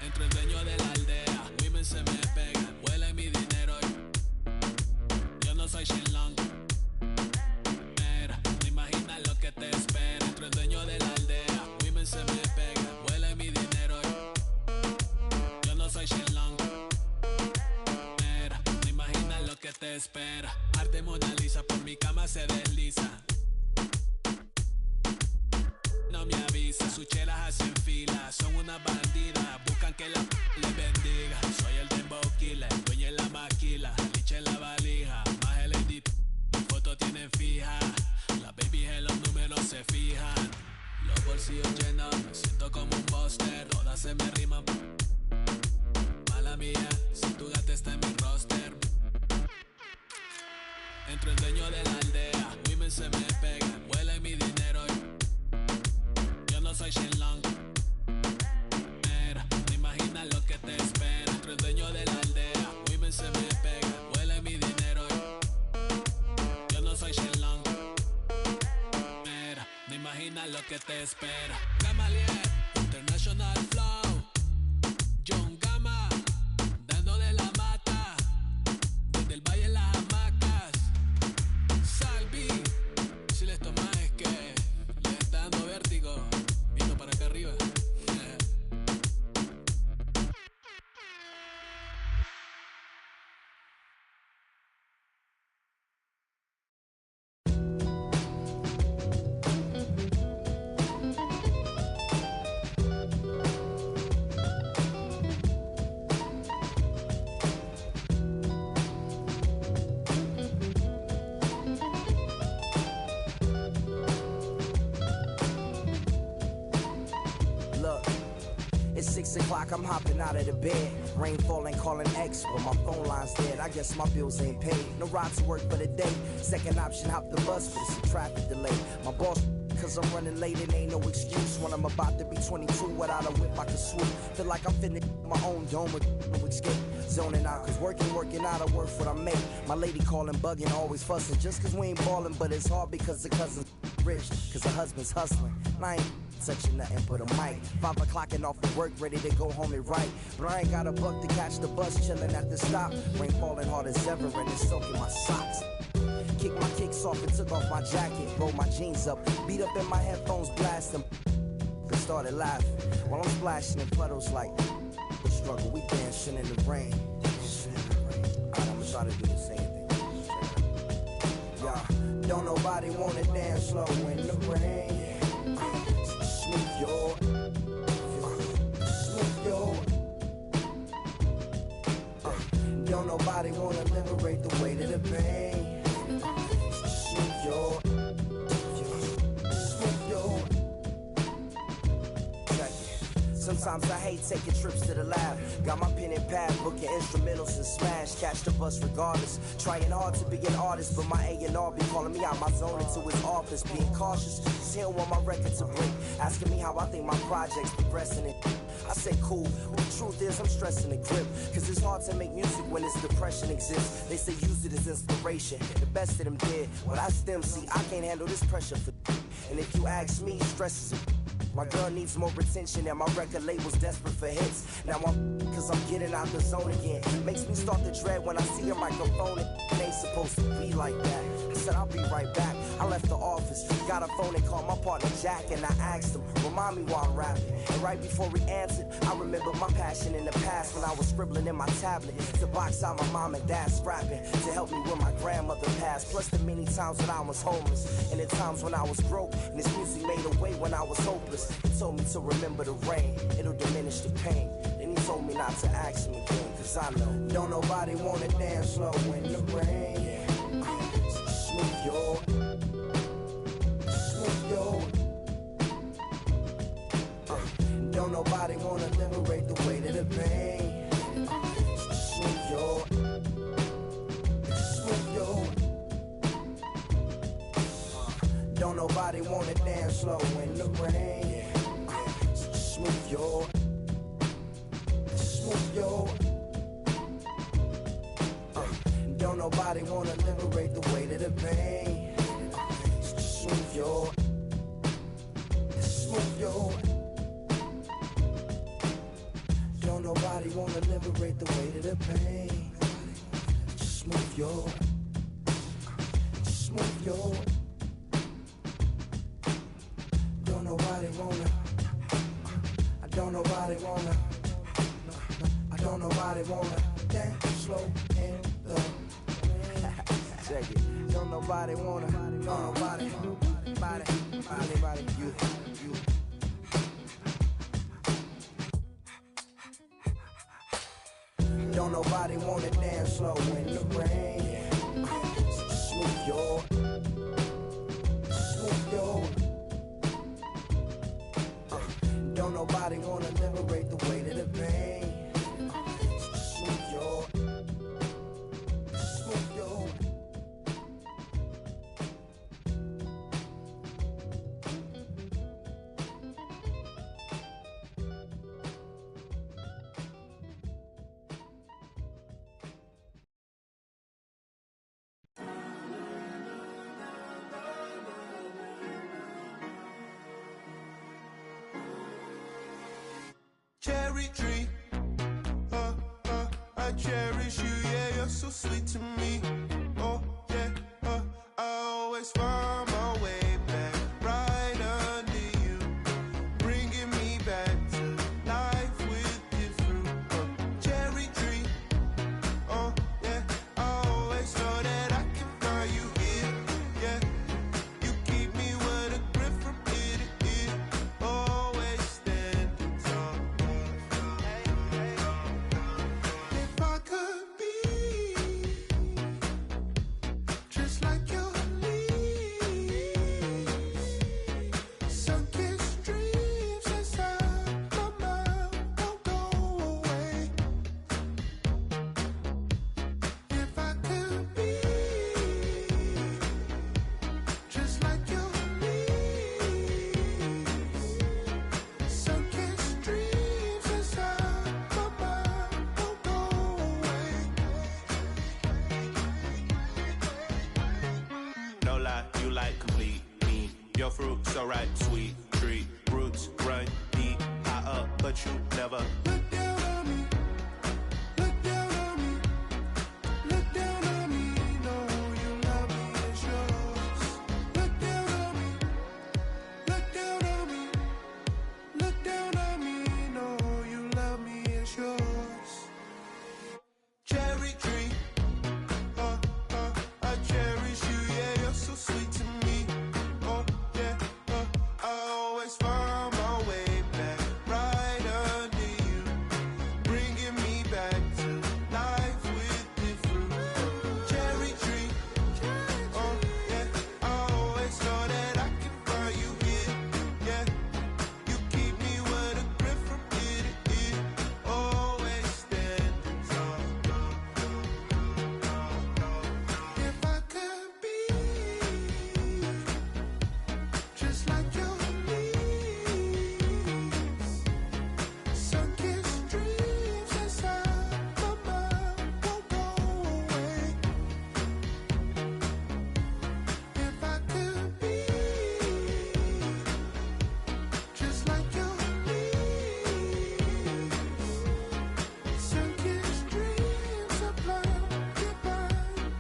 Entre el dueño de la aldea, women se me pegan, huele mi dinero. Yo no soy Shenlong. Mira, no imaginas lo que te espera. Entre el dueño de la aldea, women se me pegan, huele mi dinero. Yo no soy Shenlong. Mira, no imaginas lo que te espera. Arte Mona Lisa por mi cama se desliza. No me avisa, sus chelas hacen fila. Son una bandida, buscan que la les bendiga. Soy el dembow killer, dueño en la maquila. Liche en la valija, más el edit. Mi foto tienen fija. Las babies en los números se fijan. Los bolsillos llenos, me siento como un buster. Todas se me riman. Mala mía, si tu gata está en mi roster. Entro el dueño de la aldea, women se me pegan, huele mi dinero. Yo no soy Shenlong. Mira, no imaginas lo que te espera. Entro el dueño de la aldea, women se me pegan, huele mi dinero. Yo no soy Shenlong. Mira, no imaginas lo que te espera. Gamaliel, International Flow. John Gama, dando de la mata. Desde el valle en las hamacas. Salvi, si les tomas es que les está dando vértigo. Viendo para acá arriba. Look, it's 6 o'clock, I'm hopping out of the bed. Rain falling, calling X, but my phone line's dead. I guess my bills ain't paid. No ride to work for the day. Second option, hop the bus, but it's a traffic delay. My boss, cause I'm running late, it ain't no excuse. When I'm about to be 22, without a whip I can swoop. Feel like I'm finna my own dome with no escape. Zoning out, cause working out, I work what I make. My lady calling, bugging, always fussing. Just cause we ain't ballin', but it's hard because the cousin's rich. Cause the husband's hustling. And I ain't touching nothing but a mic. 5 o'clock and off of work, ready to go home and write. But I ain't got a buck to catch the bus, chillin' at the stop. Rain falling hard as ever and it's soaking my socks. Kicked my kicks off and took off my jacket. Rolled my jeans up, beat up in my headphones, blast them. They started laughing while I'm splashing in puddles like the struggle. We dancing in the rain. Alright, I'ma try to do the same thing. Yeah, don't nobody wanna dance slow in the rain. Smooth your, don't nobody wanna liberate the weight of the pain. Smooth your, check it. Sometimes I hate taking trips to the lab. Got my pen and pad, booking instrumentals and smash. Catch the bus regardless. Trying hard to be an artist, but my A&R be calling me out my zone into his office. Being cautious, cause he don't want my record to break. Asking me how I think my project's progressing it. I say cool, but the truth is I'm stressing the grip. Cause it's hard to make music when this depression exists. They say use it as inspiration. The best of them did. What I stem see, I can't handle this pressure for. And if you ask me, stress is a. My girl needs more attention and my record label's desperate for hits. Now cause I'm getting out the zone again. Makes me start to dread when I see a microphone. It ain't supposed to be like that. I said I'll be right back. I left the office, got a phone and called my partner Jack. And I asked him, remind me while I'm rapping. And right before he answered, I remember my passion in the past when I was scribbling in my tablet to box out my mom and dad's rapping to help me when my grandmother passed. Plus the many times when I was homeless and the times when I was broke. And this music made a way when I was hopeless. He told me to remember the rain, it'll diminish the pain. Then he told me not to ask him again, cause I know don't nobody wanna dance slow in the rain. Smooth your, don't nobody wanna liberate the weight of the pain. Smooth your, don't nobody wanna dance slow in the rain. Smooth your, don't nobody wanna liberate the weight of the pain. Smooth your, Don't nobody wanna liberate the weight of the pain. Just move your, just move your. Don't nobody wanna, I don't nobody wanna, I don't nobody wanna dance slow in the rain. Check it. Don't nobody wanna, don't nobody, anybody, you. Don't nobody wanna dance slow in the rain. Smooth your, smooth your. Don't nobody wanna liberate the weight of the pain. Smooth your, smooth your. Cherry tree, I cherish you, yeah, you're so sweet to me. Oh, yeah, I always find my way back, right under you, bringing me back to life with your fruit. Cherry tree, oh, yeah, I always know that I can find you here, yeah. You keep me with a grip from ear to ear, always standing tall. If I could be just like your leaves, sun-kissed dreams inside my mind won't go away. If I could be just like your leaves, sun-kissed dreams inside my mind won't go away. No lie, you like complete me. Your fruit so ripe, sweet tree. Roots run deep, high up, but you never look down on me. Look down on me. Look down on me. No, you love me, it's yours. Look down on me. Look down on me. Look down on me. No, you love me, it's yours. Cherry tree, I cherish you, yeah, you're so sweet to me. Oh, yeah, I always find my way back, right under you, bringing me back to life with the fruit. Cherry tree, oh, yeah, I always know that I can find you here, yeah. You keep me with a grip from ear to ear, always standing tall. If I could be just like your leaves, sun-kissed dreams inside my mind won't go away. If I could be just like your leaves, sun-kissed dreams are blinded by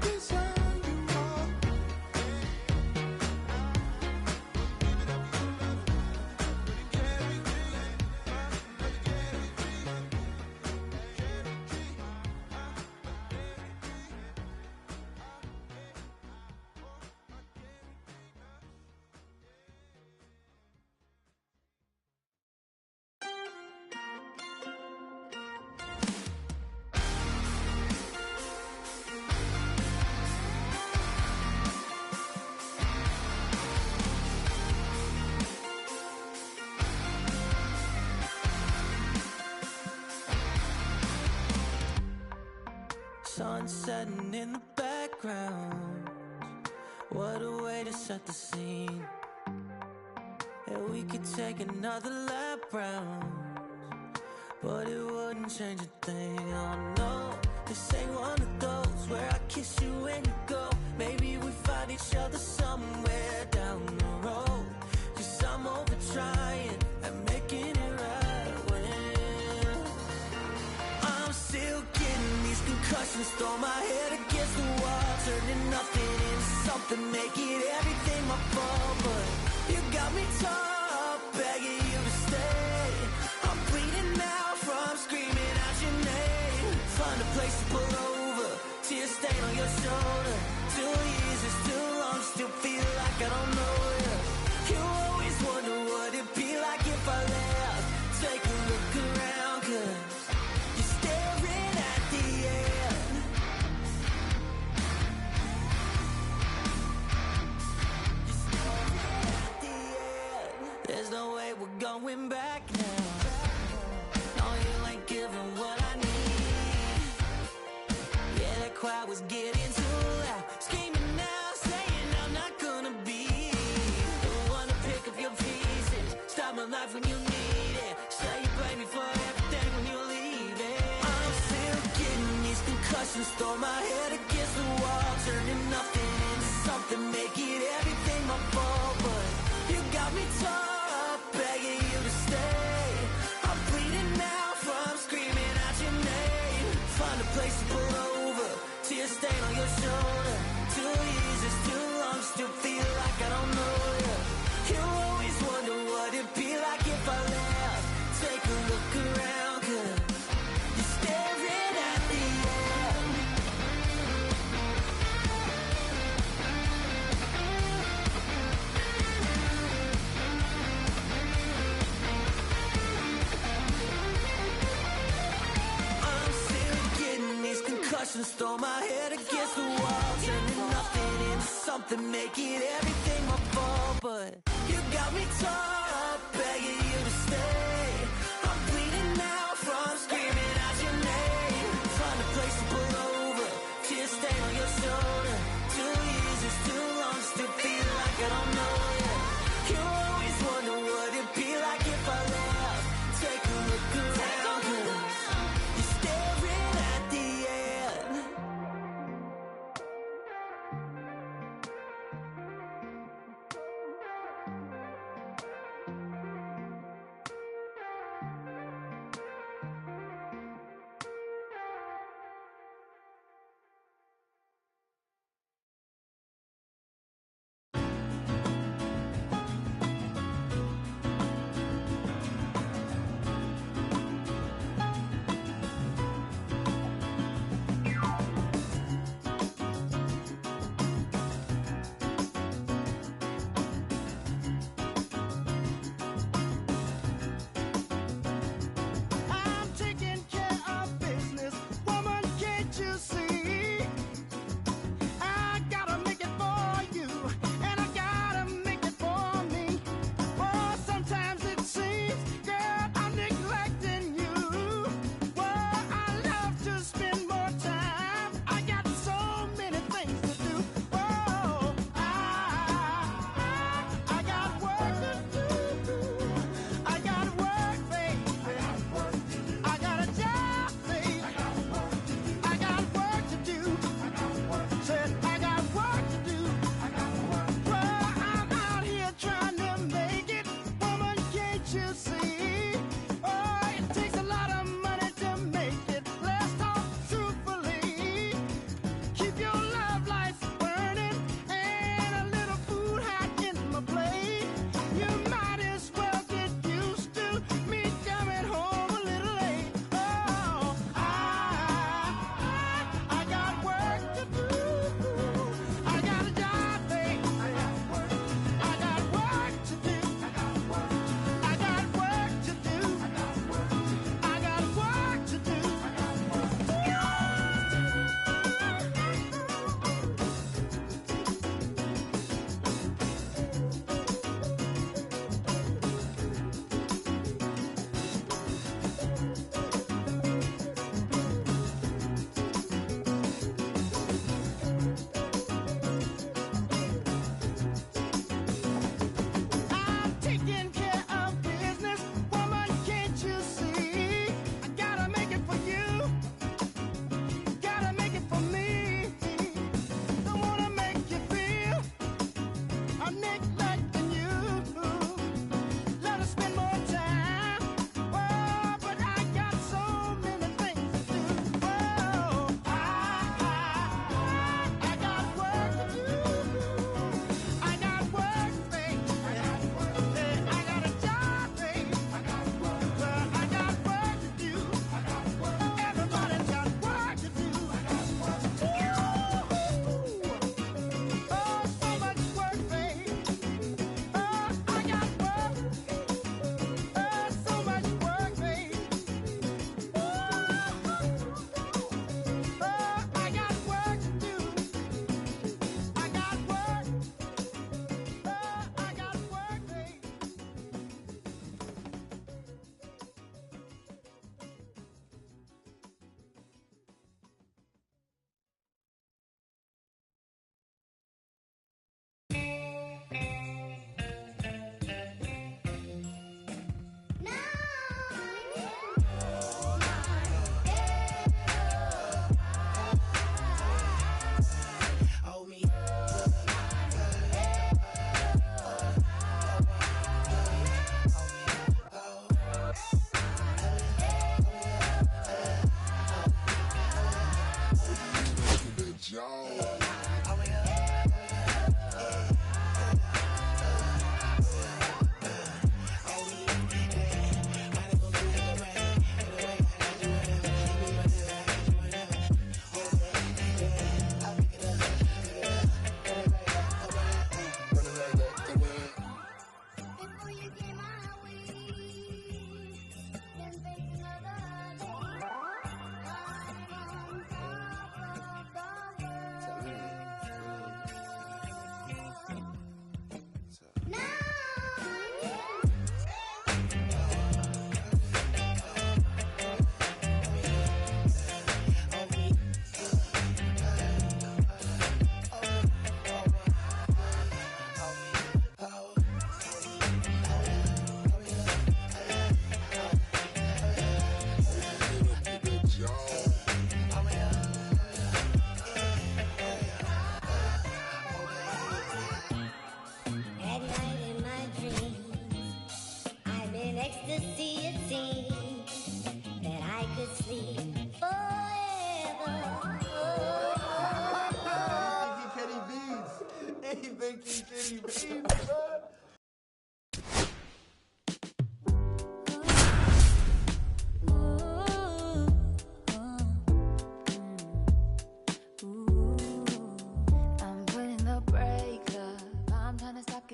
desire you are. Sun setting in the background. What a way to set the scene. And we could take another lap round, but it wouldn't change a thing. Oh no, this ain't one of those where I kiss you when you go. Maybe we find each other somewhere down the road. 'Cause I'm over trying and making it right when concussions, throw my head against the wall, turning nothing into something, making everything my fault. But you got me top, begging you to stay. I'm bleeding now from screaming out your name. Find a place to pull over, tear stain on your shoulder. 2 years is too long, still feel like I don't know you. You always wonder what it'd be like if I left. Take a look around, 'cause you're staring at the end. You're staring at the end. There's no way we're going back now. No, you ain't giving what I need. Yeah, that crowd was getting too loud, screaming now, saying I'm not gonna be the one to pick up your pieces, stop my life when you need it, say you blame me for everything when you're leaving. I'm still getting these concussions, throw my head against the wall, turning nothing into something, making everything my fault. But you got me top, begging you to stay. I'm bleeding now from screaming out your name. Find a place to pull over, tear stain on your shoulder. 2 years is too long, still feel like I don't know you. You always wonder what it'd be like if I left. Take a look around, 'cause you're staring at the end. I'm still getting these concussions, throw my head against the wall, turning nothing into something, making everything my fault. But you got me top, begging you to stay. I'm bleeding now from screaming out your name. Find a place to pull over, tear stain on your shoulder. 2 years is too long, still feel like I don't know you. You always wonder what it'd be like if I left. Take a look around, 'cause you're staring at the end.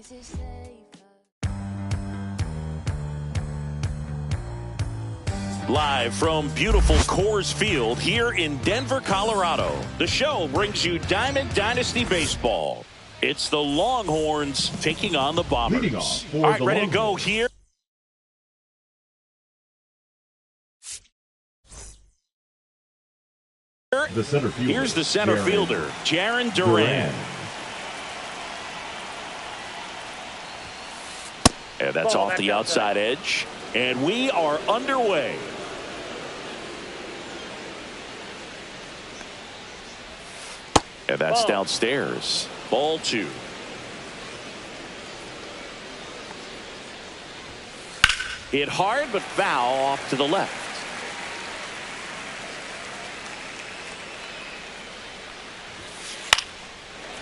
Is it safe? Live from beautiful Coors Field here in Denver, Colorado, the show brings you Diamond Dynasty Baseball. It's the Longhorns taking on the Bombers. All right, ready to go here. The center fielder. Here's the center fielder, Jarren Duran. And that's off the outside edge. And we are underway. And that's downstairs. Ball 2. Hit hard, but foul off to the left.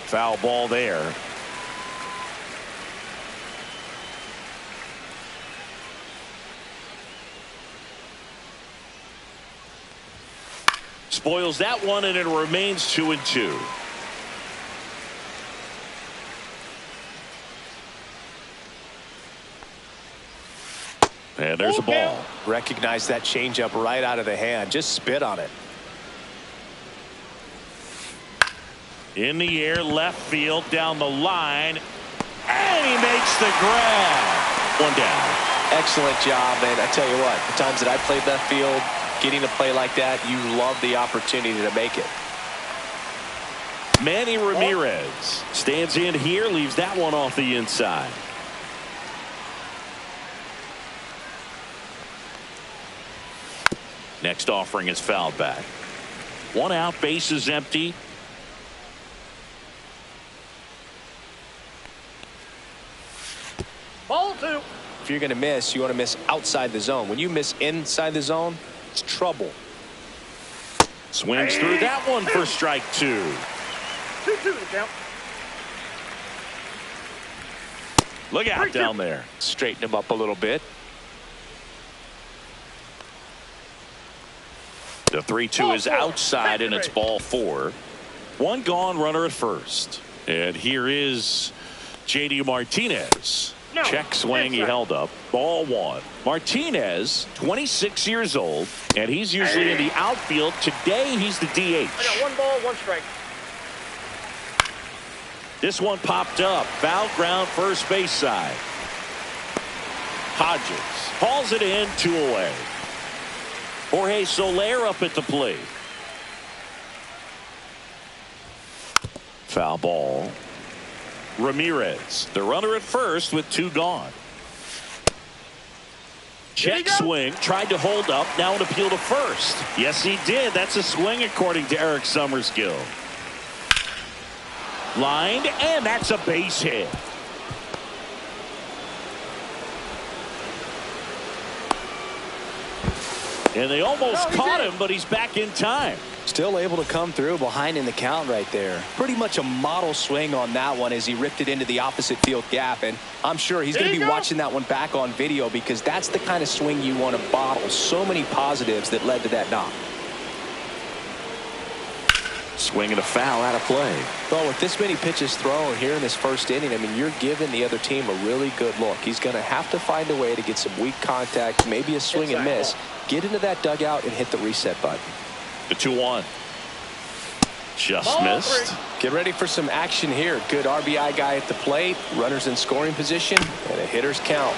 Foul ball there. Spoils that one, and it remains 2-2. And there's a ball. Recognize that changeup right out of the hand. Just spit on it. In the air, left field, down the line, and he makes the grab. One down. Excellent job, and I tell you what, the times that I played left field, getting to play like that, you love the opportunity to make it. Manny Ramirez stands in here, leaves that one off the inside. Next offering is fouled back. One out, base is empty. Ball 2. If you're going to miss, you want to miss outside the zone. When you miss inside the zone, it's trouble. Swings through that one for strike 2. 2-2 to count. Look out down there. Straighten him up a little bit. The 3-2 is outside, and it's ball 4. One gone, runner at first. And here is J.D. Martinez. Check swing, he held up. Ball 1. Martinez, 26 years old, and he's usually in the outfield. Today, he's the DH. I got 1 ball, 1 strike. This one popped up. Foul ground, first base side. Hodges hauls it in, 2 away. Jorge Soler up at the plate. Foul ball. Ramirez, the runner at first with 2 gone. Check swing, tried to hold up, now an appeal to first. Yes, he did. That's a swing according to Eric Summerskill. Lined, and that's a base hit. And they almost caught him, but he's back in time. Still able to come through behind in the count right there. Pretty much a model swing on that one as he ripped it into the opposite field gap. And I'm sure he's going to be watching that one back on video, because that's the kind of swing you want to bottle. So many positives that led to that knock. Swing and a foul out of play. Well, with this many pitches thrown here in this first inning, I mean, you're giving the other team a really good look. He's going to have to find a way to get some weak contact, maybe a swing and miss, get into that dugout and hit the reset button. The 2-1. Just missed. Get ready for some action here. Good RBI guy at the plate, runners in scoring position, and a hitter's count.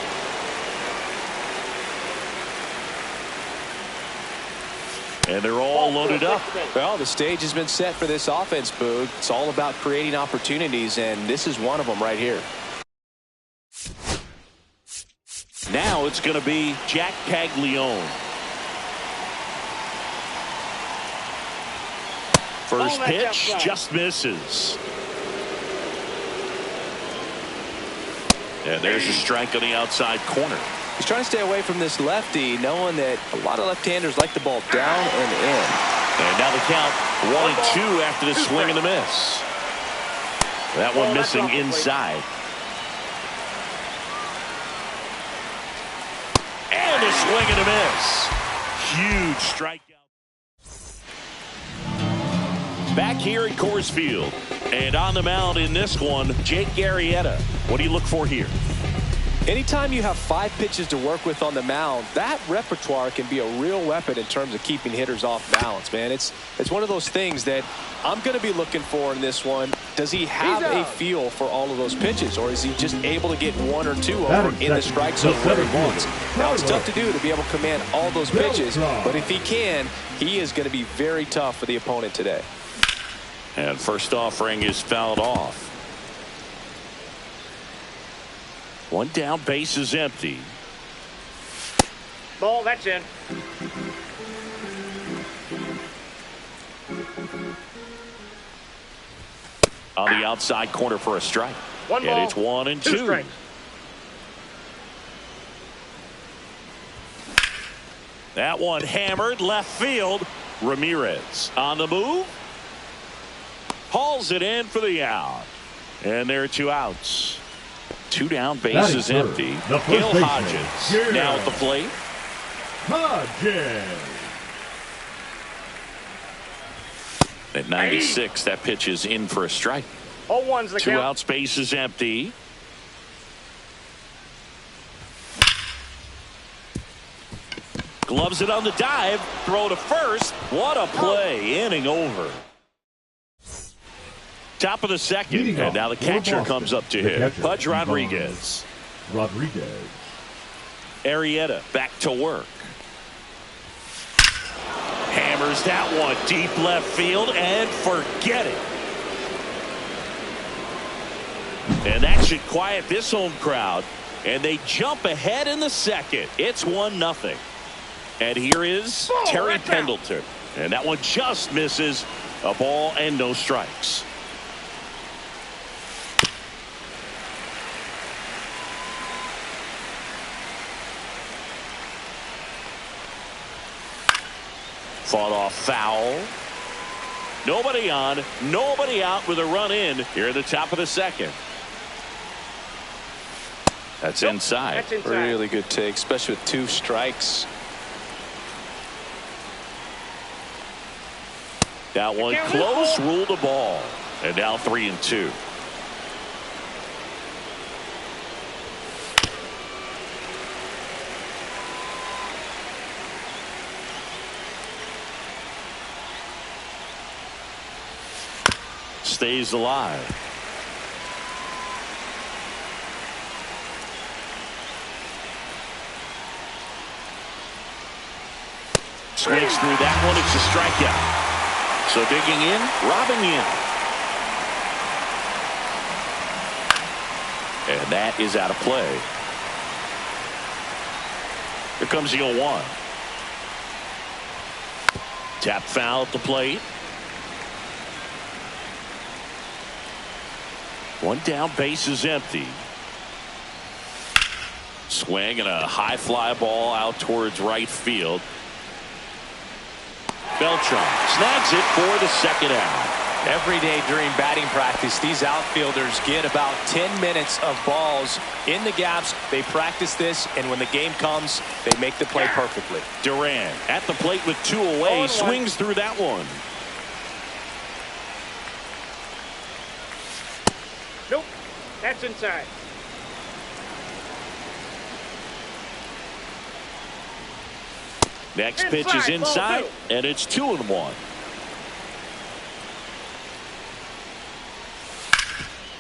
And they're all loaded up. Well, the stage has been set for this offense, Boog. It's all about creating opportunities, and this is one of them right here. Now it's going to be Jack Caglione. First pitch just misses. And there's a strike on the outside corner. He's trying to stay away from this lefty, knowing that a lot of left-handers like the ball down and in. And now the count 1-2 after the swing and the miss. That one missing inside. And a swing and a miss. Huge strikeout. Back here at Coors Field, And on the mound in this one, Jake Arrieta. What do you look for here? Anytime you have 5 pitches to work with on the mound, that repertoire can be a real weapon in terms of keeping hitters off balance, man. It's one of those things that I'm going to be looking for in this one. Does he have a feel for all of those pitches, or is he just able to get 1 or 2 over in the strike zone where he wants? Now, it's tough to do to be able to command all those pitches, but if he can, he is going to be very tough for the opponent today. And first offering is fouled off. 1 down, base is empty. Ball, that's in. On the outside corner for a strike. 1 ball, and it's 1 and 2. strikes. That one hammered left field. Ramirez on the move. Hauls it in for the out. And there are 2 outs. 2 down, base is empty. Gil Hodges now at the plate. Hodges. At 96, that pitch is in for a strike. 0-1's the 2 count. outs, base is empty. Gloves it on the dive. Throw to first. What a play. Inning over. Top of the second, and now the catcher comes up to hit. Pudge Rodriguez. Arrieta back to work. Hammers that one deep left field, and forget it. And that should quiet this home crowd. And they jump ahead in the second. It's 1-0. And here is Terry Pendleton. And that one just misses. A ball and no strikes. Fought off foul. Nobody on, nobody out with a run in here at the top of the second. That's inside. That's inside. Really good take, especially with 2 strikes. That one close, ruled a ball. And now 3 and 2. Stays alive. Swings through that one. It's a strikeout. So digging in, Robin Yin. And that is out of play. Here comes the 0-1. Tap foul at the plate. 1 down, base is empty. Swing and a high fly ball out towards right field. Beltran snags it for the second out. Every day during batting practice, these outfielders get about 10 minutes of balls in the gaps. They practice this, and when the game comes, they make the play perfectly. Duran at the plate with 2 away, swings through that one. Nope, that's inside. Next pitch is inside, and it's 2-1.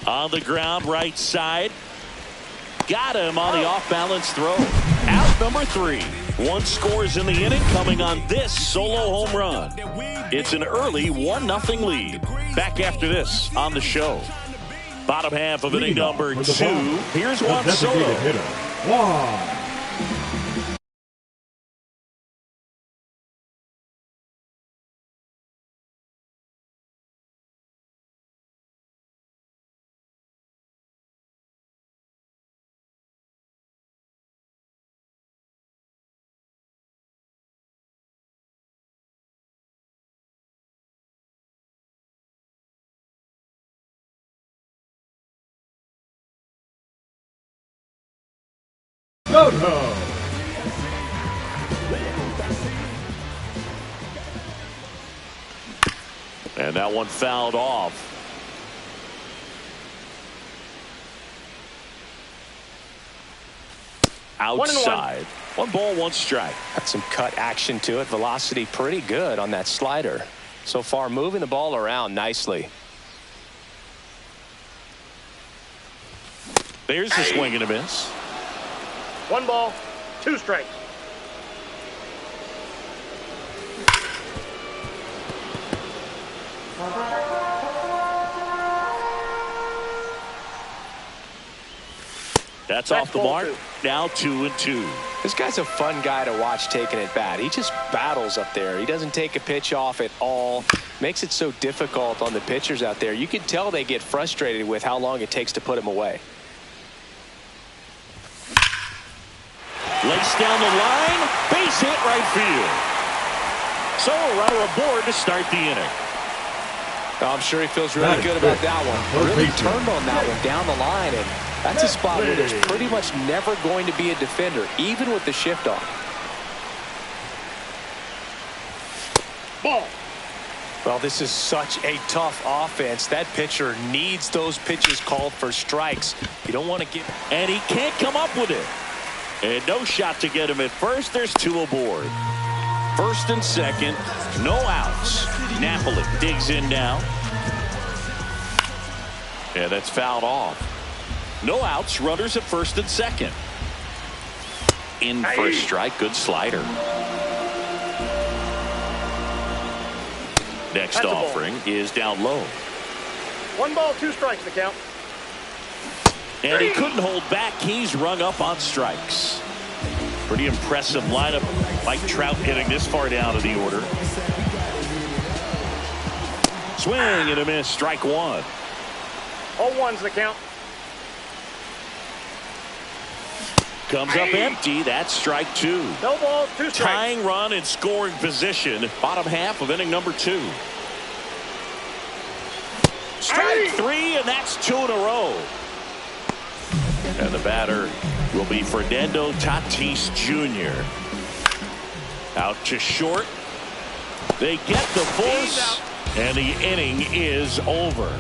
On the ground, right side. Got him on the off-balance throw. Out number 3. 1 scores in the inning, coming on this solo home run. It's an early 1-0 lead. Back after this on the show. Bottom half of inning number 2. Here's Juan Soto. And that one fouled off. outside. 1 ball, 1 strike. Got some cut action to it. Velocity pretty good on that slider. So far, moving the ball around nicely. There's the swing and a miss. 1 ball, 2 strikes. That's off the mark. Now 2-2. This guy's a fun guy to watch taking at bat. He just battles up there. He doesn't take a pitch off at all. Makes it so difficult on the pitchers out there. You can tell they get frustrated with how long it takes to put him away. Lace down the line. Base hit right field. So a runner aboard to start the inning. I'm sure he feels really good about that one. Really turned on that one down the line, and that's a spot where there's pretty much never going to be a defender, even with the shift on. Ball. Well, this is such a tough offense. That pitcher needs those pitches called for strikes. You don't want to give. And he can't come up with it. And no shot to get him at first. There's 2 aboard. First and second, no outs. Napoli digs in now. Yeah, that's fouled off. No outs, runners at first and second. In for a strike, good slider. Next offering is down low. 1 ball, 2 strikes to count. And he couldn't hold back. He's rung up on strikes. Pretty impressive lineup. Mike Trout getting this far down in the order. Swing and a miss. Strike 1. All 1's the count. Comes up empty. That's strike 2. No balls, 2 strikes. Tying run in scoring position. Bottom half of inning number 2. Strike 3, and that's 2 in a row. And the batter will be Fernando Tatis Jr. Out to short. They get the force, and the inning is over.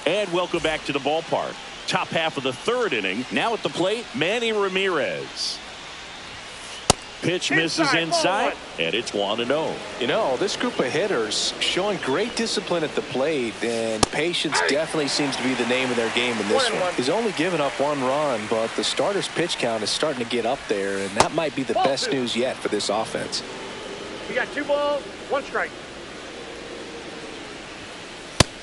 And welcome back to the ballpark. Top half of the 3rd inning. Now at the plate, Manny Ramirez. Pitch misses inside, and it's 1-0. You know, this group of hitters showing great discipline at the plate, and patience definitely seems to be the name of their game in this one. He's only given up 1 run, but the starter's pitch count is starting to get up there, and that might be the best news yet for this offense. You got 2 balls, 1 strike.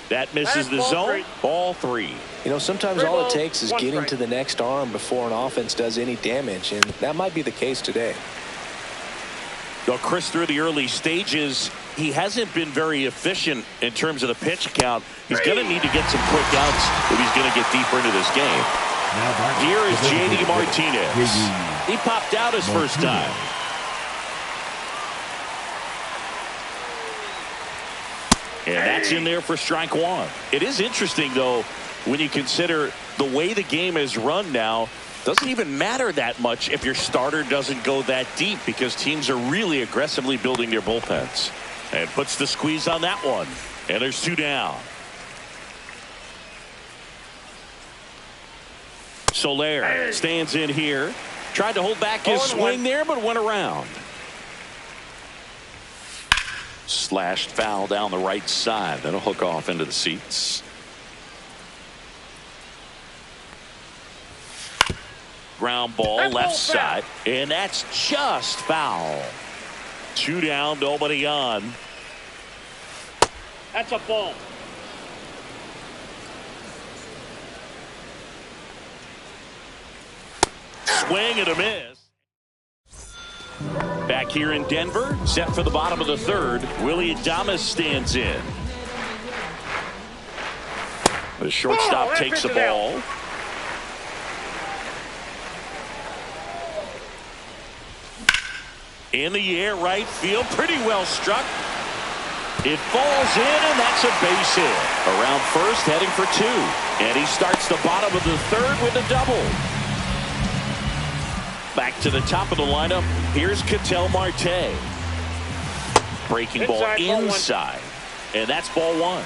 That misses the zone. Ball 3. You know, sometimes all it takes is getting to the next arm before an offense does any damage, and that might be the case today. Well, Chris, through the early stages, he hasn't been very efficient in terms of the pitch count. He's going to need to get some quick outs if he's going to get deeper into this game. Here is J.D. Martinez. He popped out his first time. And that's in there for strike 1. It is interesting, though, when you consider the way the game is run now. Doesn't even matter that much if your starter doesn't go that deep, because teams are really aggressively building their bullpens. And puts the squeeze on that one. And there's 2 down. Soler stands in here. Tried to hold back his swing there, but went around. Slashed foul down the right side. That'll hook off into the seats. Ground ball left side, and that's just foul. 2 down, nobody on. That's a ball. Swing and a miss. Back here in Denver, set for the bottom of the 3rd. Willie Adames stands in. The shortstop takes the ball. In the air, right field, pretty well struck. It falls in, and that's a base hit. Around first, heading for 2. And he starts the bottom of the 3rd with a double. Back to the top of the lineup. Here's Ketel Marte. Breaking ball inside. And that's ball 1.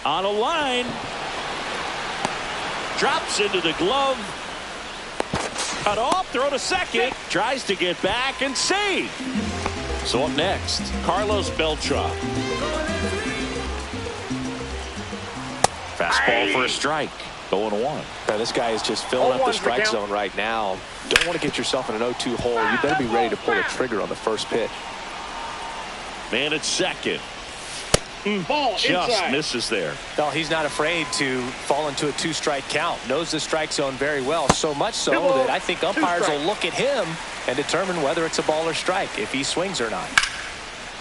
on a line. Drops into the glove. Cut off, throw to second. Tries to get back and save. So up next, Carlos Beltran. Fastball for a strike. 0-1. Now, this guy is just filling up the strike zone right now. Don't want to get yourself in an 0-2 hole. You better be ready to pull the trigger on the first pitch. Man at second. Ball just inside. Misses there. No, he's not afraid to fall into a 2-strike count. Knows the strike zone very well. So much so that I think umpires will look at him and determine whether it's a ball or strike, if he swings or not.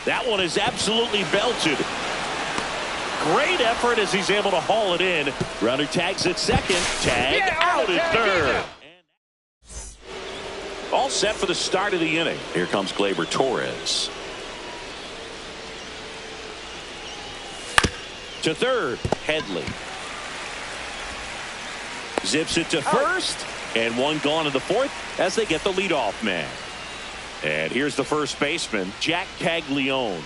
That one is absolutely belted. Great effort as he's able to haul it in. Runner tags at second. Tag out at third. All set for the start of the inning. Here comes Gleyber Torres. To third, Headley. Zips it to first, and one gone in the fourth as they get the leadoff man. And here's the first baseman, Jack Caglione.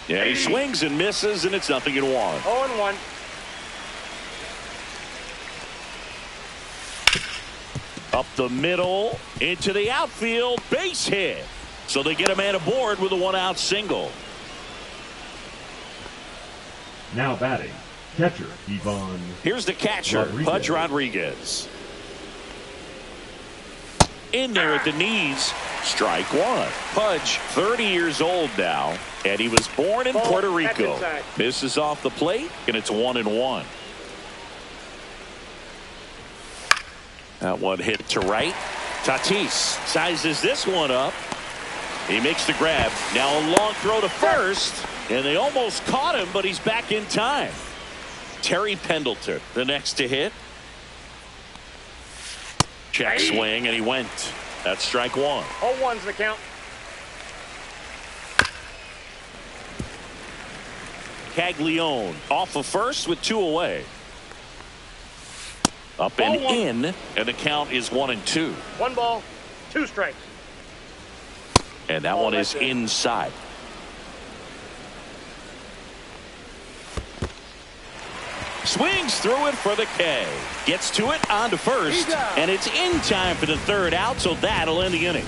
Yeah, he swings and misses, and it's 0-1. 0-1. Up the middle, into the outfield, base hit. So they get a man aboard with a 1-out single. Now batting, catcher Ivan. Here's the catcher, Pudge Rodriguez. In there at the knees, strike one. Pudge, 30 years old now, and he was born in Puerto Rico. Misses off the plate, and it's 1-1. That one hit to right. Tatis sizes this one up. He makes the grab. Now a long throw to first, and they almost caught him, but he's back in time. Terry Pendleton, the next to hit. Check swing, and he went. That's strike one. 0-1's the count. Caglione off of first with 2 away. Up and in, and the count is 1-2. 1 ball, 2 strikes. And that one is inside. Swings through it for the K. Gets to it, on to first, and it's in time for the third out, so that'll end the inning.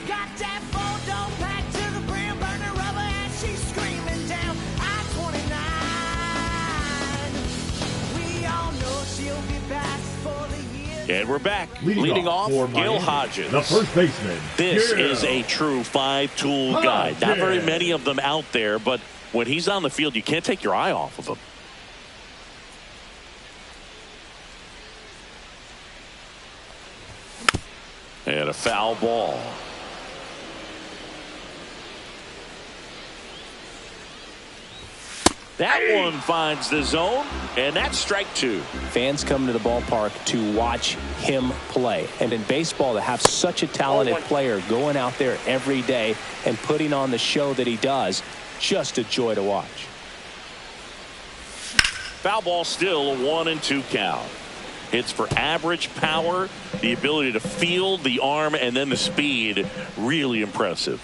Got that photo packed to the brim, burning rubber, and she's screaming down I-29. We all know she'll be back for the year. And we're back. Leading off, Gil Hodges. The first baseman. This is a true 5-tool guy. Not very many of them out there, but when he's on the field, you can't take your eye off of him. And a foul ball. That one finds the zone, and that's strike 2. Fans come to the ballpark to watch him play. And in baseball, to have such a talented player going out there every day and putting on the show that he does, just a joy to watch. Foul ball, still a 1-2 count. Hits for average power, the ability to field, the arm, and then the speed. Really impressive.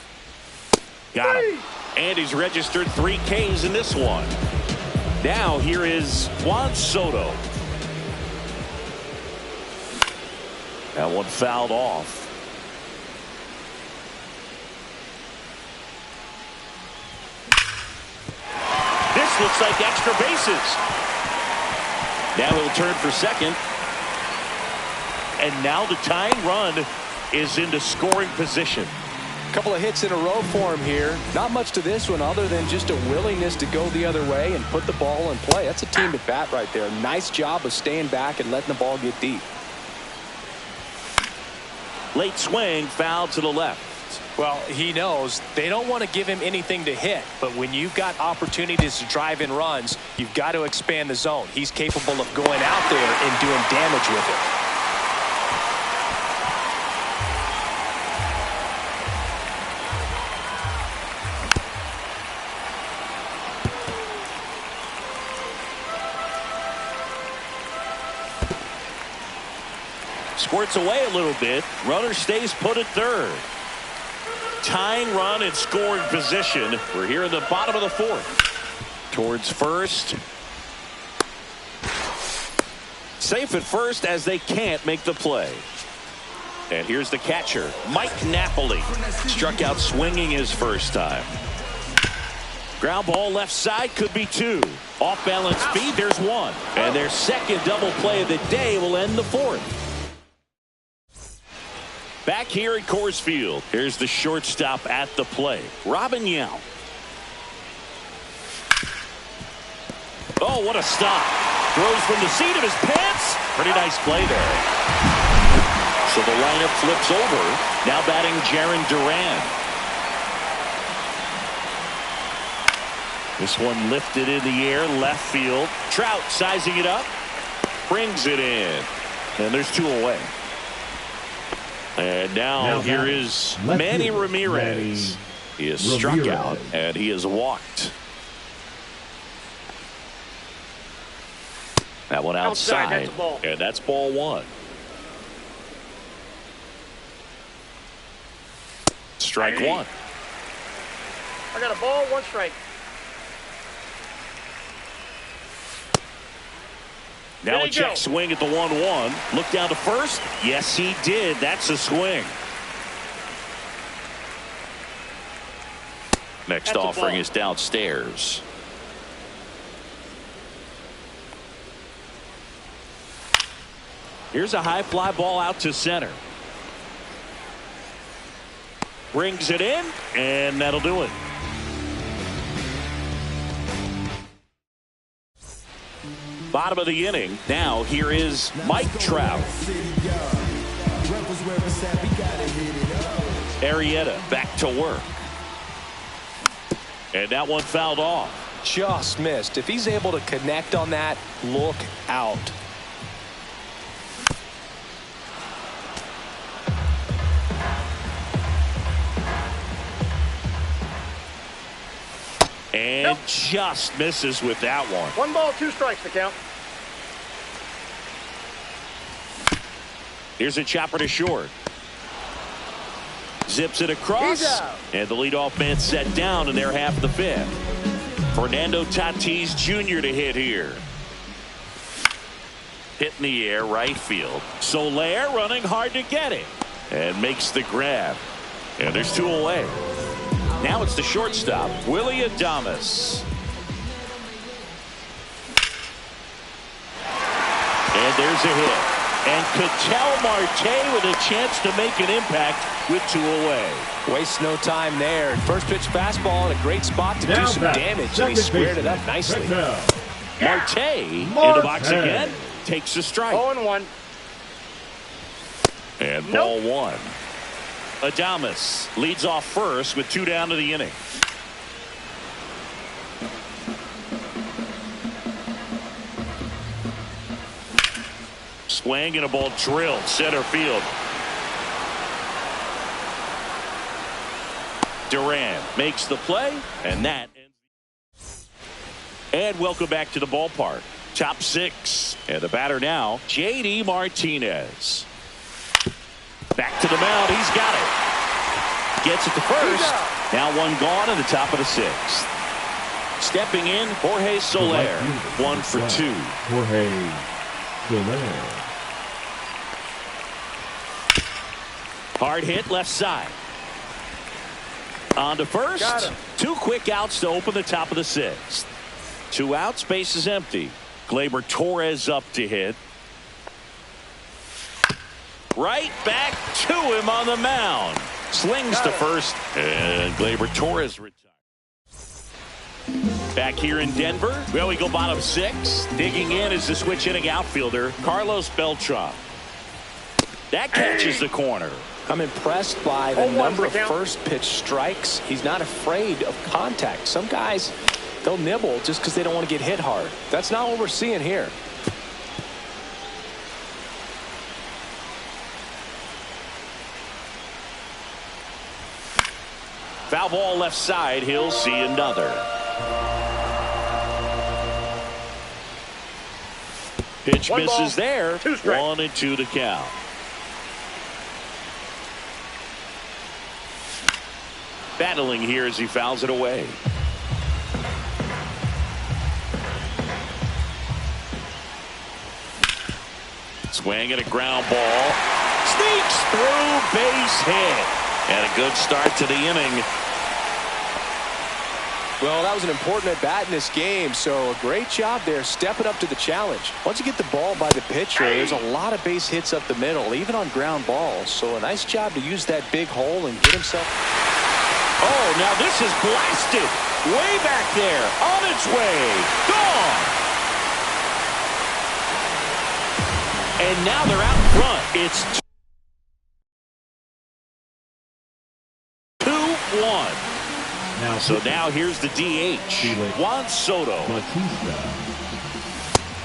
Got him. And he's registered 3 Ks in this one. Now here is Juan Soto. That one fouled off. This looks like extra bases. Now he'll turn for second. And now the tying run is into scoring position. Couple of hits in a row for him here. Not much to this one other than just a willingness to go the other way and put the ball in play. That's a team at bat right there. Nice job of staying back and letting the ball get deep. Late swing, foul to the left. Well, he knows they don't want to give him anything to hit, but when you've got opportunities to drive in runs, you've got to expand the zone. He's capable of going out there and doing damage with it. Squirts away a little bit. Runner stays put at third. tying run in scoring position. We're here in the bottom of the fourth. Towards first. Safe at first as they can't make the play. And here's the catcher, Mike Napoli. Struck out swinging his first time. Ground ball left side, could be two. Off balance feed, there's one. And their second double play of the day will end the fourth. Back here at Coors Field, here's the shortstop at the plate, Robin Yount. Oh, what a stop. Throws from the seat of his pants. Pretty nice play there. So the lineup flips over. Now batting Jarren Duran. This one lifted in the air, left field. Trout sizing it up. Brings it in. And there's two away. And now here is Manny Ramirez. He is struck out and he is walked. That one outside, and that's ball one. Strike one. I got a ball, one strike. Now a check swing at the 1-1. Look down to first. Yes, he did. That's a swing. Next offering is downstairs. Here's a high fly ball out to center. Brings it in, and that'll do it. Bottom of the inning. Now here is Mike Trout. Arrieta back to work. And that one fouled off. Just missed. If he's able to connect on that, look out. And just misses with that one. 1 ball, 2 strikes to count. Here's a chopper to short. Zips it across. And the leadoff man set down in their half of the fifth. Fernando Tatis Jr. to hit here. Hit in the air, right field. Soler running hard to get it. And makes the grab. And there's 2 away. Now it's the shortstop, Willy Adames. And there's a hit. And Ketel Marte with a chance to make an impact with 2 away. Wastes no time there. First pitch fastball in a great spot to do some damage. And he squared it up nicely. Marte in the box again. Takes a strike. 0-1. And ball one. Adames leads off first with 2 down to the inning. Swing and a ball drilled center field. Duran makes the play, and that ends. And welcome back to the ballpark. Top 6, and the batter now, J.D. Martinez. Back to the mound. He's got it. Gets it to first. Now one gone in the top of the 6th. Stepping in, Jorge Soler. 1 for 2. Jorge Soler. Hard hit left side. On to first. 2 quick outs to open the top of the 6th. 2 outs, base is empty. Gleyber Torres up to hit. Right back to him on the mound. Slings to first, and Gleyber Torres retires. Back here in Denver, well, we go bottom 6. Digging in is the switch hitting outfielder, Carlos Beltran. That catches the corner. I'm impressed by the number of first pitch strikes. He's not afraid of contact. Some guys, they'll nibble just because they don't want to get hit hard. That's not what we're seeing here. Foul ball left side. He'll see another. Pitch misses there. 1-2 to count. battling here as he fouls it away. Swing and a ground ball. Sneaks through, base hit. And a good start to the inning. Well, that was an important at-bat in this game, so a great job there stepping up to the challenge. Once you get the ball by the pitcher, there's a lot of base hits up the middle, even on ground balls. So a nice job to use that big hole and get himself. Oh, now this is blasted. Way back there. On its way. Gone. And now they're out in front. It's 2-1. So now here's the DH, Juan Soto.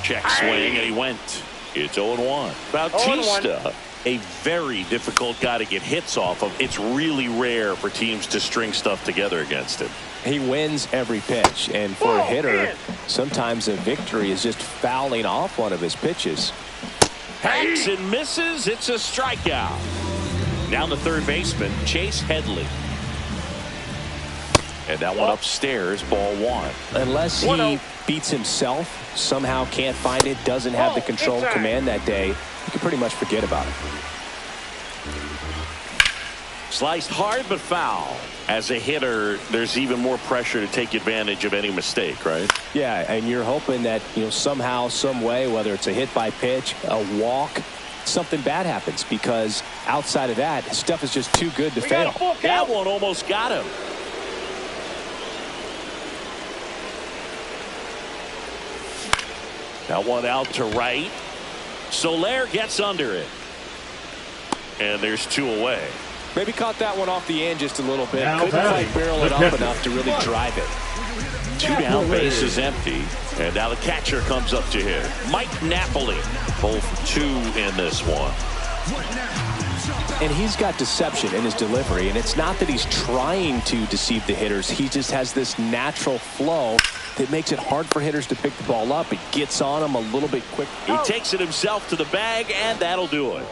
Check swing, and he went. It's 0-1. Bautista, a very difficult guy to get hits off of. It's really rare for teams to string stuff together against him. He wins every pitch, and for a hitter, sometimes a victory is just fouling off one of his pitches. Hacks and misses. It's a strikeout. Down the third baseman, Chase Headley. And that one upstairs, ball one. Unless he beats himself, somehow can't find it, doesn't have the control and command that day, you can pretty much forget about it. Sliced hard but foul. As a hitter, there's even more pressure to take advantage of any mistake, right? Yeah, and you're hoping that, somehow, some way, whether it's a hit by pitch, a walk, something bad happens, because outside of that, stuff is just too good to fail. That one almost got him. That one out to right. Soler gets under it. And there's 2 away. Maybe caught that one off the end just a little bit. Couldn't quite barrel it up enough to really drive it. 2 down, base is empty. And now the catcher comes up to him. Mike Napoli. Both 2 in this one. And he's got deception in his delivery. And it's not that he's trying to deceive the hitters. He just has this natural flow that makes it hard for hitters to pick the ball up. It gets on him a little bit quick. He takes it himself to the bag, and that'll do it.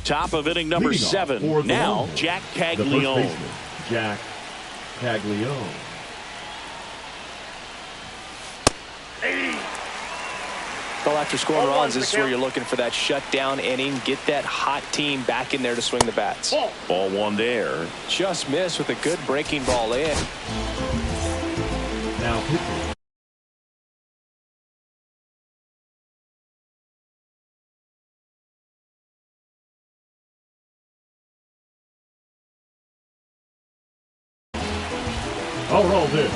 Top of inning number 7. Now, Jack Caglione. Jack Caglione. Well, after scoring runs, this is where you're looking for that shutdown inning. Get that hot team back in there to swing the bats. Ball one there. Just missed with a good breaking ball in. Now pitching. Oh, rolled in.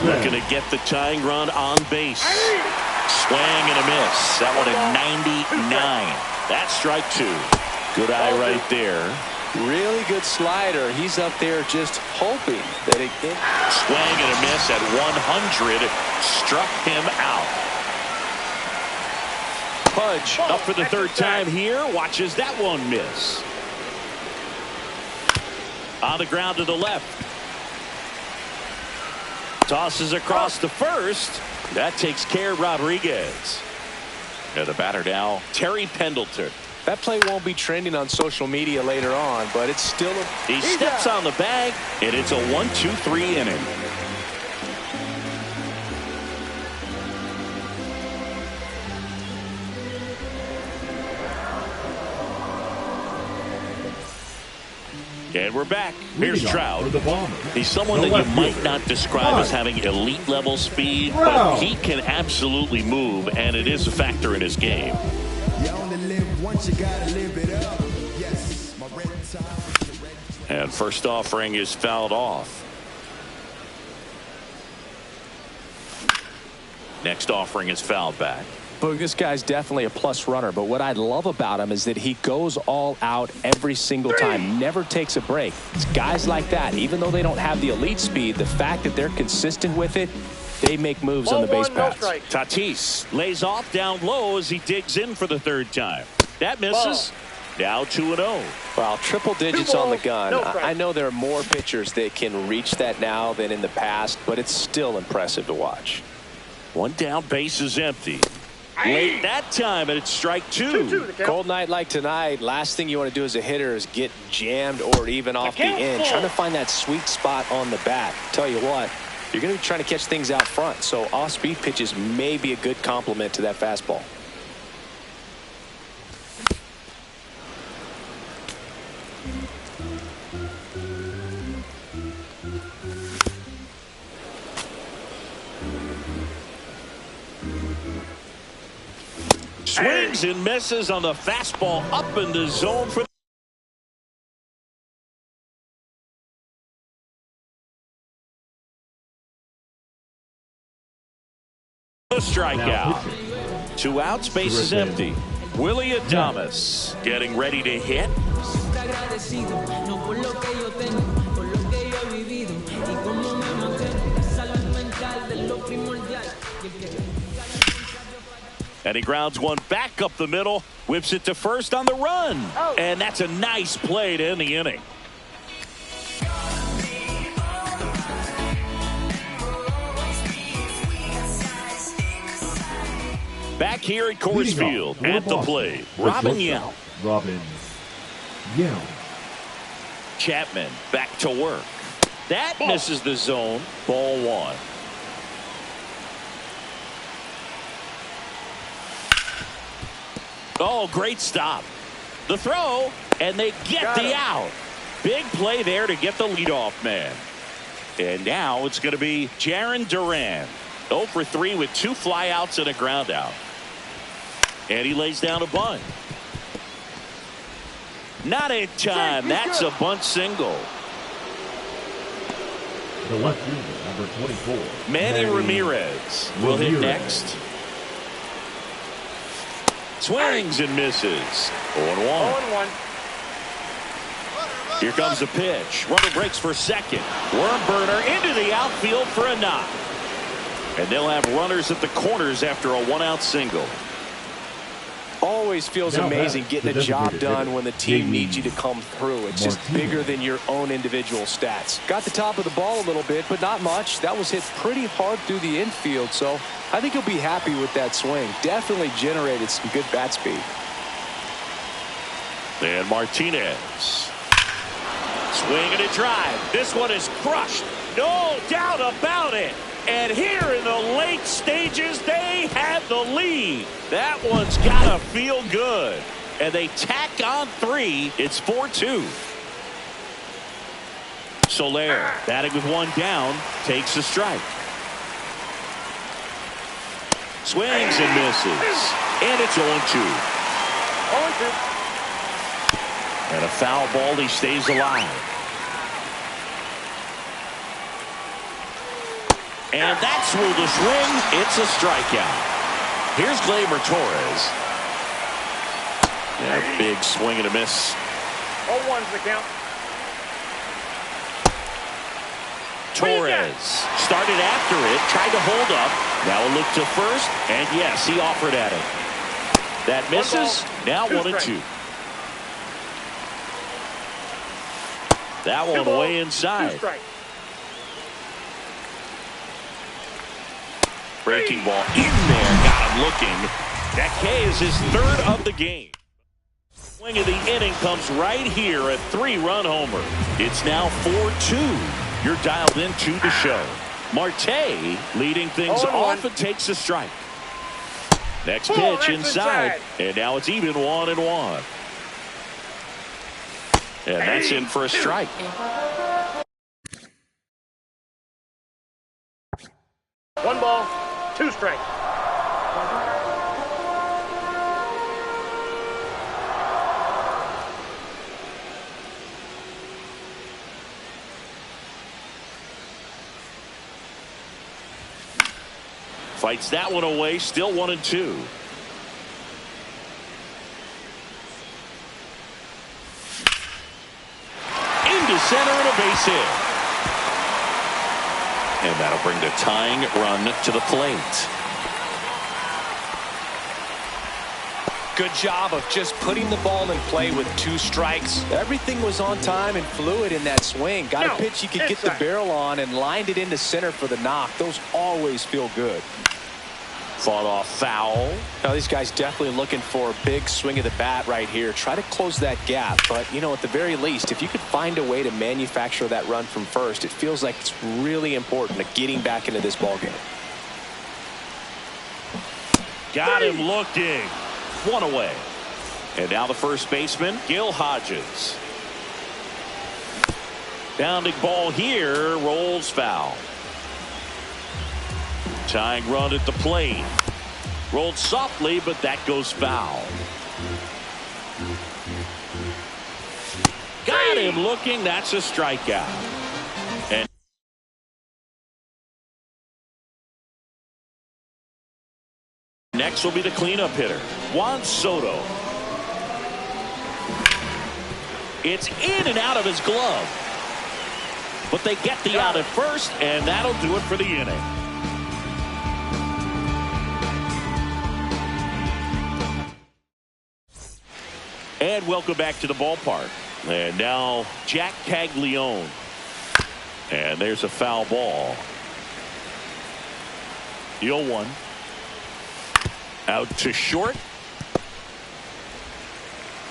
Looking to get the tying run on base. Swing and a miss. That one at 99. That's strike 2. Good eye right there. Really good slider. He's up there just hoping that it can. Swing and a miss at 100. Struck him out. Pudge up for the 3rd time here. Watches that one miss. On the ground to the left. Tosses across to first. That takes care of Rodriguez. And the batter now, Terry Pendleton. That play won't be trending on social media later on, but it's still a... He steps on the bag, and it's a 1-2-3 inning. And we're back. Here's Trout. He's someone that you might not describe as having elite level speed, but he can absolutely move, and it is a factor in his game. And first offering is fouled off. Next offering is fouled back. But this guy's definitely a plus runner, but what I love about him is that he goes all out every single time, never takes a break. It's guys like that, even though they don't have the elite speed, the fact that they're consistent with it, they make moves on the base paths. Tatis lays off down low as he digs in for the 3rd time. That misses. Now 2-0. Well, triple digits on the gun. I know there are more pitchers that can reach that now than in the past, but it's still impressive to watch. One down, base is empty. Late that time, and it's strike two. Cold night like tonight, last thing you want to do as a hitter is get jammed or even off the end. Trying to find that sweet spot on the bat. Tell you what, you're going to be trying to catch things out front, so off-speed pitches may be a good complement to that fastball. Swings and misses on the fastball up in the zone for the strikeout. 2 outs, base is empty. Willie Adames getting ready to hit. And he grounds one back up the middle, whips it to first on the run. And that's a nice play to end the inning. Back here at Coors Field at the plate, Robin Yount. Chapman back to work. That misses the zone. Ball one. Oh, great stop. The throw, and they get the out. Big play there to get the leadoff man. And now it's going to be Jarren Duran. 0 for 3 with 2 flyouts and a ground out. And he lays down a bunt. Not in time. That's a bunt single. The left fielder, number 24. Manny Ramirez will hit next. Swings and misses. 0-1. Here comes the pitch. Runner breaks for second. Worm burner into the outfield for a knock. And they'll have runners at the corners after a 1-out single. Always feels amazing getting a job done when the team needs you to come through. It's just bigger than your own individual stats. Got the top of the ball a little bit, but not much. That was hit pretty hard through the infield, so I think he'll be happy with that swing. Definitely generated some good bat speed. And Martinez. Swing and a drive. This one is crushed. No doubt about it. And here in the late stages, they have the lead. That one's got to feel good. And they tack on 3. It's 4-2. Soler, batting with 1 down, takes the strike. Swings and misses. And it's 0-2. And a foul ball, he stays alive. And that's through the swing. It's a strikeout. Here's Gleyber Torres. Yeah, big swing and a miss. 0-1's the count. Torres started after it, tried to hold up. Now a look to first, and yes, he offered at it. That misses. Now 1-2. That one way inside. Breaking ball in there, got him looking. That K is his 3rd of the game. Swing of the inning comes right here, a 3-run homer. It's now 4-2. You're dialed into the show. Marte leading things off and takes a strike. Next pitch inside, and now it's even 1-1. And that's in for a strike. 1 ball, 2 strikes. Fights that one away, still 1-2. Into center and a base hit. And that'll bring the tying run to the plate. Good job of just putting the ball in play with 2 strikes. Everything was on time and fluid in that swing. Got a pitch you could get the barrel on and lined it into center for the knock. Those always feel good. Fought off foul. Now these guys definitely looking for a big swing of the bat right here. Try to close that gap. But, you know, at the very least, if you could find a way to manufacture that run from first, it feels like it's really important to getting back into this ball game. Got him looking. 1 away. And now the first baseman, Gil Hodges. Bounding ball here, rolls foul. Tying run at the plate. Rolled softly, but that goes foul. Got him looking. That's a strikeout. And next will be the cleanup hitter, Juan Soto. It's in and out of his glove. But they get the out at first, and that'll do it for the inning. And welcome back to the ballpark. And now Jack Caglione. And there's a foul ball. 0-1. Out to short.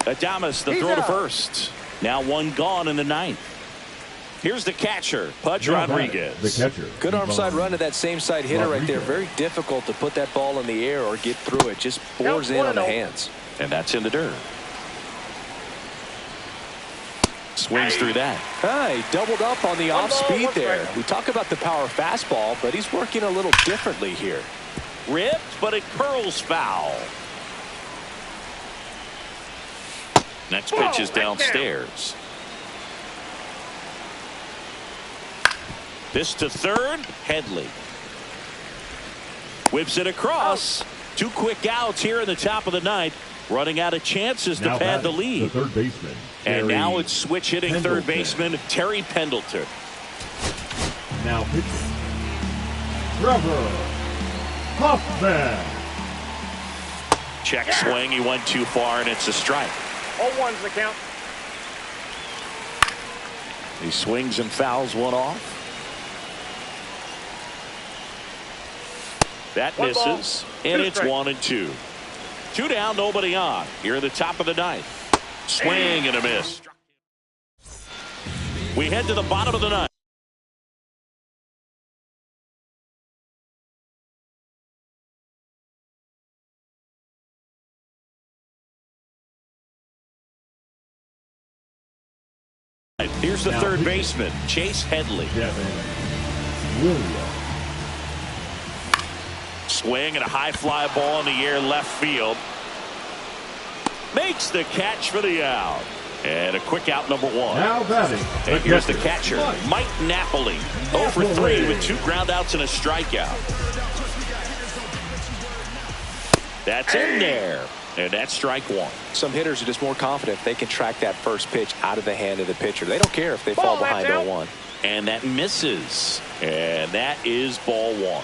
Adames, the throw to first. Now 1 gone in the 9th. Here's the catcher, Pudge Rodriguez. The catcher. Good arm side run to that same side hitter right there. Very difficult to put that ball in the air or get through it. Just bores in on the hands. And that's in the dirt. Swings through that. He doubled up on the off speed there. We talk about the power fastball, but he's working a little differently here. Ripped, but it curls foul. Next pitch is downstairs. This to third, Headley. Whips it across. 2 quick outs here in the top of the 9th. Running out of chances to pad the lead. The third baseman. And now it's switch hitting third baseman Terry Pendleton. Now pitching, Trevor Hoffman. Check swing. He went too far, and it's a strike. 0-1's the count. He swings and fouls one off. That misses, and it's 1-2. 2 down, nobody on. Here at the top of the 9th. Swing and a miss. We head to the bottom of the 9th. Here's the third baseman, Chase Headley. Swing and a high fly ball in the air left field. Makes the catch for the out. And a quick out, number 1. Now batting. And here's the catcher, Mike Napoli. 0 for 3 with 2 groundouts and a strikeout. That's in there. And that's strike 1. Some hitters are just more confident if they can track that first pitch out of the hand of the pitcher. They don't care if they fall behind 0-1. And that misses. And that is ball 1.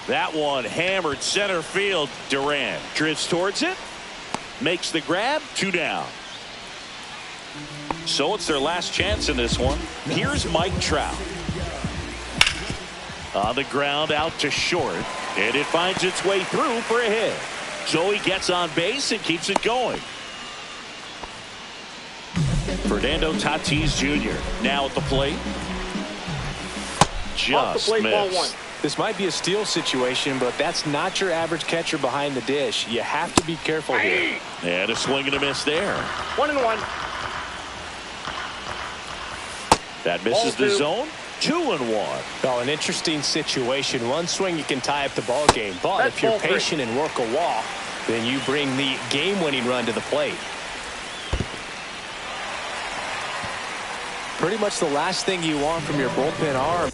That one hammered center field. Duran drifts towards it. Makes the grab. 2 down. So it's their last chance in this one. Here's Mike Trout. On the ground out to short. And it finds its way through for a hit. So he gets on base and keeps it going. Fernando Tatis Jr. now at the plate. Just missed. This might be a steal situation, but that's not your average catcher behind the dish. You have to be careful here. And a swing and a miss there. 1-1. That misses the zone. 2-1. Well, an interesting situation. One swing you can tie up the ball game, but if you're patient and work a walk, then you bring the game-winning run to the plate. Pretty much the last thing you want from your bullpen arm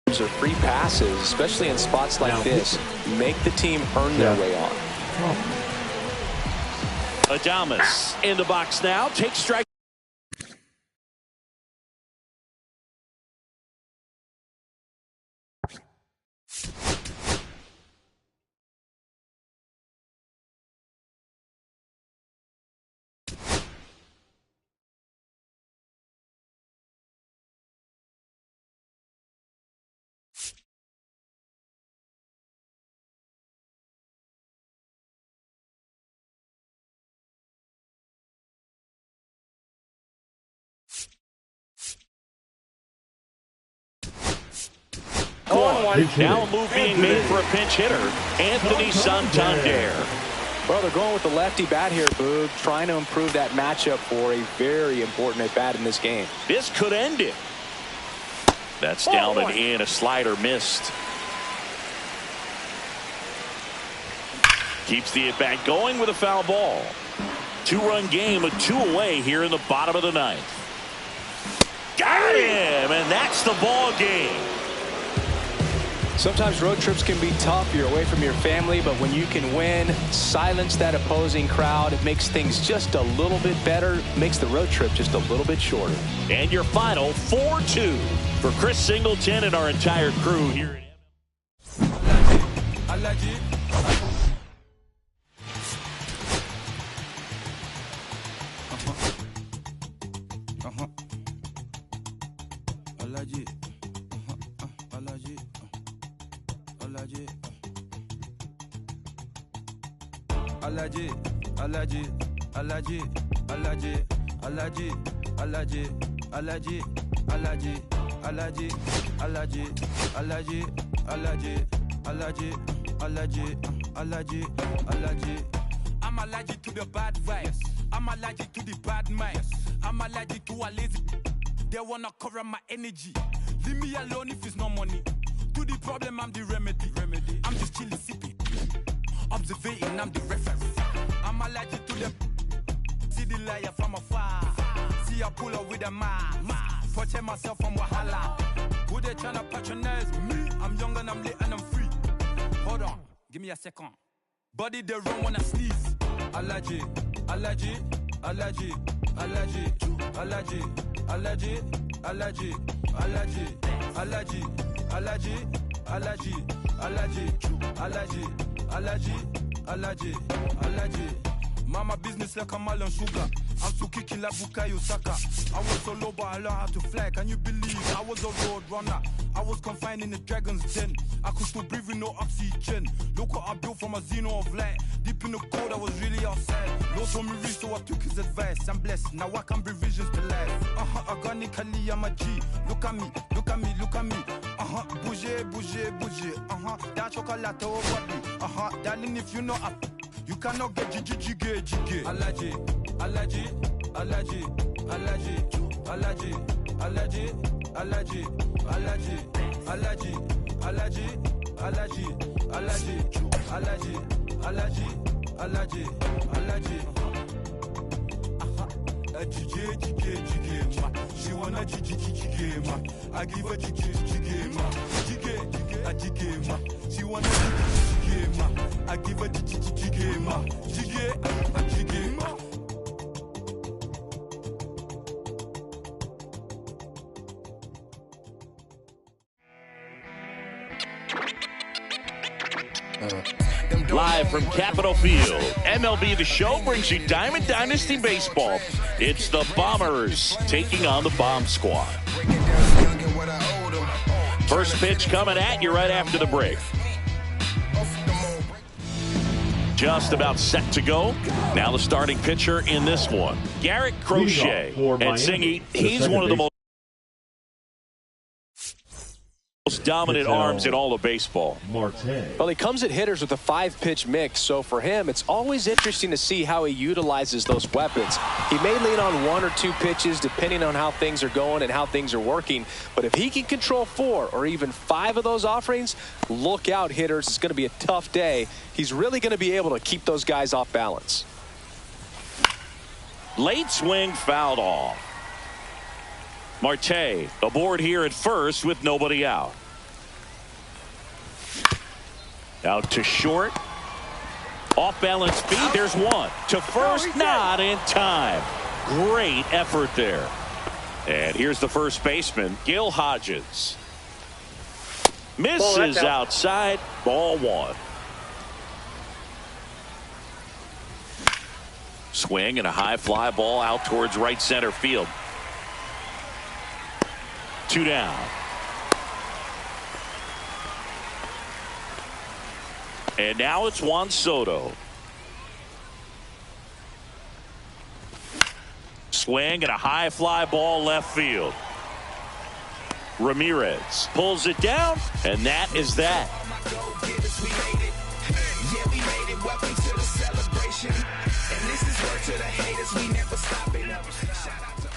are free passes, especially in spots like this. Make the team earn their way on. Adames in the box now. Takes strike. Now a move being made for a pinch hitter, Anthony Santander. Well, they're going with the lefty bat here, Boog, trying to improve that matchup for a very important at bat in this game. This could end it. That's down and in. A slider missed. Keeps the at bat going with a foul ball. 2-run game with 2 away here in the bottom of the 9th. Got him, and that's the ball game. Sometimes road trips can be tough. You're away from your family, but when you can win, silence that opposing crowd, it makes things just a little bit better, makes the road trip just a little bit shorter. And your final 4-2 for Chris Singleton and our entire crew here. Alaji, Alaji, Alaji, Alaji, Alaji, Alaji, Alaji, Alaji, Alaji, Alaji, Alaji, Alaji, Alaji, Alaji, Alaji, Alaji. I'm allergic to the bad vibes. I'm allergic to the bad minds. I'm allergic to a lazy. They wanna cover my energy. Leave me alone if it's no money. To the problem, I'm the remedy. I'm just chilling, sipping. Observating, I'm the referee. I'm allergic to the see the liar from afar. See I pull up with a mask. Protect myself from Wahala. Who they tryna patronize me? I'm young and I'm lit and I'm free. Hold on, give me a second. Body they run when I sneeze. Allergy, allergy, allergy, allergy, allergy, allergy, allergy, allergy, allergy, allergy, allergy, allergy, allergy. Allergy. Mama business like a melon sugar. I'm so kicking like Bukayo Saka. I was so low, but I learned how to fly. Can you believe I was a road runner? I was confined in the dragon's den. I could still breathe with no oxygen. Look what I built from a xeno of light. Deep in the cold, I was really outside. Lord told me reach, so I took his advice. I'm blessed, now I can bring visions to life. Organically, I'm a G. Look at me, look at me, look at me. Bouger. That chocolate over me. Darling, if you know you cannot get jiggy. Allergy, allergy, allergy, allergy, allergy, allergy, allergy, allergy, allergy, allergy, allergy, allergy, allergy, allergy, allergy. Jiggy, ma. She wanna jiggy, ma. I give her jiggy, ma. Jiggy, ma. She wanna jiggy, ma. I give her jiggy, ma. Jiggy, ma. Live from Capitol Field, MLB The Show brings you Diamond Dynasty Baseball. It's the Bombers taking on the Bomb Squad. First pitch coming at you right after the break. Just about set to go. Now the starting pitcher in this one, Garrett Crochet. And Singy, he's one of the most dominant arms in all of baseball. Well, he comes at hitters with a 5-pitch mix, so for him, it's always interesting to see how he utilizes those weapons. He may lean on 1 or 2 pitches depending on how things are going and how things are working, but if he can control 4 or even 5 of those offerings, look out, hitters. It's going to be a tough day. He's really going to be able to keep those guys off balance. Late swing fouled off. Marte aboard here at first with nobody out. Out to short. Off balance feed. There's one. To first, not in time. Great effort there. And here's the first baseman, Gil Hodges. Misses outside. Ball 1. Swing and a high fly ball out towards right center field. 2 down. And now it's Juan Soto. Swing and a high fly ball left field. Ramirez pulls it down, and that is that.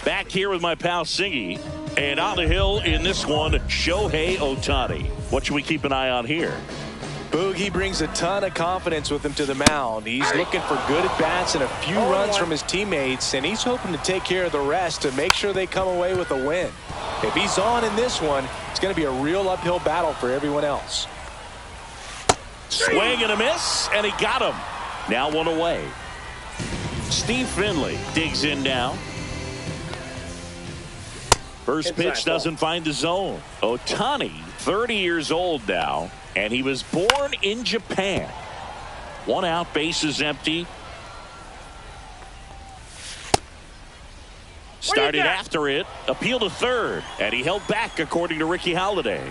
Back here with my pal Singy, and on the hill in this one, Shohei Ohtani. What should we keep an eye on here? Boogie brings a ton of confidence with him to the mound. He's looking for good at-bats and a few runs from his teammates, and he's hoping to take care of the rest to make sure they come away with a win. If he's on in this one, it's going to be a real uphill battle for everyone else. Swing and a miss, and he got him. Now one away. Steve Finley digs in now. First pitch doesn't find the zone. Ohtani, 30 years old now, and he was born in Japan. One out, bases empty. Started after it, appeal to third, and he held back according to Ricky Holiday.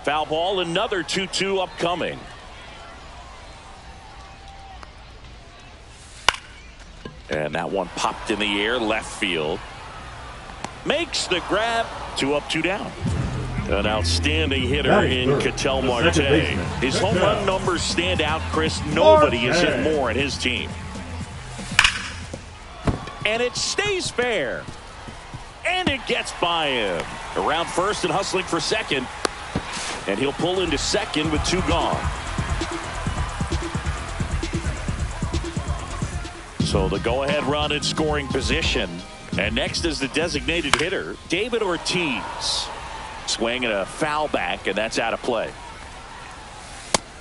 Foul ball, another 2-2 upcoming. And that one popped in the air, left field. Makes the grab, 2 up, 2 down. An outstanding hitter in Ketel Marte. His home run numbers stand out, Chris. Nobody has hit more in his team. And it stays fair. And it gets by him. Around first and hustling for second. And he'll pull into second with 2 gone. So the go-ahead run in scoring position. And next is the designated hitter, David Ortiz. Swing and a foul back, and that's out of play.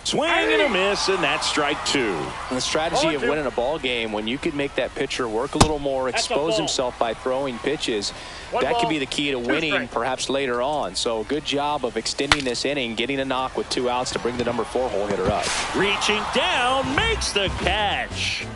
Swing and a miss, and that's strike 2. And the strategy of winning a ball game, when you can make that pitcher work a little more, expose himself by throwing pitches, that could be the key to winning perhaps later on. So good job of extending this inning, getting a knock with 2 outs to bring the number 4 hole hitter up. Reaching down, makes the catch.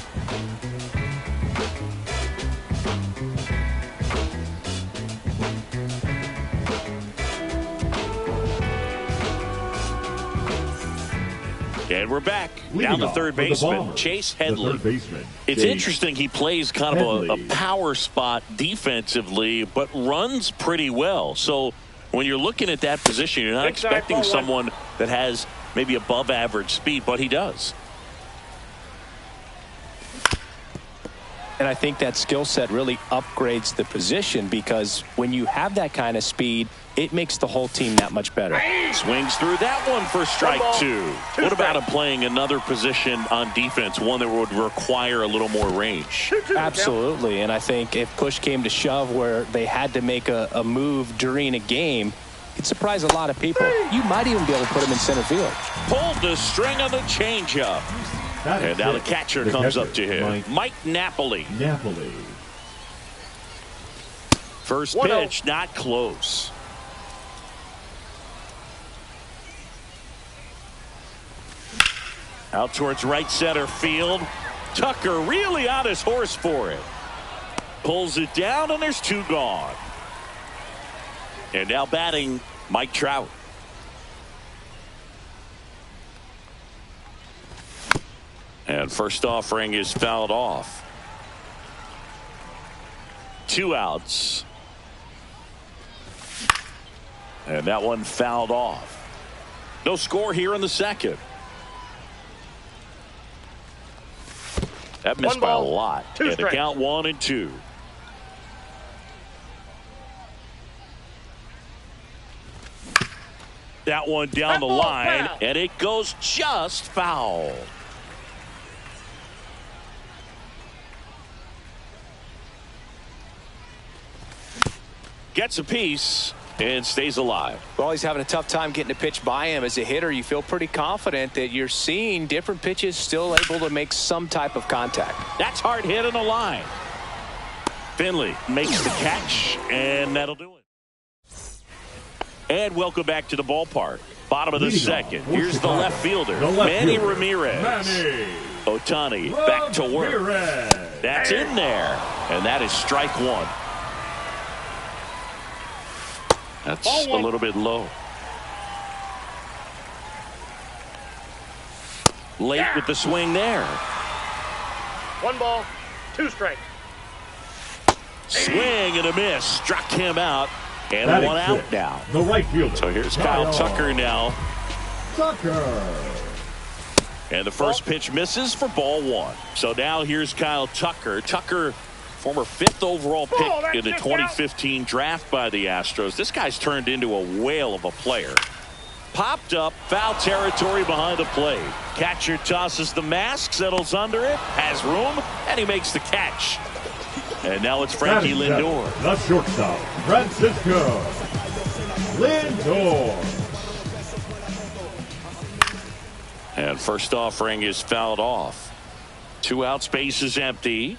And we're back down the third baseman, Chase Headley. It's interesting. He plays kind of a power spot defensively, but runs pretty well. So when you're looking at that position, you're not expecting someone that has maybe above average speed, but he does. And I think that skill set really upgrades the position, because when you have that kind of speed, it makes the whole team that much better. Swings through that one for strike 2. What about him playing another position on defense, one that would require a little more range? Absolutely. And I think if push came to shove where they had to make a move during a game, it'd surprise a lot of people. You might even be able to put him in center field. Pulled the string on the changeup. And now the catcher comes up to him. Mike Napoli. First pitch, not close. Out towards right center field. Tucker really on his horse for it. Pulls it down, and there's 2 gone. And now batting, Mike Trout. And first offering is fouled off. 2 outs. And that one fouled off. No score here in the second. That missed by a lot. And the count 1-2. That one down the line, and it goes just foul. Gets a piece and stays alive. Well, he's having a tough time getting a pitch by him. As a hitter, you feel pretty confident that you're seeing different pitches still able to make some type of contact. That's hard hit on the line. Finley makes the catch, and that'll do it. And welcome back to the ballpark. Bottom of the second. Here's the left fielder, Manny Ramirez. Ohtani back to work. That's in there, and that is strike 1. That's a little bit low. late with the swing there. 1 ball, 2 strikes. Swing and a miss. Struck him out. And Batting 1 out six, now. The right fielder. So here's Kyle Tucker now. Tucker. And the first pitch misses for ball 1. So now here's Kyle Tucker. Tucker, former 5th overall pick in the 2015 draft by the Astros. This guy's turned into a whale of a player. Popped up, foul territory behind the plate. Catcher tosses the mask, settles under it, has room, and he makes the catch. And now it's Frankie Lindor. The shortstop, Francisco Lindor. And first offering is fouled off. 2 outs, base is empty.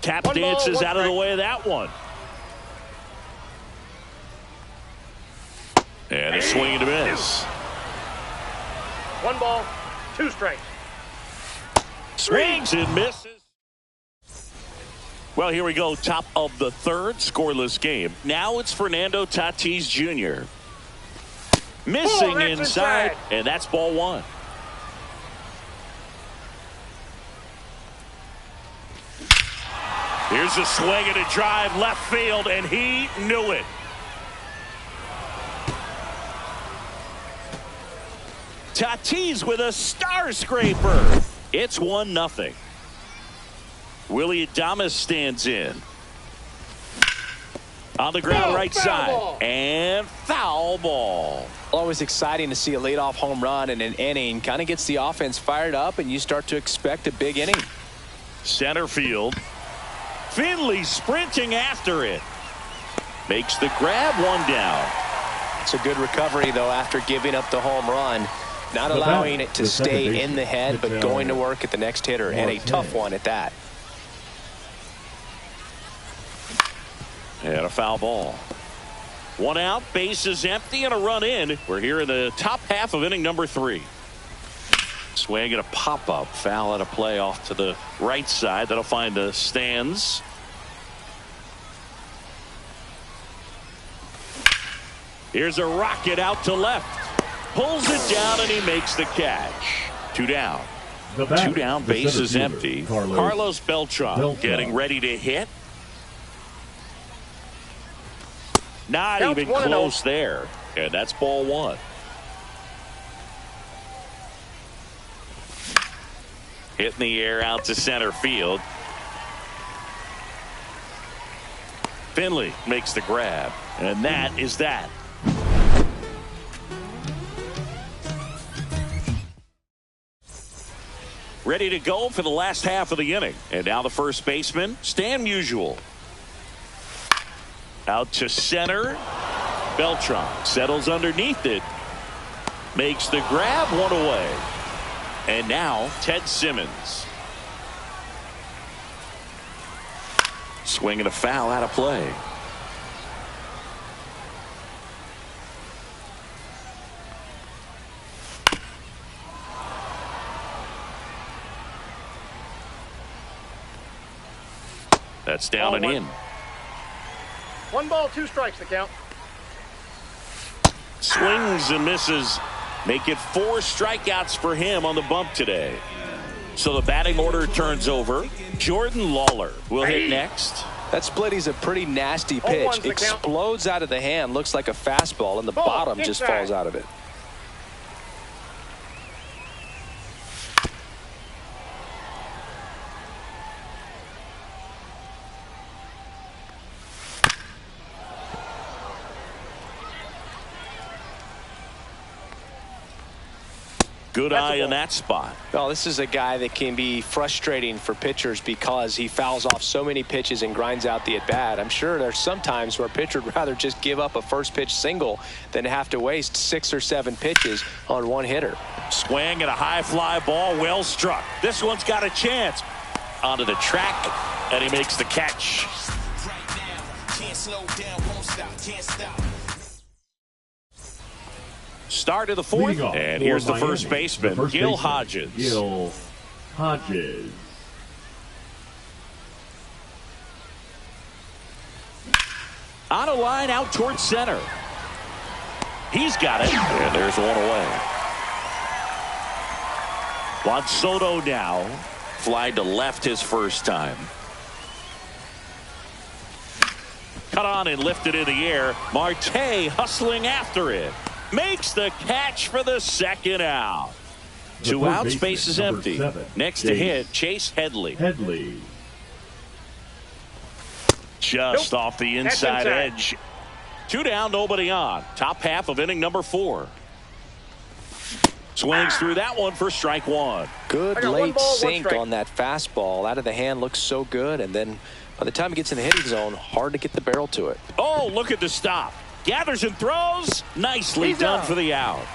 Tap dances out of the way of that one. And a swing and a miss. 1 ball, 2 strikes. Swings and misses. Well, here we go. Top of the 3rd, scoreless game. Now it's Fernando Tatis Jr. Missing inside, and that's ball 1. Here's a swing and a drive left field, and he knew it. Tatis with a star scraper. It's 1-0. Willie Adames stands in. On the ground, right side. And foul ball. Always exciting to see a leadoff home run in an inning. Kind of gets the offense fired up, and you start to expect a big inning. Center field. Finley sprinting after it. Makes the grab, 1 down. It's a good recovery, though, after giving up the home run. Not allowing it to stay in the head, but going to work at the next hitter, and a tough one at that. And a foul ball. 1 out, base is empty, and a run in. We're here in the top half of inning number 3. Swing and a pop-up. Foul at a play off to the right side. That'll find the stands. Here's a rocket out to left. Pulls it down, and he makes the catch. 2 down. 2 down, base is empty. Carlos Beltran getting ready to hit. Not even close there. And that's ball 1. Hit in the air out to center field. Finley makes the grab. And that is that. Ready to go for the last half of the inning. And now the first baseman, Stan Musial. Out to center. Beltran settles underneath it. Makes the grab, 1 away. And now Ted Simmons. Swing and a foul out of play. That's down and in. 1 ball, 2 strikes the count. Swings and misses. Make it 4 strikeouts for him on the bump today. So the batting order turns over. Jordan Lawler will hit next. That split is a pretty nasty pitch. Explodes out of the hand. Looks like a fastball, and the bottom just falls out of it. Good eye in that spot. Well, this is a guy that can be frustrating for pitchers because he fouls off so many pitches and grinds out the at-bat. I'm sure there's some times where a pitcher would rather just give up a first pitch single than have to waste 6 or 7 pitches on one hitter. Swing and a high fly ball, well struck. This one's got a chance. Onto the track, and he makes the catch. Can't slow down, won't stop, can't stop. Start of the 4th, and here's the first baseman, Gil Hodges. Gil Hodges. On a line out towards center. He's got it, and there's 1 away. Juan Soto now. Fly to left his first time. Cut on and lifted in the air. Marte hustling after it. Makes the catch for the second out. Two outs, base is empty. 7, Next to hit, Chase Headley. Just off the inside edge. 2 down, nobody on. Top half of inning number 4. Swings through that one for strike 1. Good late sink on that fastball. Out of the hand looks so good, and then by the time it gets in the hitting zone, hard to get the barrel to it. Oh, look at the stop. Gathers and throws. Nicely done for the out.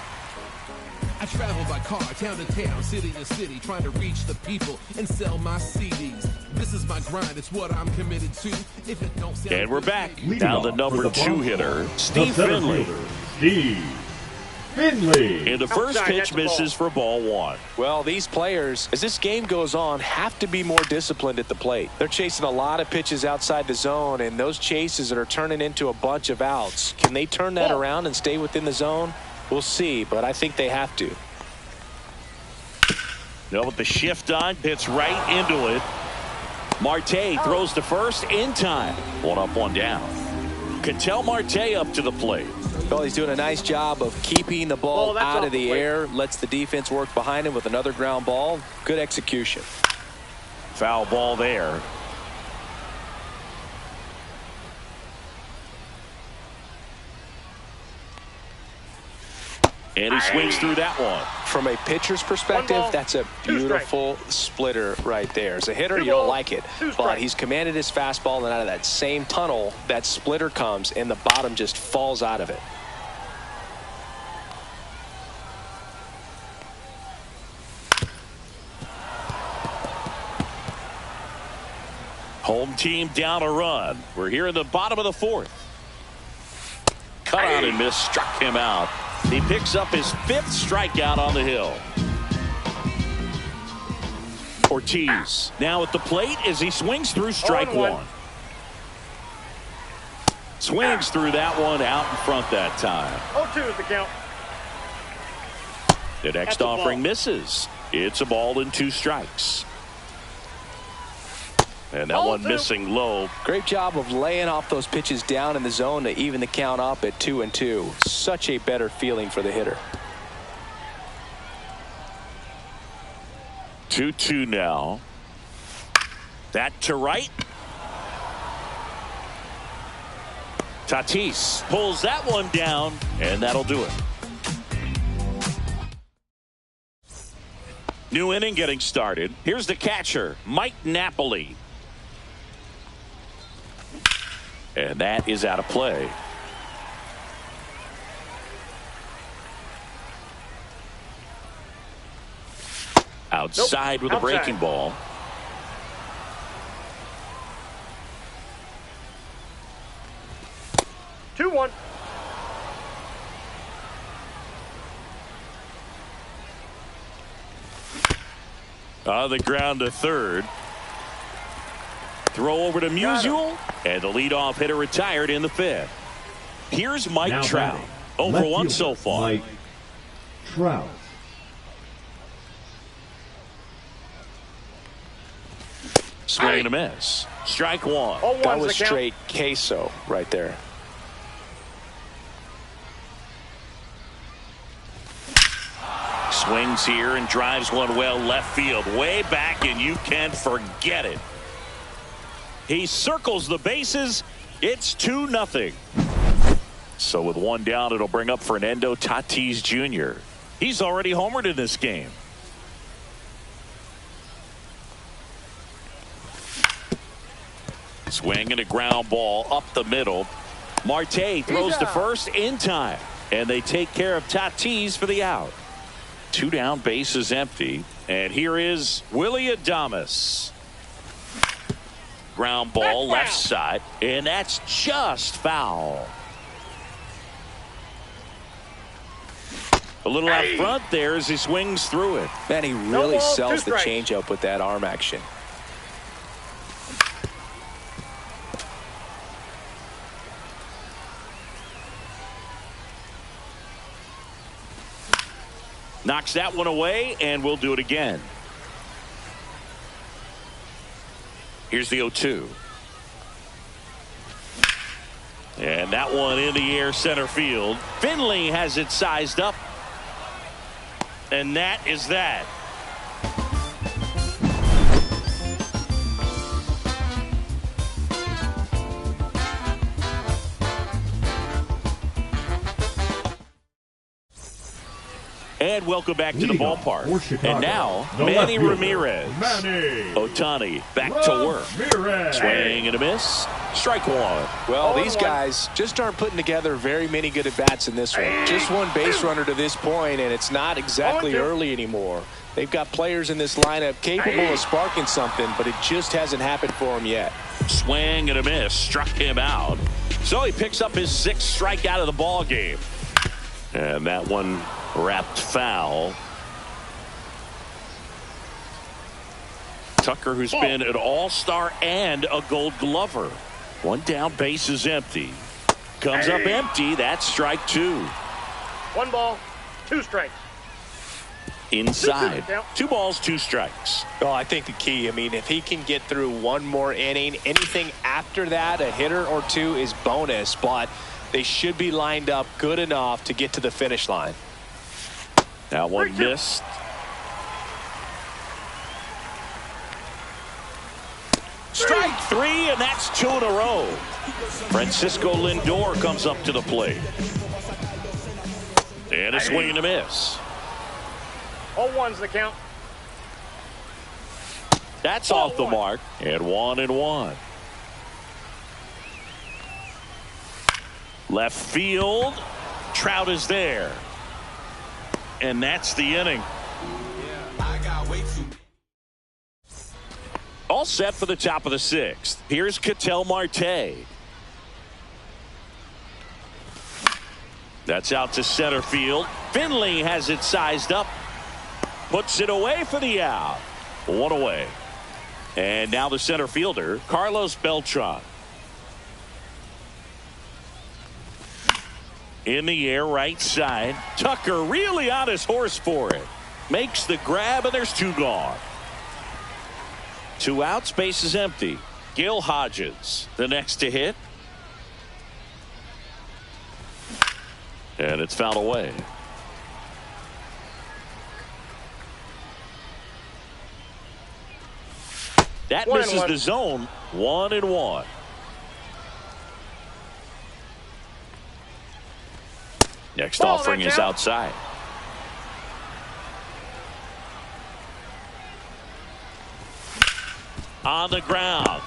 I travel by car, town to town, city to city, trying to reach the people and sell my CDs. This is my grind, it's what I'm committed to. If it don't sound and we're back. Now the number 2 hitter, Steve Finley. And the first pitch misses for ball 1. Well, these players, as this game goes on, have to be more disciplined at the plate. They're chasing a lot of pitches outside the zone, and those chases that are turning into a bunch of outs. Can they turn that around and stay within the zone? We'll see, but I think they have to. No, with the shift on, hits right into it. Marte throws to first in time. 1 up, 1 down. Ketel Marte up to the plate. Well, he's doing a nice job of keeping the ball out of the air. Lets the defense work behind him with another ground ball. Good execution. Foul ball there. And he swings through that one. From a pitcher's perspective, that's a beautiful splitter right there. As a hitter, you don't like it. But he's commanded his fastball, and out of that same tunnel, that splitter comes, and the bottom just falls out of it. Home team down a run. We're here in the bottom of the 4th. Cut out and miss, struck him out. He picks up his 5th strikeout on the hill. Ortiz now at the plate as he swings through strike 1. Swings through that one, out in front that time. 0-2 is the count. The next offering misses. It's a ball and 2 strikes. And that one missing low. Great job of laying off those pitches down in the zone to even the count up at 2-2. Such a better feeling for the hitter. 2-2 now. That to right. Tatis pulls that one down, and that'll do it. New inning getting started. Here's the catcher, Mike Napoli. And that is out of play. Outside with a breaking ball. Two, 1. On the ground to third. Throw over to Musial, and the leadoff hitter retired in the 5th. Here's Mike Trout. 0 for 1 so far. Mike Trout. Swing and a miss. Strike 1. That was straight queso right there. Swings here and drives one well left field. Way back, and you can't forget it. He circles the bases. It's 2-0. So with 1 down, it'll bring up Fernando Tatis Jr. He's already homered in this game. Swing and a ground ball up the middle. Marte throws to first in time, and they take care of Tatis for the out. 2 down, base is empty, and here is Willy Adames. Ground ball left side, and that's just foul. A little out front there as he swings through it. Man, he really sells the changeup with that arm action. Knocks that one away, and we'll do it again. Here's the 0-2. And that one in the air center field. Finley has it sized up. And that is that. And welcome back to the ballpark. And now, Manny Ramirez. Ohtani back to work. Swing and a miss. Strike one. Well, these guys just aren't putting together very many good at-bats in this one. Just one base runner to this point, and it's not exactly early anymore. They've got players in this lineup capable of sparking something, but it just hasn't happened for them yet. Swing and a miss. Struck him out. So he picks up his 6th strikeout of the ball game. And that one wrapped foul. Tucker, who's been an all-star and a Gold Glover. One down, base is empty. Comes up empty. That's strike 2. 1 ball, 2 strikes. Inside. 2 balls, 2 strikes. Oh, I think the key, I mean, if he can get through one more inning, anything after that, a hitter or 2 is bonus, but they should be lined up good enough to get to the finish line. That one missed. Strike 3, and that's 2 in a row. Francisco Lindor comes up to the plate. And a swing and a miss. All ones the count. That's off the mark. And 1-1. Left field. Trout is there. And that's the inning. All set for the top of the 6th. Here's Ketel Marte. That's out to center field. Finley has it sized up. Puts it away for the out. 1 away. And now the center fielder, Carlos Beltran. In the air, right side. Tucker really on his horse for it. Makes the grab, and there's 2 gone. 2 outs, base is empty. Gil Hodges, the next to hit. And it's fouled away. That misses the zone. 1-1. Next offering is outside. On the ground.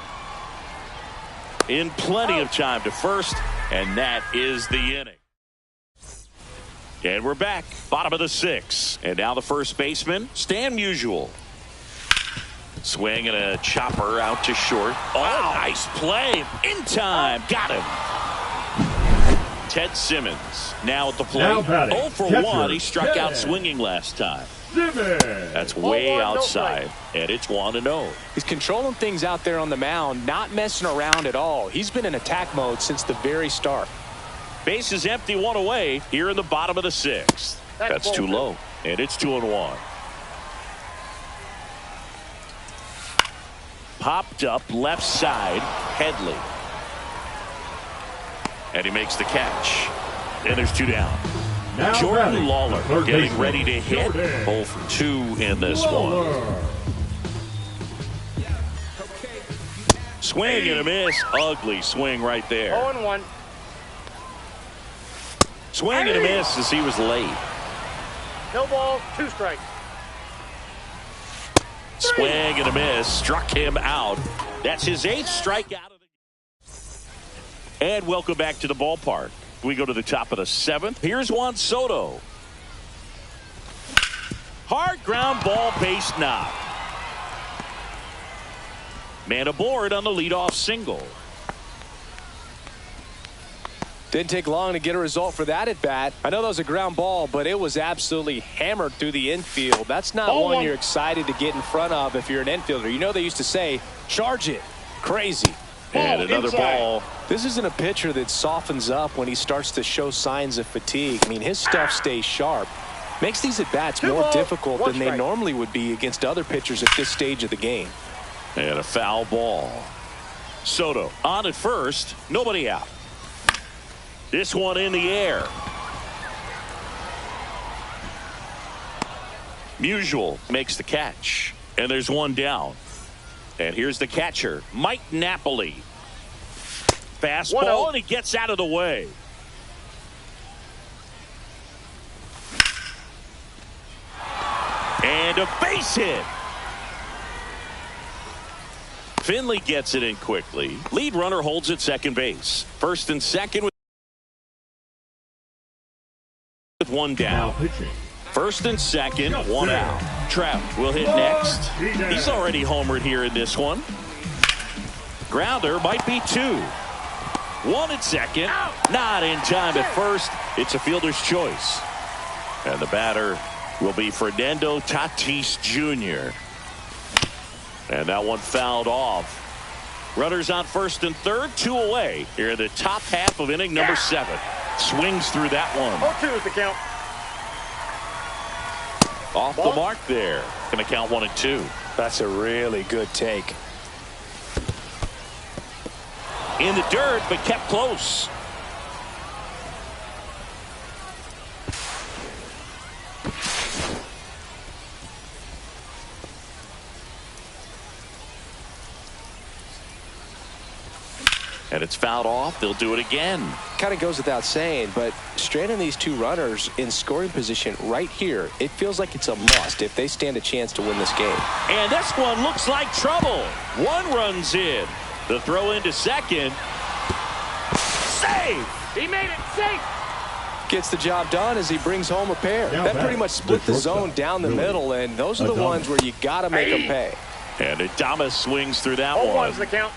In plenty of time to first, and that is the inning. And we're back. Bottom of the 6th. And now the first baseman, Stan Musial. Swing and a chopper out to short. Oh, nice play. In time. Got him. Ted Simmons now at the plate. 0 for 1. He struck out swinging last time. That's way outside, and it's 1-0. He's controlling things out there on the mound, not messing around at all. He's been in attack mode since the very start. Base is empty, 1 away here in the bottom of the 6th. That's too low, and it's 2-1. Popped up left side, Headley. And he makes the catch. And there's 2 down. Now Jordan Lawler getting ready to hit. 0 for 2 in this one. Swing and a miss. Ugly swing right there. 0-1. Swing and a miss as he was late. No ball, 2 strikes. Swing and a miss. Struck him out. That's his 8th strikeout of the game. And welcome back to the ballpark. We go to the top of the 7th. Here's Juan Soto. Hard ground ball, base knock. Man aboard on the leadoff single. Didn't take long to get a result for that at bat. I know that was a ground ball, but it was absolutely hammered through the infield. That's not one you're excited to get in front of if you're an infielder. You know they used to say, charge it. Crazy. And another ball. This isn't a pitcher that softens up when he starts to show signs of fatigue. I mean, his stuff stays sharp. Makes these at-bats more difficult than they normally would be against other pitchers at this stage of the game. And a foul ball. Soto on at first, nobody out. This one in the air. Musial makes the catch, and there's one down. And here's the catcher, Mike Napoli. Fastball, and he gets out of the way. And a base hit. Finley gets it in quickly. Lead runner holds at second base. First and second with one down. First and second, one out. Trout will hit next. He's already homered here in this one. Grounder might be two. One at second. Not in time at first. It's a fielder's choice. And the batter will be Fernando Tatis Jr. And that one fouled off. Runners on first and third, 2 away here in the top half of inning number 7. Swings through that one. 0-2 is the count. Off the mark there. Going to count 1 and 2. That's a really good take. In the dirt, but kept close. And it's fouled off. They'll do it again. Kind of goes without saying, but stranding these 2 runners in scoring position right here, it feels like it's a must if they stand a chance to win this game. And this one looks like trouble. 1 runs in. The throw into second. Save! He made it safe. Gets the job done as he brings home a pair. That pretty much split the zone down the middle, and those are the ones where you got to make them pay. And Adames swings through that 0-1 one. is the count.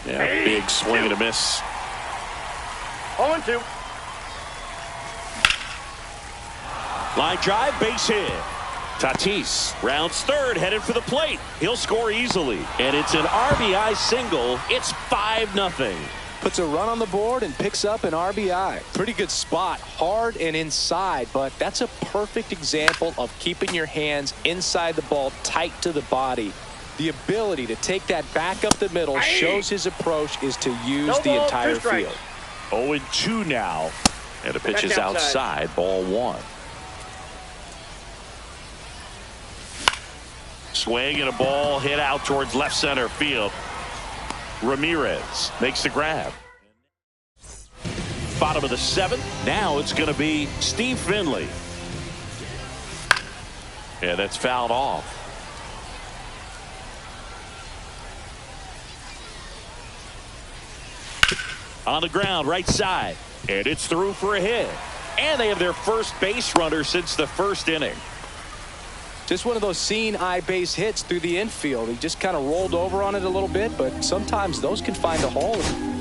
Yeah, big swing and a miss. 0-2. Line drive, base hit. Tatis rounds third, headed for the plate. He'll score easily. And it's an RBI single. It's 5-0. Puts a run on the board and picks up an RBI. Pretty good spot, hard and inside, but that's a perfect example of keeping your hands inside the ball, tight to the body. The ability to take that back up the middle shows his approach is to use the entire field. 0-2 now. And the pitch is outside. Ball 1. Swing and a ball hit out towards left center field. Ramirez makes the grab. Bottom of the 7th. Now it's going to be Steve Finley. And that's fouled off. On the ground, right side. And it's through for a hit. And they have their first base runner since the first inning. Just one of those seeing eye base hits through the infield. He just kind of rolled over on it a little bit, but sometimes those can find a hole.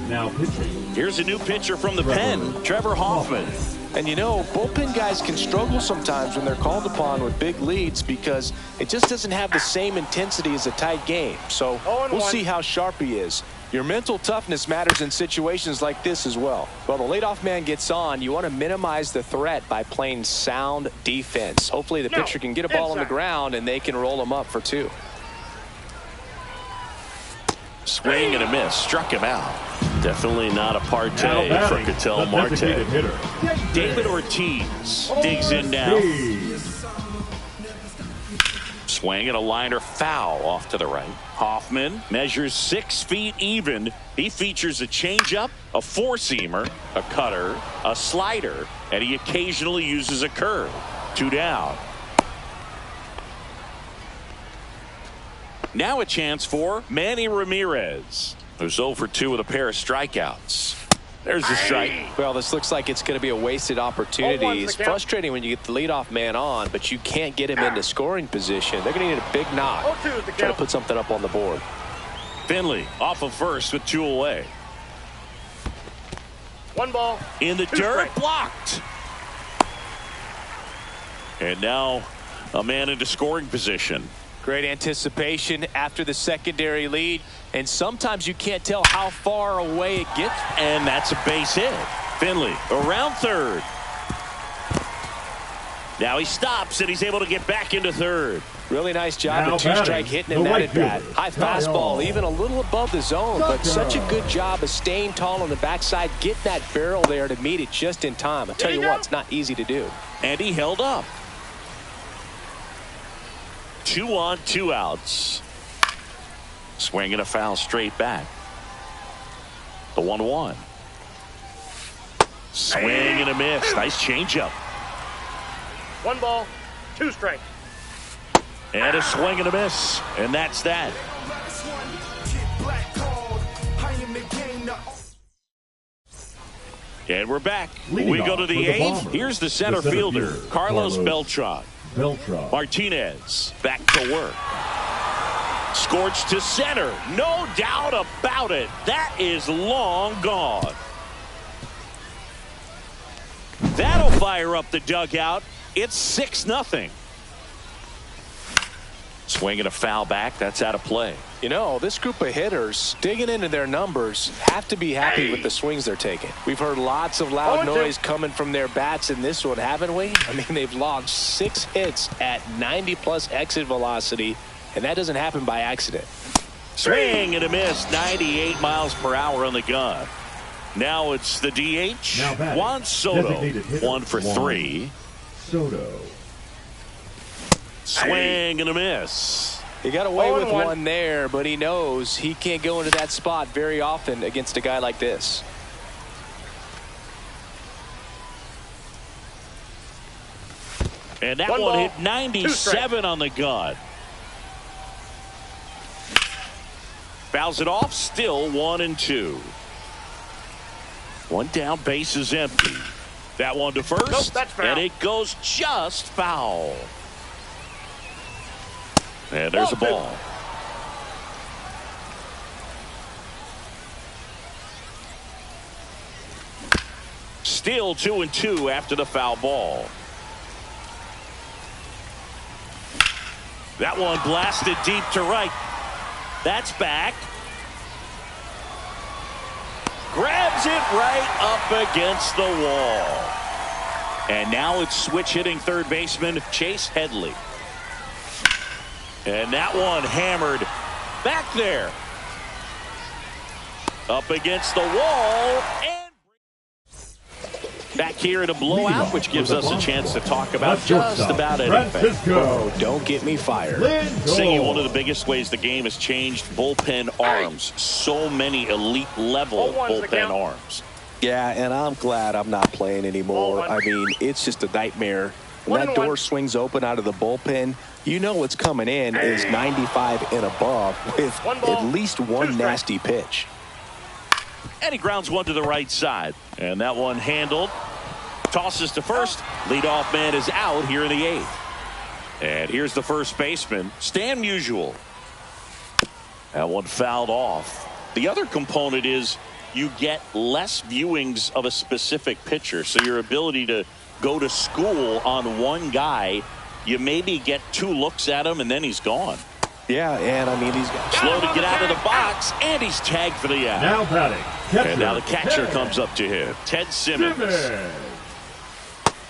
Now pitching. Here's a new pitcher from the pen, Trevor Hoffman. And you know, bullpen guys can struggle sometimes when they're called upon with big leads because it just doesn't have the same intensity as a tight game. So we'll see how sharp he is. Your mental toughness matters in situations like this as well. While the leadoff man gets on, you want to minimize the threat by playing sound defense. Hopefully the pitcher can get a ball on the ground and they can roll him up for 2. Swing and a miss. Struck him out. Definitely not a partay for Ketel Marte. David Ortiz digs in now. Swing and a liner foul off to the right. Hoffman measures 6 feet even. He features a changeup, a 4-seamer, a cutter, a slider, and he occasionally uses a curve. 2 down. Now a chance for Manny Ramirez, who's 0 for 2 with a pair of strikeouts. There's the strike. Well, this looks like it's going to be a wasted opportunity. It's frustrating when you get the leadoff man on, but you can't get him into scoring position. They're going to need a big knock. Try to put something up on the board. Finley off of first with 2 away. 1 ball. In the dirt, blocked. And now a man into scoring position. Great anticipation after the secondary lead, and sometimes you can't tell how far away it gets. And that's a base hit. Finley around third. Now he stops, and he's able to get back into third. Really nice job Now of two-strike hitting in that at-bat. High fastball, even a little above the zone, but such a good job of staying tall on the backside, getting that barrel there to meet it just in time. I'll tell you what, it's not easy to do. And he held up. 2 on, 2 outs. Swinging a foul straight back. The 1-1. Swing and a miss. Nice changeup. 1 ball, 2 strikes. And a swing and a miss. And that's that. And we're back. We go to the 8th. Here's the center fielder, Carlos Beltran. Martinez back to work. Scorched to center. No doubt about it. That is long gone. That'll fire up the dugout. It's 6-0. Swinging a foul back. That's out of play. You know, this group of hitters digging into their numbers have to be happy with the swings they're taking. We've heard lots of loud noise coming from their bats in this one, haven't we? I mean, they've logged 6 hits at 90+ exit velocity, and that doesn't happen by accident. Swing and a miss. 98 miles per hour on the gun. Now it's the DH, Juan Soto. 1 for 3. Soto. Swing and a miss. He got away with one there, but he knows he can't go into that spot very often against a guy like this. And that one hit 97 on the gun. Fouls it off, still 1-2. 1 down, base is empty. That one to first, nope, that's foul. And it goes just foul. And there's a ball. Still 2-2 after the foul ball. That one blasted deep to right. That's back. Grabs it right up against the wall. And now it's switch hitting third baseman Chase Headley. And that one hammered back there. Up against the wall. And back here in a blowout, which gives us a chance to talk about just about anything. Oh, don't get me fired. Saying one of the biggest ways the game has changed, bullpen arms. So many elite level bullpen arms. Yeah, and I'm glad I'm not playing anymore. I mean, it's just a nightmare. When that door swings open out of the bullpen, you know what's coming in is 95 and above with at least one nasty pitch. And he grounds one to the right side. And that one handled. Tosses to first. Leadoff man is out here in the 8th. And here's the first baseman, Stan Musial. That one fouled off. The other component is you get less viewings of a specific pitcher. So your ability to go to school on one guy, you maybe get 2 looks at him and then he's gone. Yeah, and I mean, he's got slow to get out of the box, and he's tagged for the out. Now batting. Catcher, and now the catcher comes up to him. Ted Simmons.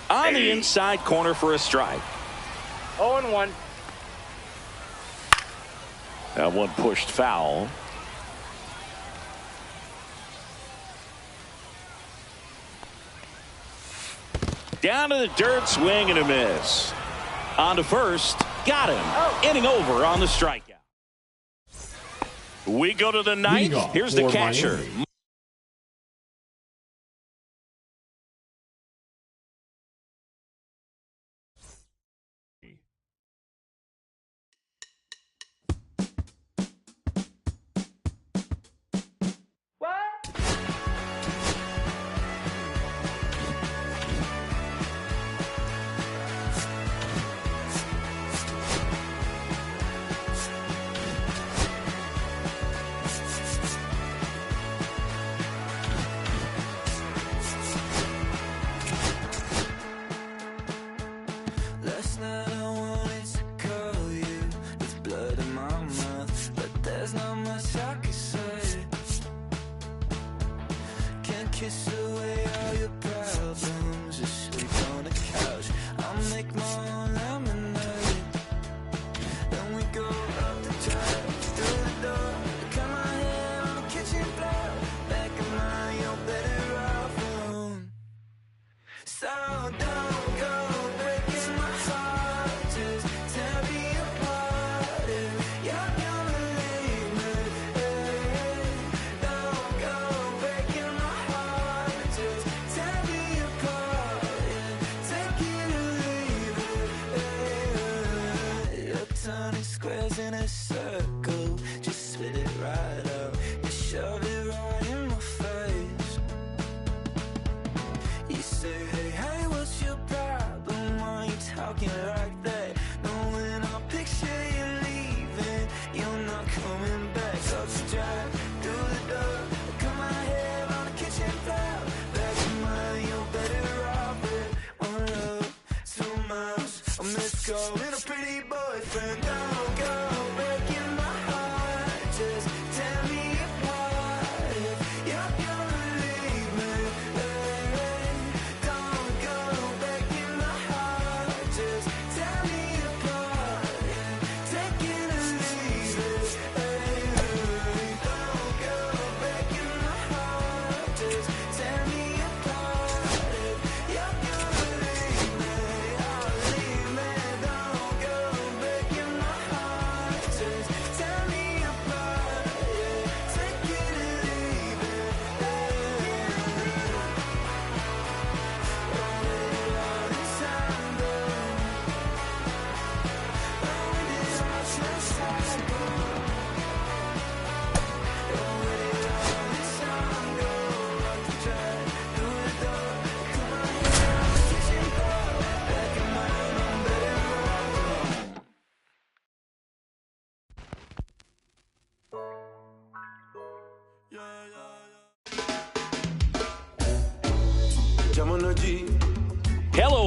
On the inside corner for a strike. 0-1. That one pushed foul. Down to the dirt, swing and a miss. On to first, got him. Inning over on the strikeout. We go to the 9th. Here's the catcher. Miami. Kiss away all your problems, just sleep on the couch. I'll make my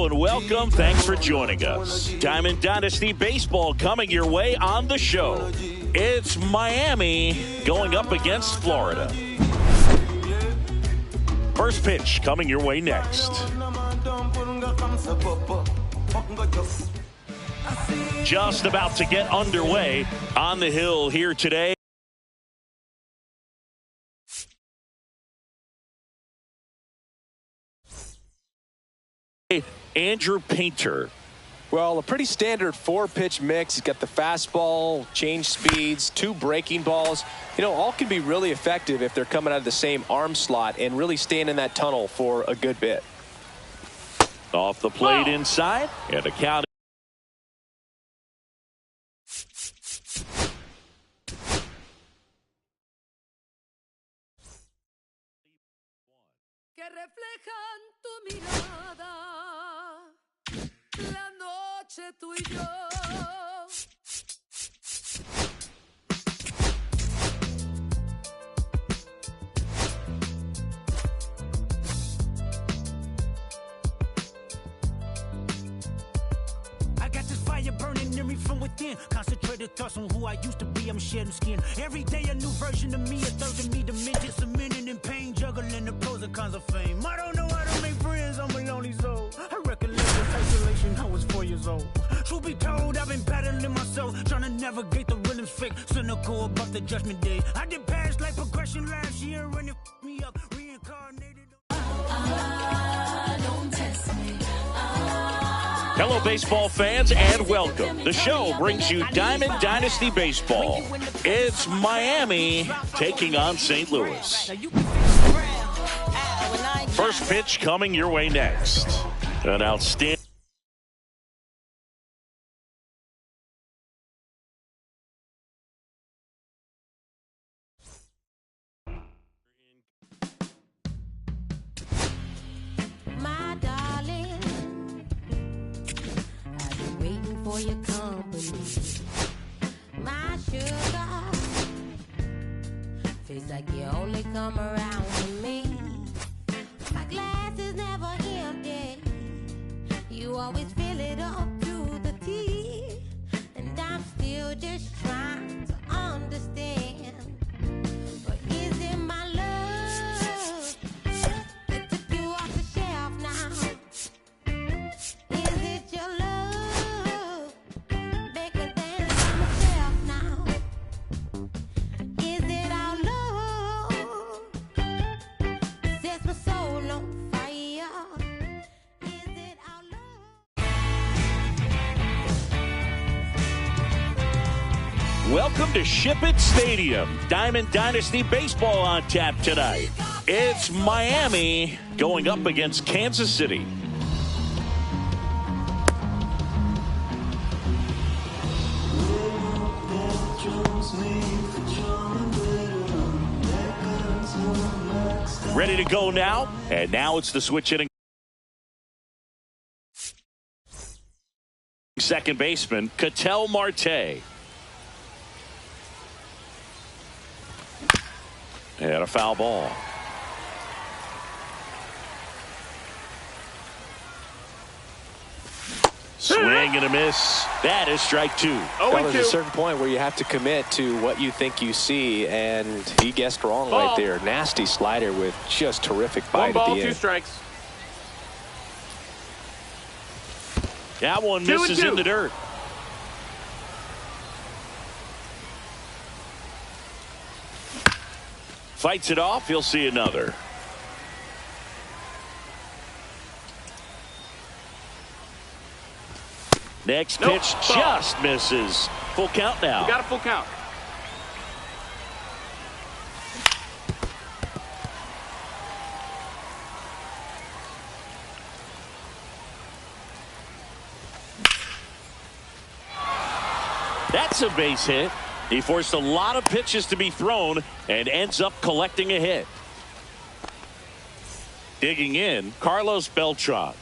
Hello and welcome. Thanks for joining us. Diamond Dynasty Baseball coming your way on the show. It's Miami going up against Florida. First pitch coming your way next. Just about to get underway on the hill here today. Andrew Painter. Well, a pretty standard 4-pitch mix. He's got the fastball, change speeds, 2 breaking balls. You know, all can be really effective if they're coming out of the same arm slot and really staying in that tunnel for a good bit. Off the plate inside, and a count. Que reflejan tu mirada, la noche tú y yo. I got this fire burning in me from within. Concentrated thoughts on who I used to be. I'm shedding skin. Every day a new version of me, a third of me dimensions, a minute in pain, juggling the pros and cons of fame. I don't know how to make friends, I'm a lonely soul. I recollect this isolation, I was 4 years old. Truth be told, I've been battling myself, trying to navigate the rhythm's fake, cynical about the judgment day. I did past life progression last year, and it f***ed me up, reincarnated. Don't test me. Hello, baseball fans, and welcome. The show brings you Diamond Dynasty Baseball. It's Miami taking on St. Louis. First pitch coming your way next. An outstanding. My darling, I've been waiting for your company. My sugar, feels like you only come around for me. My glass is never empty. You always fill it up to the teeth. And I'm still just trying to understand. But is it my love that took you off the shelf now? Is it your love bigger than myself now? Is it our love sets my soul on fire? Is it our Welcome to Ship It Stadium. Diamond Dynasty Baseball on tap tonight. It's Miami going up against Kansas City. Ready to go now, and now it's the switch hitting. Second baseman, Ketel Marte. And a foul ball. Swing and a miss. That is strike 2. Well, there's a certain point where you have to commit to what you think you see, and he guessed wrong right there. Nasty slider with just terrific bite at the end. 2 strikes. That one misses in the dirt. Fights it off. He'll see another. Next pitch just misses. Full count now. You got a full count. That's a base hit. He forced a lot of pitches to be thrown and ends up collecting a hit. Digging in, Carlos Beltran.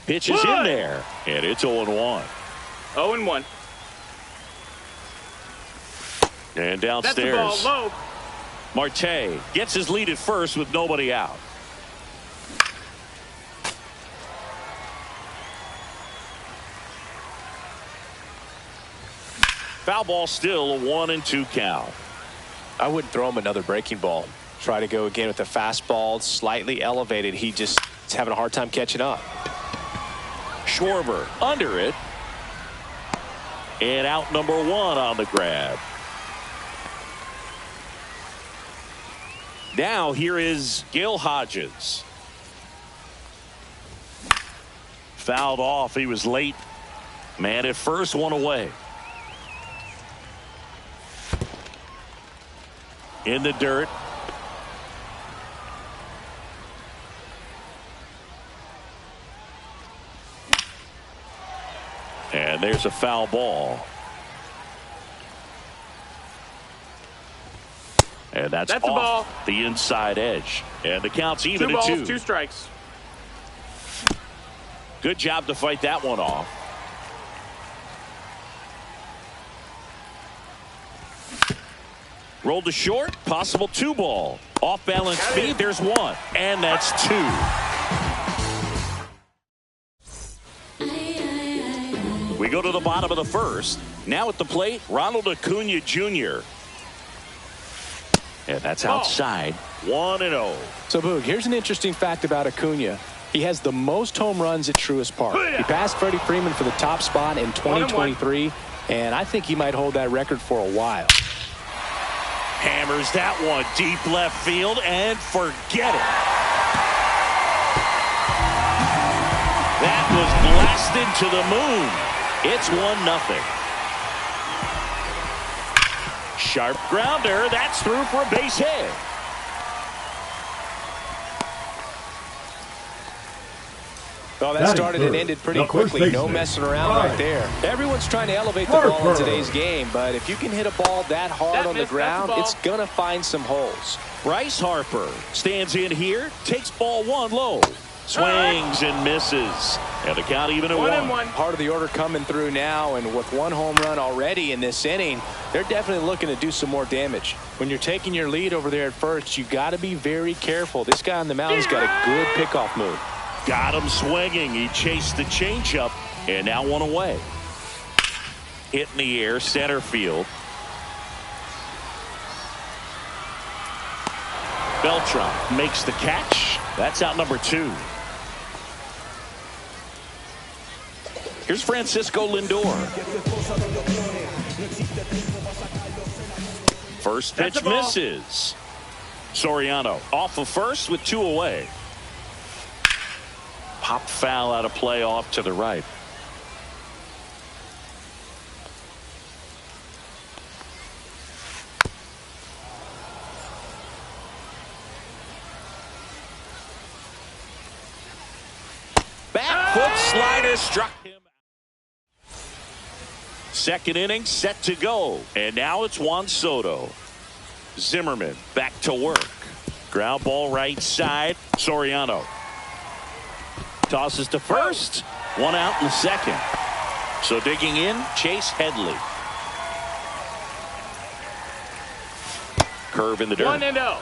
Pitch is in there, and it's 0-1. 0-1. And downstairs, that's the ball low. Marte gets his lead at first with nobody out. Foul ball, still a 1-2 count. I wouldn't throw him another breaking ball. Try to go again with the fastball, slightly elevated. He just is having a hard time catching up. Schwarber under it. And out number 1 on the grab. Now here is Gil Hodges. Fouled off. He was late. Man at first, 1 away. In the dirt. And there's a foul ball. And that's off the ball. The inside edge. And the count's even 2 at balls, 2. 2 strikes. Good job to fight that one off. Rolled to short. Possible 2 ball. Off balance speed. There's 1. And that's 2. We go to the bottom of the first. Now at the plate, Ronald Acuna Jr. And that's outside. 1-0. So, Boog, here's an interesting fact about Acuna. He has the most home runs at Truist Park. He passed Freddie Freeman for the top spot in 2023, and I think he might hold that record for a while. Hammers that one deep left field and forget it. That was blasted to the moon. It's 1-0. Sharp grounder. That's through for a base hit. Well, that started and ended pretty quickly. No messing around right there. Everyone's trying to elevate the ball in today's game, but if you can hit a ball that hard on the ground, it's going to find some holes. Bryce Harper stands in here, takes ball 1 low. Swings and misses. And the count even at 1. Part of the order coming through now, and with 1 home run already in this inning, they're definitely looking to do some more damage. When you're taking your lead over there at first, you got to be very careful. This guy on the mound has got a good pickoff move. Got him swinging. He chased the changeup, and now 1 away. Hit in the air, center field. Beltran makes the catch. That's out number 2. Here's Francisco Lindor. First pitch misses. Soriano off of first with 2 away. Pop foul out of play off to the right. Back foot slider struck him. Second inning set to go. And now it's Juan Soto. Zimmerman back to work. Ground ball right side. Soriano tosses to first. 1 out in the second. So digging in, Chase Headley. Curve in the dirt. 1-0.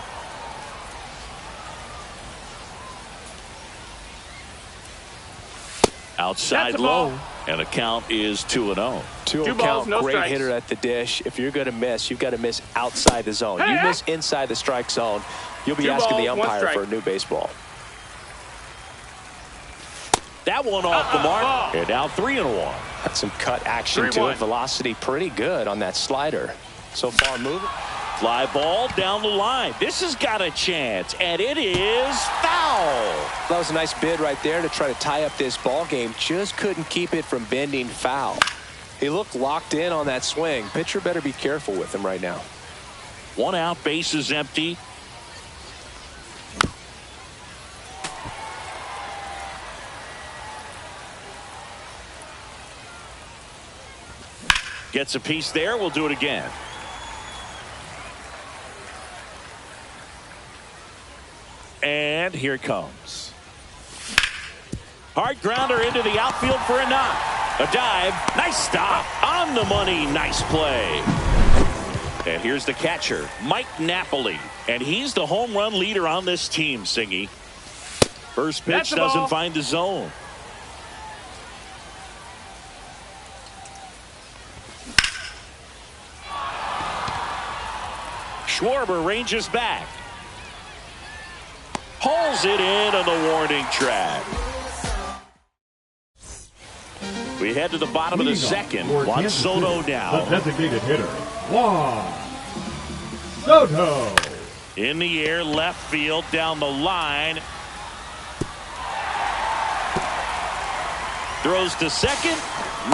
Outside low. And the count is 2-0. 2-0 count, no great strikes. Hitter at the dish. If you're going to miss, you've got to miss outside the zone. You miss inside the strike zone, you'll be asking the umpire for a new baseball. That one off the mark. And now 3-1. Got some cut action to it. Velocity pretty good on that slider. So far moving. Fly ball down the line. This has got a chance, and it is foul. That was a nice bid right there to try to tie up this ball game. Just couldn't keep it from bending foul. He looked locked in on that swing. Pitcher better be careful with him right now. 1 out, base is empty. Gets a piece there. We'll do it again. And here it comes. Hard grounder into the outfield for a knock. A dive. Nice stop. On the money. Nice play. And here's the catcher, Mike Napoli. And he's the home run leader on this team, Singy. First pitch doesn't find the zone. Schwarber ranges back. Hauls it in on the warning track. We head to the bottom of the second. Juan Soto now. The designated hitter, Juan Soto. In the air, left field, down the line. Throws to second.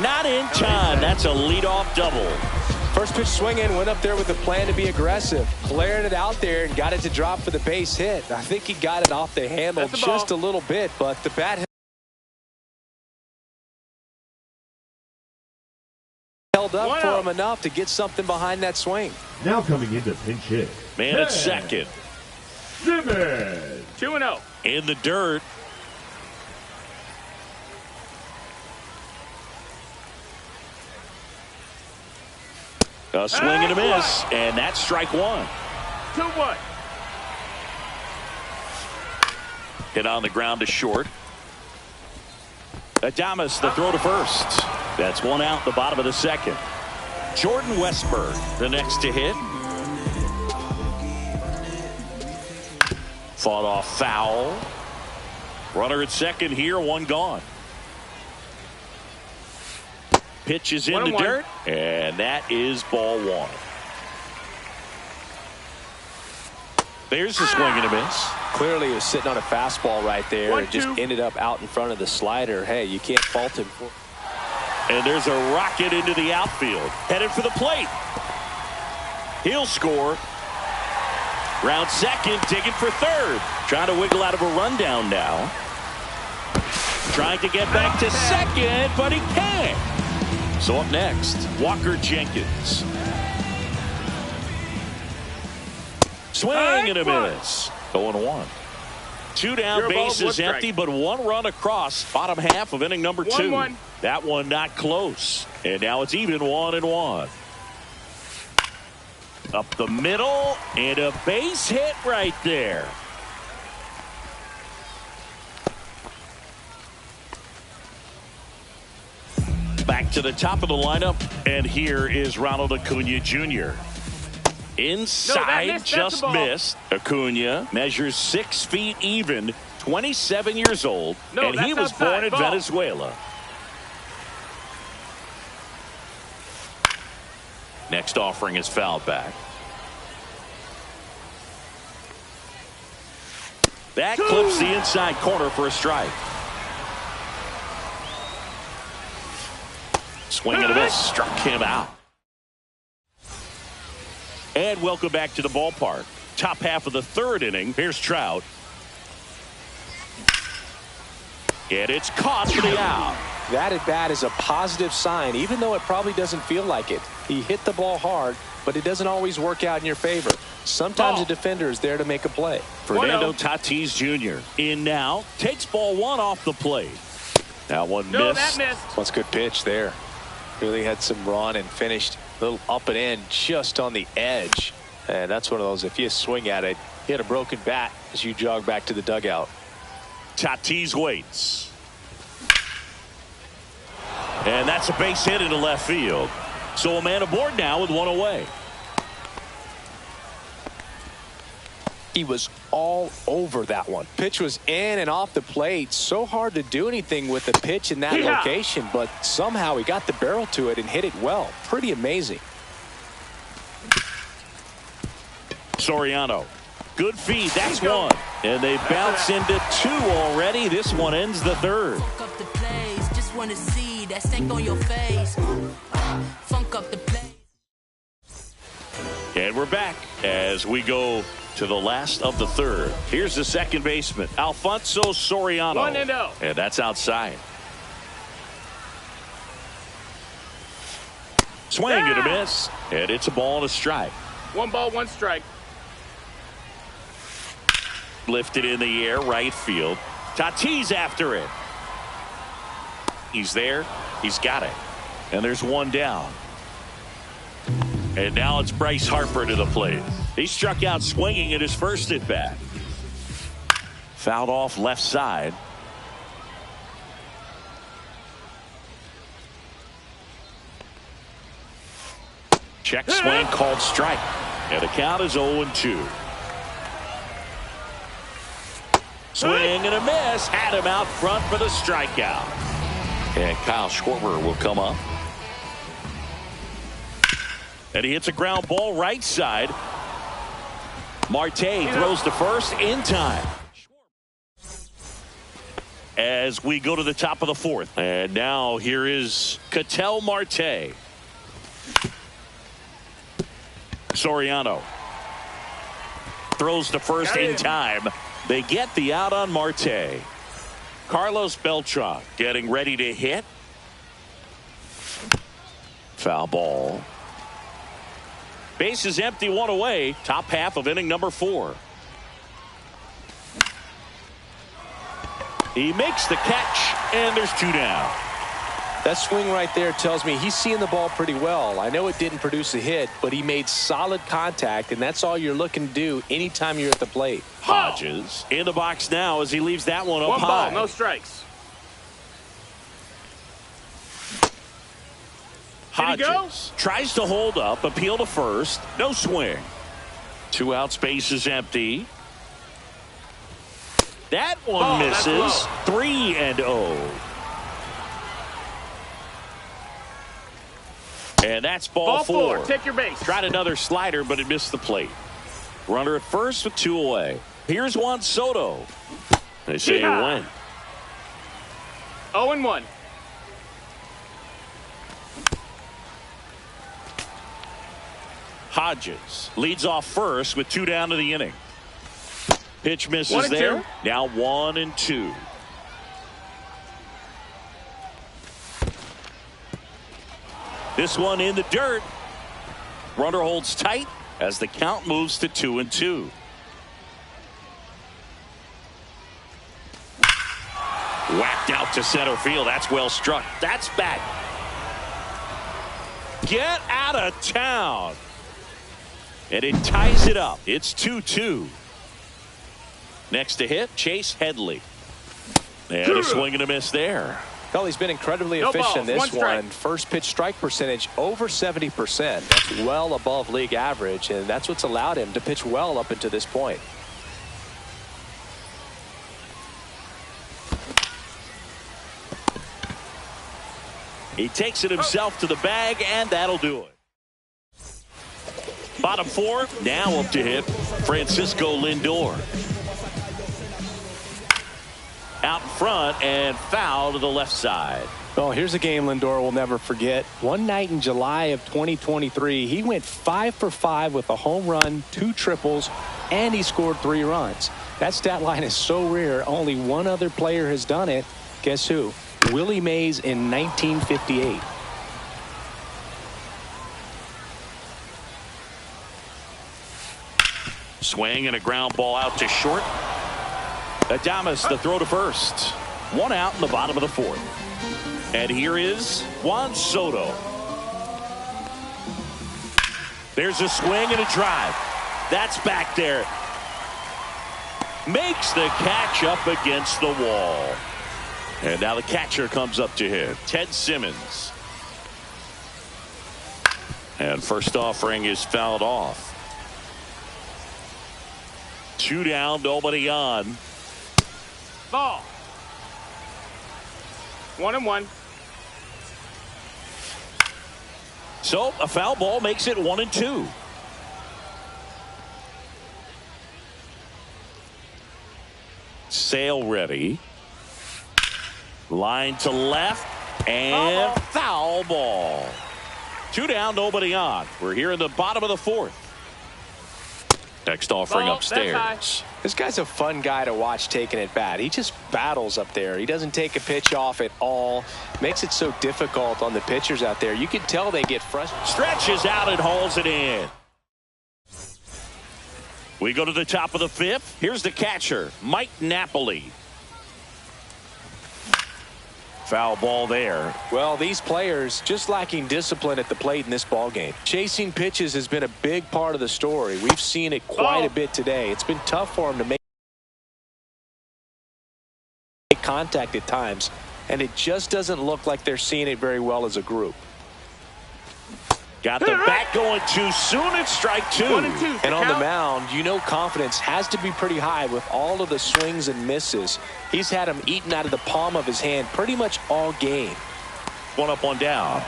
Not in time. That's a leadoff double. First pitch swing in, went up there with a plan to be aggressive. Flared it out there and got it to drop for the base hit. I think he got it off the handle just a little bit, but the bat held up for him enough to get something behind that swing. Now coming into pinch hit. Man at second. Simmons. 2-0. In the dirt. A swing and a miss, and that's strike one. 2-1. Hit on the ground to short. Adames, the throw to first. That's one out, the bottom of the second. Jordan Westburg, the next to hit. Fought off foul. Runner at second here, one gone. Pitch is in the dirt, and that is ball one. There's a swing and a miss. Clearly he was sitting on a fastball right there and just ended up out in front of the slider. Hey, you can't fault him for. And there's a rocket into the outfield. Headed for the plate. He'll score. Round second, digging for third. Trying to wiggle out of a rundown now. Trying to get back to second, but he can't. So up next, Walker Jenkins. Swing and a miss. 0-1. Two down, base is empty, but one run across. Bottom half of inning number 2. 1-1. That one not close. And now it's even 1-1. Up the middle, and a base hit right there. Back to the top of the lineup, and here is Ronald Acuna Jr. Inside, just missed. Acuna measures 6 feet even, 27 years old, and he was born in Venezuela. Next offering is fouled back. That clips the inside corner for a strike. Swing and a miss, struck him out. And welcome back to the ballpark. Top half of the third inning. Here's Trout. And it's caught for the out. That at bat is a positive sign, even though it probably doesn't feel like it. He hit the ball hard, but it doesn't always work out in your favor. Sometimes a defender is there to make a play. Fernando Tatis Jr. in now. Takes ball one off the plate. That one missed. That missed. That's a good pitch there. Really had some run and finished a little up and in just on the edge. And that's one of those, if you swing at it, you hit a broken bat as you jog back to the dugout. Tatis waits. And that's a base hit into left field. So a man aboard now with one away. He was all over that one. Pitch was in and off the plate. So hard to do anything with the pitch in that location, but somehow he got the barrel to it and hit it well. Pretty amazing. Soriano. Good feed. That's one. And they bounce into 2 already. This one ends the third. Funk up the plays. Just want to see that stank on your face. Funk up the plays. And we're back as we go to the last of the third. Here's the second baseman, Alfonso Soriano. 1-0. And that's outside. Swing and a miss. And it's a ball and a strike. 1 ball, 1 strike. Lifted in the air, right field. Tatis after it. He's there. He's got it. And there's one down. And now it's Bryce Harper to the plate. He struck out swinging at his first at bat. Fouled off left side. Check swing, called strike. And the count is 0-2. Swing and a miss. Had him out front for the strikeout. And Kyle Schwarber will come up. And he hits a ground ball right side. Marte throws to first in time. As we go to the top of the fourth. And now here is Ketel Marte. Soriano throws to first in time. They get the out on Marte. Carlos Beltran getting ready to hit. Foul ball. Base is empty, one away. Top half of inning number 4. He makes the catch, and there's 2 down. That swing right there tells me he's seeing the ball pretty well. I know it didn't produce a hit, but he made solid contact, and that's all you're looking to do anytime you're at the plate. Hodges in the box now as he leaves that one up high. 1 ball, no strikes. Hodges tries to hold up, appeal to first, no swing. 2 outs, base is empty. That one misses. 3-0. And that's ball 4. Take your base. Tried another slider, but it missed the plate. Runner at first with 2 away. Here's Juan Soto. They say a win. 0-1. Hodges leads off first with 2 down to the inning. Pitch misses there. 2. Now 1-2. This one in the dirt. Runner holds tight as the count moves to 2-2. Whacked out to center field. That's well struck. That's back. Get out of town. And it ties it up. It's 2-2. Next to hit, Chase Headley. And a swing and a miss there. Well, he's been incredibly efficient in this one. First pitch strike percentage over 70%. That's well above league average, and that's what's allowed him to pitch well up until this point. He takes it himself to the bag, and that'll do it. Bottom 4, now up to hit Francisco Lindor. Out in front and foul to the left side. Well, here's a game Lindor will never forget. One night in July of 2023, he went 5 for 5 with a home run, 2 triples, and he scored 3 runs. That stat line is so rare. Only one other player has done it. Guess who? Willie Mays in 1958. Swing and a ground ball out to short. Adames the throw to first. 1 out in the bottom of the 4th. And here is Juan Soto. There's a swing and a drive. That's back there. Makes the catch up against the wall. And now the catcher comes up to hit. Ted Simmons. And first offering is fouled off. 2 down, nobody on. Ball. 1-1. So a foul ball makes it 1-2. Sale ready. Line to left and foul ball. 2 down, nobody on. We're here in the bottom of the 4th. Next offering upstairs. This guy's a fun guy to watch taking at bat. He just battles up there. He doesn't take a pitch off at all. Makes it so difficult on the pitchers out there. You can tell they get frustrated. Stretches out and hauls it in. We go to the top of the 5th. Here's the catcher, Mike Napoli. Foul ball there. Well, these players just lacking discipline at the plate in this ball game. Chasing pitches has been a big part of the story. We've seen it quite a bit today. It's been tough for them to make contact at times, and it just doesn't look like they're seeing it very well as a group. Got the bat going too soon. It's strike 2. 1 and 2. And on the mound, you know confidence has to be pretty high with all of the swings and misses. He's had them eaten out of the palm of his hand pretty much all game. 1 up, 1 down.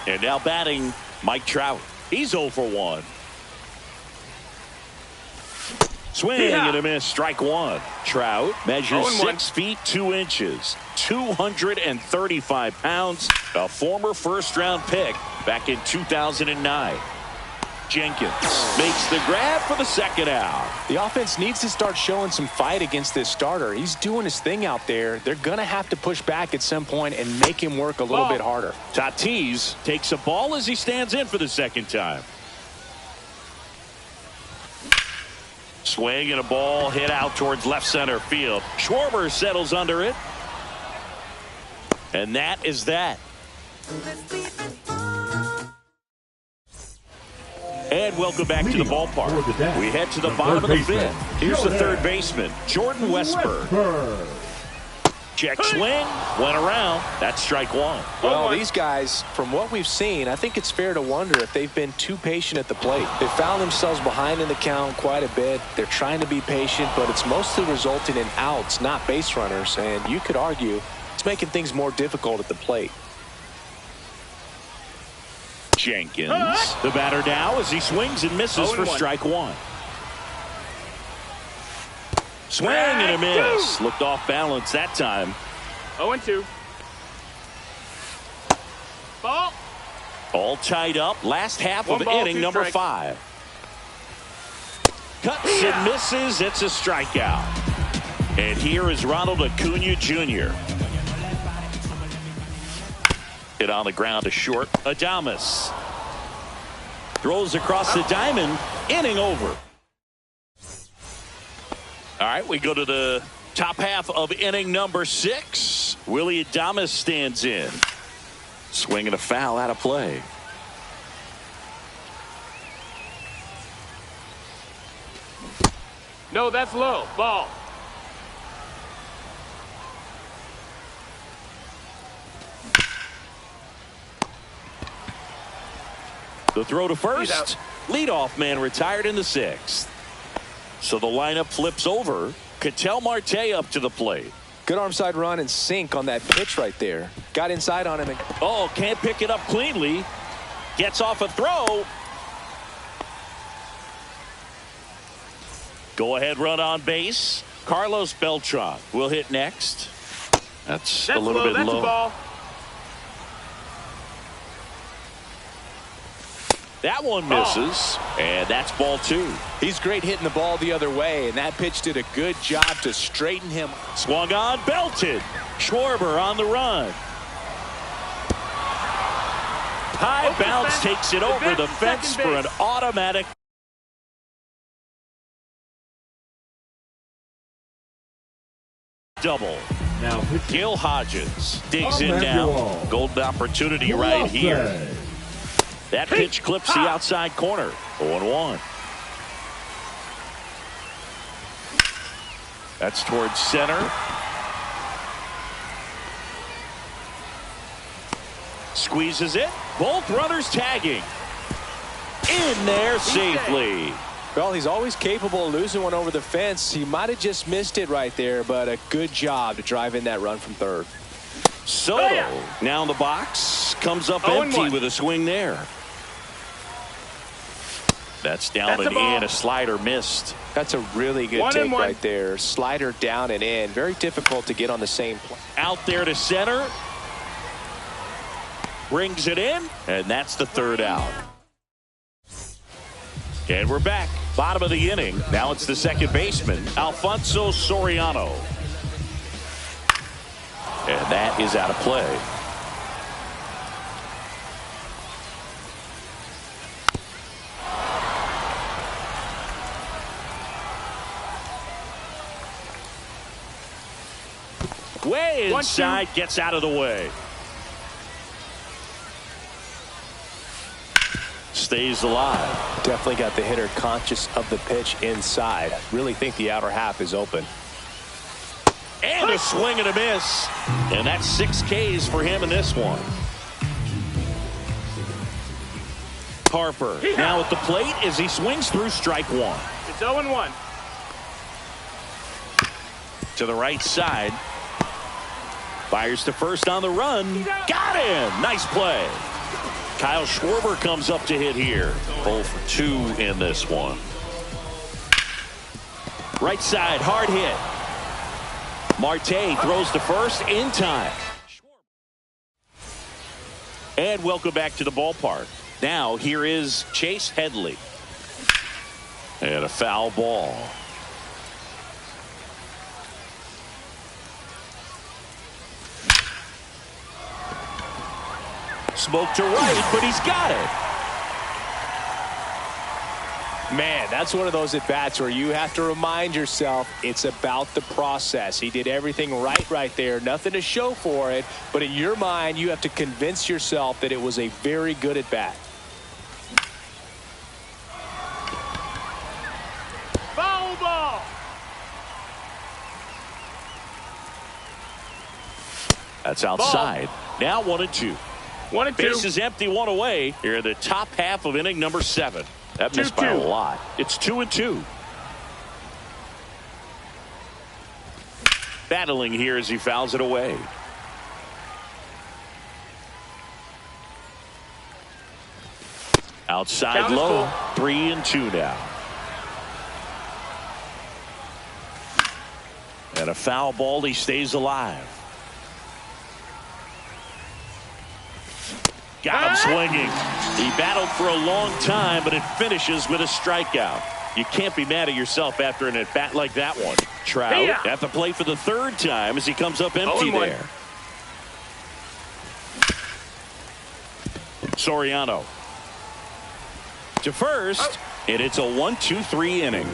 And now batting Mike Trout. He's 0 for 1. Swing and a miss. Strike 1. Trout measures 6 feet 2 inches, 235 pounds, a former first-round pick back in 2009. Jenkins makes the grab for the second out. The offense needs to start showing some fight against this starter. He's doing his thing out there. They're going to have to push back at some point and make him work a little bit harder. Tatis takes a ball as he stands in for the second time. Swing and a ball hit out towards left center field. Schwarber settles under it. And that is that. And welcome back to the ballpark. We head to the bottom of the 5th. Here's the third baseman, Jordan Westburg. Check swing, went around. That's strike 1. Well, these guys, from what we've seen, I think it's fair to wonder if they've been too patient at the plate. They found themselves behind in the count quite a bit. They're trying to be patient, but it's mostly resulting in outs, not base runners. And you could argue it's making things more difficult at the plate. Jenkins, the batter now as he swings and misses for strike 1. Swing and a miss. Looked off balance that time. 0 and 2. Ball. All tied up. Last half of inning number 5. Cuts and misses. It's a strikeout. And here is Ronald Acuna Jr. Hit on the ground to short. Adames throws across the diamond. Inning over. All right, we go to the top half of inning number 6. Willy Adames stands in. Swinging a foul out of play. No, that's low. Ball. The throw to first. Leadoff man retired in the 6th. So the lineup flips over. Ketel Marte up to the plate. Good arm side run and sink on that pitch right there. Got inside on him. Oh, can't pick it up cleanly. Gets off a throw. Go ahead run on base. Carlos Beltran will hit next. That's a little bit low. That's a ball. That one misses, and that's ball 2. He's great hitting the ball the other way, and that pitch did a good job to straighten him. Swung on, belted. Schwarber on the run. High bounce takes it over the fence for an automatic. Double. Now Gil Hodges digs in now. Golden opportunity right here. That pitch clips the outside corner. 0-1. That's towards center. Squeezes it. Both runners tagging. In there safely. Well, he's always capable of losing one over the fence. He might have just missed it right there, but a good job to drive in that run from third. Soto now in the box. Comes up empty with a swing there. That's down and in. A slider missed. That's a really good take right there. Slider down and in. Very difficult to get on the same play. Out there to center. Brings it in. And that's the third out. And we're back. Bottom of the inning. Now it's the second baseman, Alfonso Soriano. And that is out of play. Way inside, gets out of the way. Stays alive. Definitely got the hitter conscious of the pitch inside. Really think the outer half is open. And a swing and a miss. And that's 6 Ks for him in this one. Harper now at the plate as he swings through strike one. It's 0-1. To the right side. Fires to first on the run. Got him. Nice play. Kyle Schwarber comes up to hit here. 0 for 2 in this one. Right side, hard hit. Marte throws to first in time. And welcome back to the ballpark. Now here is Chase Headley. And a foul ball. Smoke to right, but he's got it. Man, that's one of those at-bats where you have to remind yourself it's about the process. He did everything right there. Nothing to show for it. But in your mind, you have to convince yourself that it was a very good at-bat. Foul ball. That's outside. Now 1-2. 1-2. Bases empty, one away. Here in the top half of inning number 7. That missed by a lot. It's 2-2. Battling here as he fouls it away. Outside low. 3-2 now. And a foul ball. He stays alive. Got him swinging. He battled for a long time, but it finishes with a strikeout. You can't be mad at yourself after an at-bat like that one. Trout at the plate for the third time as he comes up empty there. Soriano to first, and it's a 1-2-3 inning.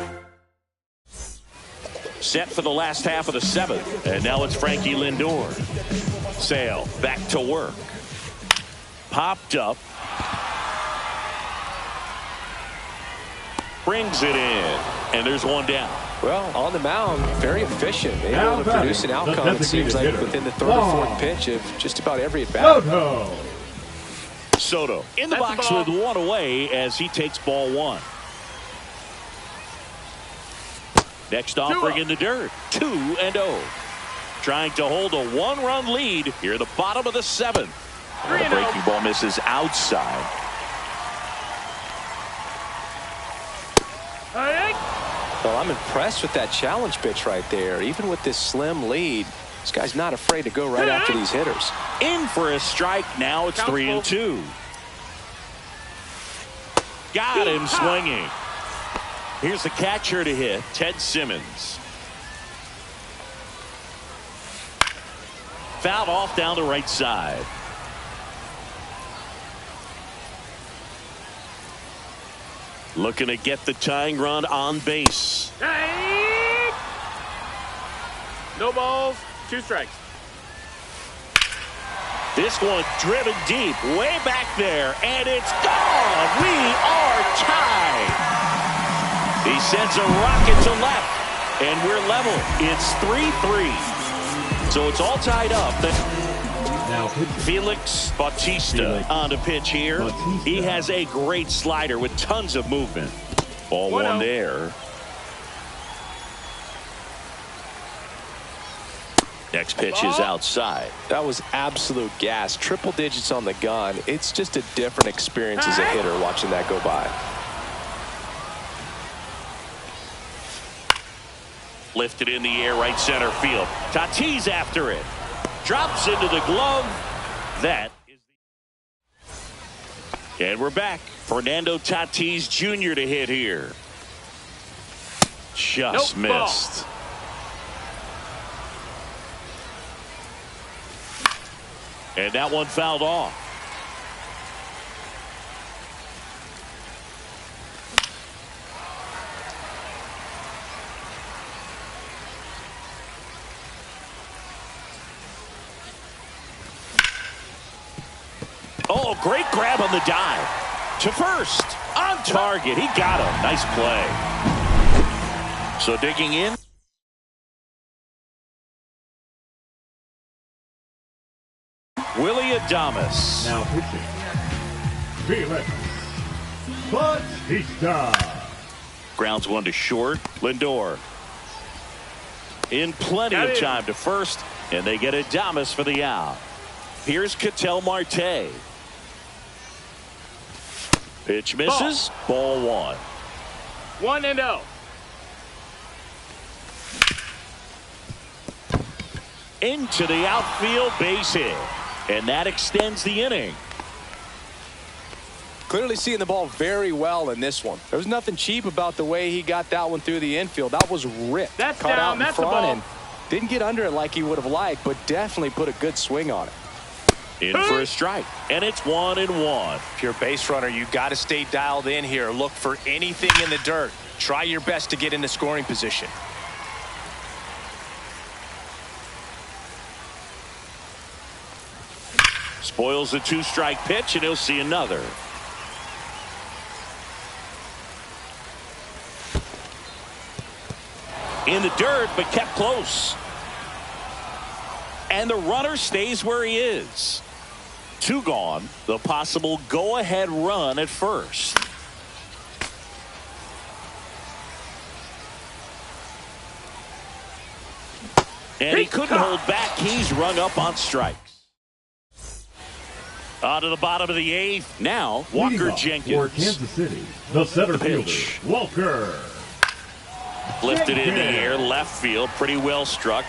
Set for the last half of the 7th, and now it's Frankie Lindor. Sale back to work. Popped up. Brings it in. And there's one down. Well, on the mound, very efficient. Able to produce an outcome, it seems like, within the 3rd or 4th pitch of just about every at-bat. Soto in the box with one away as he takes ball 1. Next offering in the dirt. 2-0. Trying to hold a 1-run lead here at the bottom of the 7th. The breaking ball misses outside. Well, I'm impressed with that challenge pitch right there. Even with this slim lead, this guy's not afraid to go right after these hitters. In for a strike. Now it's 3-2. Got him swinging. Here's the catcher to hit, Ted Simmons. Fouled off down the right side. Looking to get the tying run on base. No balls, 2 strikes. This one driven deep, way back there, and it's gone. We are tied. He sends a rocket to left, and we're level. It's 3-3. So it's all tied up. Now Felix Bautista on the pitch here. He has a great slider with tons of movement. Ball 1 there. Next pitch is outside. That was absolute gas. Triple digits on the gun. It's just a different experience as a hitter watching that go by. Lifted in the air, right center field. Tatis after it. Drops into the glove. That is the... And we're back. Fernando Tatis Jr. to hit here. Just missed. And that one fouled off. Oh, great grab on the dive. To first. On target. He got him. Nice play. So digging in. Willy Adames. Now pitching. Felix Bautista. Grounds one to short. Lindor in plenty of time to first, and they get Adames for the out. Here's Ketel Marte. Pitch misses. Ball one. 1-0. Into the outfield, base hit, and that extends the inning. Clearly seeing the ball very well in this one. There was nothing cheap about the way he got that one through the infield. That was ripped. That's Caught down. out in That's the front ball. and didn't get under it like he would have liked, but definitely put a good swing on it. In for a strike, and it's 1-1. If you're a base runner, you got to stay dialed in here. Look for anything in the dirt. Try your best to get into scoring position. Spoils the 2-strike pitch, and he'll see another. In the dirt, but kept close. And the runner stays where he is. 2 gone. The possible go-ahead run at first. And he couldn't hold back. He's rung up on strikes. On to the bottom of the 8th. Now, Walker Jenkins. For Kansas City, the center fielder, Walker. Lifted in the air, left field, pretty well struck.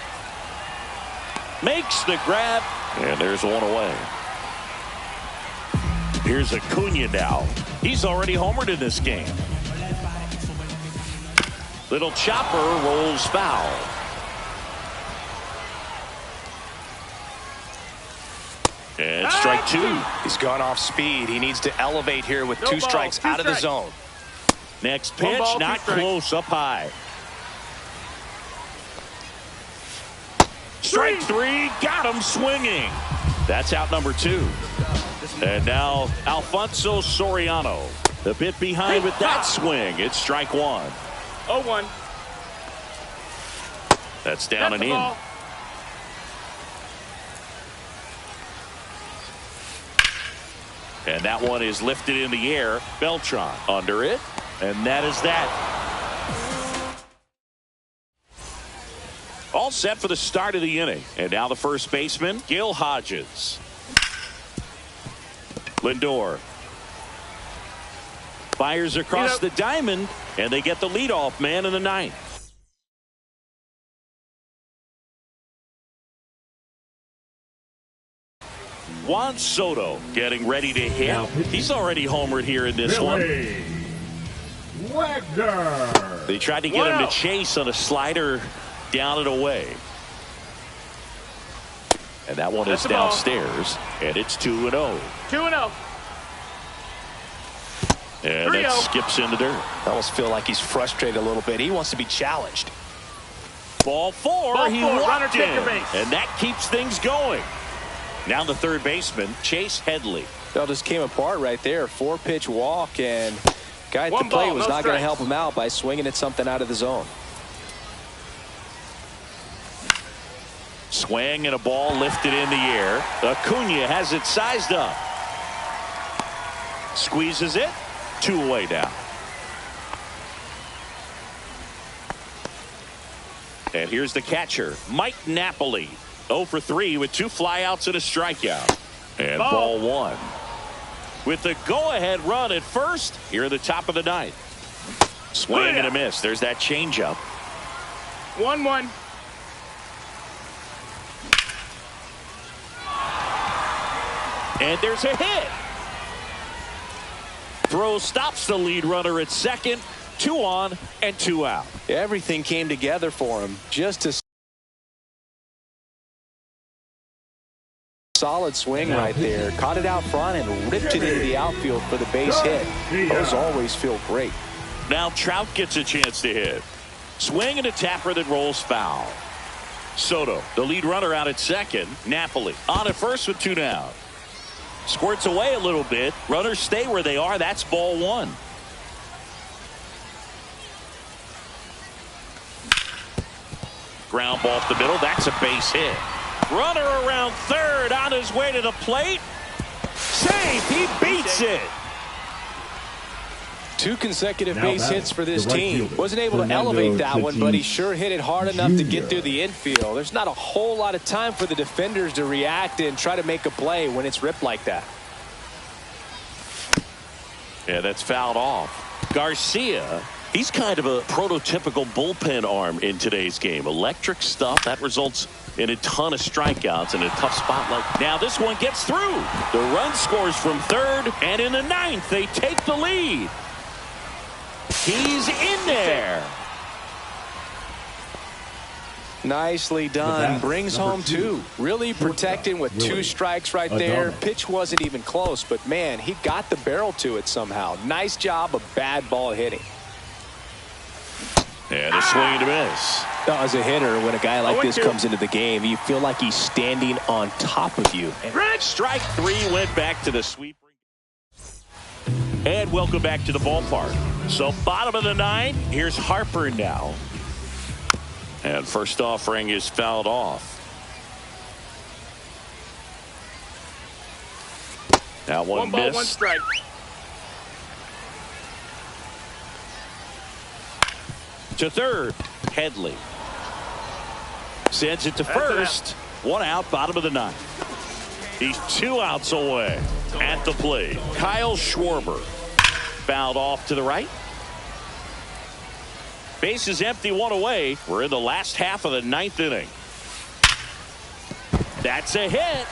Makes the grab, and there's one away. Here's Acuna now. He's already homered in this game. Little chopper rolls foul. And strike 2. He's gone off speed. He needs to elevate here with 2 strikes out of the zone. Next pitch, not close, up high. Strike 3, got him swinging. That's out number 2. And now Alfonso Soriano. A bit behind with that swing. It's strike 1. 0-1. That's down and in. Ball. And that one is lifted in the air. Beltran under it. And that is that. All set for the start of the inning. And now the first baseman, Gil Hodges. Lindor fires across the diamond, and they get the leadoff man in the 9th. Juan Soto getting ready to hit. He's already homered here in this one. Wagner. They tried to get him to chase on a slider down and away. And that one is downstairs, and it's 2-0. 2-0. And that skips in the dirt. I almost feel like he's frustrated a little bit. He wants to be challenged. Ball 4. Ball he 4. walked in, base. and that keeps things going. Now the third baseman, Chase Headley. That just came apart right there. 4-pitch walk, and guy at the plate was not going to help him out by swinging at something out of the zone. Swing and a ball lifted in the air. Acuna has it sized up. Squeezes it. 2 away now. And here's the catcher, Mike Napoli. 0 for 3 with 2 flyouts and a strikeout. And ball 1. With the go-ahead run at first here at the top of the 9th. Swing and a miss. There's that changeup. 1-1. And there's a hit. Throw stops the lead runner at second. 2 on and 2 out. Everything came together for him. Just a solid swing right there. Caught it out front and ripped it into the outfield for the base hit. Those always feel great. Now Trout gets a chance to hit. Swing and a tapper that rolls foul. Soto, the lead runner, out at second. Napoli on at first with 2 down. Squirts away a little bit. Runners stay where they are. That's ball 1. Ground ball up the middle. That's a base hit. Runner around third on his way to the plate. Safe. He beats it. 2 consecutive Now base back, hits for this the right team. fielder, Wasn't able to Fernando elevate that one, but he Tatis sure hit it hard enough to get Jr. through the infield. There's not a whole lot of time for the defenders to react and try to make a play when it's ripped like that. Yeah, that's fouled off. Garcia, he's kind of a prototypical bullpen arm in today's game. Electric stuff that results in a ton of strikeouts in a tough spot like now. This one gets through. The run scores from third, and in the 9th they take the lead. He's in there. Nicely done. Brings home 2. Really protecting with 2 strikes right there. Pitch wasn't even close, but man, he got the barrel to it somehow. Nice job of bad ball hitting. And a swing and a miss. As a hitter, when a guy like this comes into the game, you feel like he's standing on top of you. Strike 3 went back to the sweep. And welcome back to the ballpark. So bottom of the 9th, here's Harper now. And first offering is fouled off. Now one ball, miss. 1 strike. To third, Headley. Sends it to first. 1 out, bottom of the 9th. He's 2 outs away at the plate. Kyle Schwarber. Fouled off to the right. Base is empty, 1 away. We're in the last half of the 9th inning. That's a hit.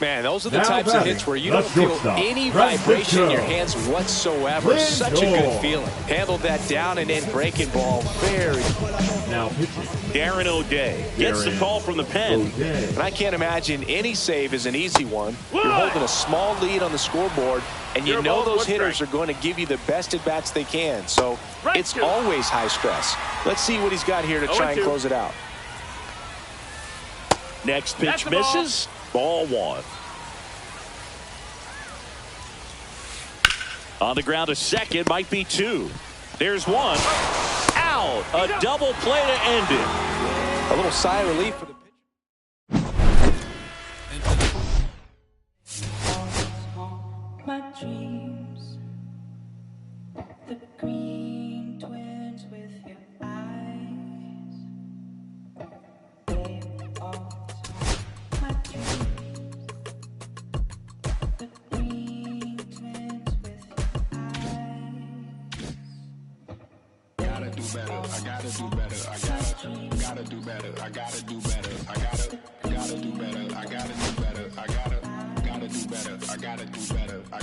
Man, those are the types of hits where you don't feel any vibration in your hands whatsoever. Such a good feeling. Handled that down and in breaking ball very. Now pitching. Darren O'Day gets the call from the pen. And I can't imagine any save is an easy one. You're holding a small lead on the scoreboard, and you know those hitters are going to give you the best at-bats they can. So it's always high stress. Let's see what he's got here to try and close it out. Next pitch misses. Ball 1. On the ground, a second, might be 2. There's 1. Out. A double play to end it. A little sigh of relief for the my dreams, the green twins with your eyes. They are my dreams, the green twins with your eyes. Gotta do better, I gotta do better, I gotta do better, I gotta do better, I gotta do better, I gotta do better, I gotta do better, I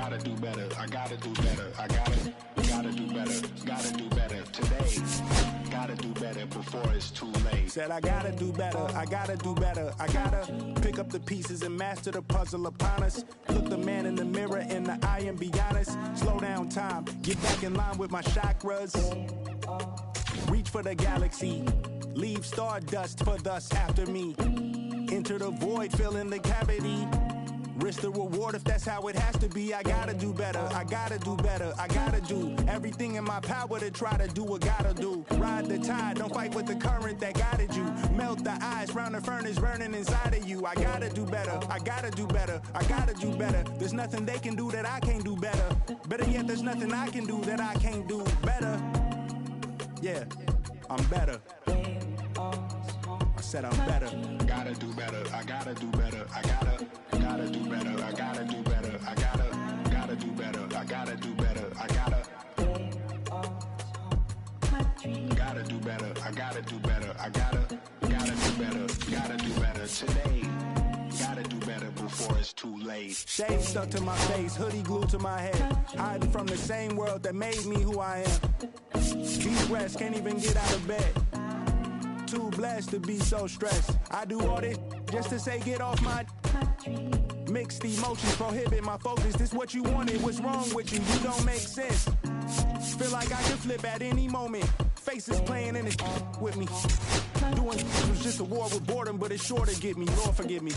gotta do better, I gotta do better, I gotta do better, I gotta do better today. Gotta do better before it's too late. Said I gotta do better, I gotta do better. I gotta pick up the pieces and master the puzzle upon us. Look the man in the mirror in the eye and be honest. Slow down time, get back in line with my chakras. Reach for the galaxy, leave stardust for thus after me. Enter the void, fill in the cavity. Risk the reward if that's how it has to be. I gotta do better, I gotta do better, I gotta do everything in my power to try to do what gotta do. Ride the tide, don't fight with the current that guided you. Melt the ice round the furnace burning inside of you. I gotta do better, I gotta do better, I gotta do better. There's nothing they can do that I can't do better. Better yet, there's nothing I can do that I can't do better. Yeah, I'm better. I said I'm better. Gotta do better, I gotta do better, I gotta do better, I gotta do better, I gotta do better, I gotta do better, I gotta do better, I gotta do better, I gotta do better today. Gotta do better before it's too late. Shade stuck to my face, hoodie glued to my head. Hiding from the same world that made me who I am. These rest can't even get out of bed. Too blessed to be so stressed. I do all this just to say get off my. Mixed emotions prohibit my focus. This what you wanted, what's wrong with you? You don't make sense. Feel like I can flip at any moment. Faces playing in it with me. Doing it was just a war with boredom, but it's sure to get me. Lord forgive me.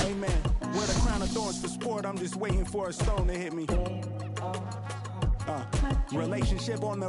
Amen. Wear the crown of thorns for sport. I'm just waiting for a stone to hit me. Relationship on the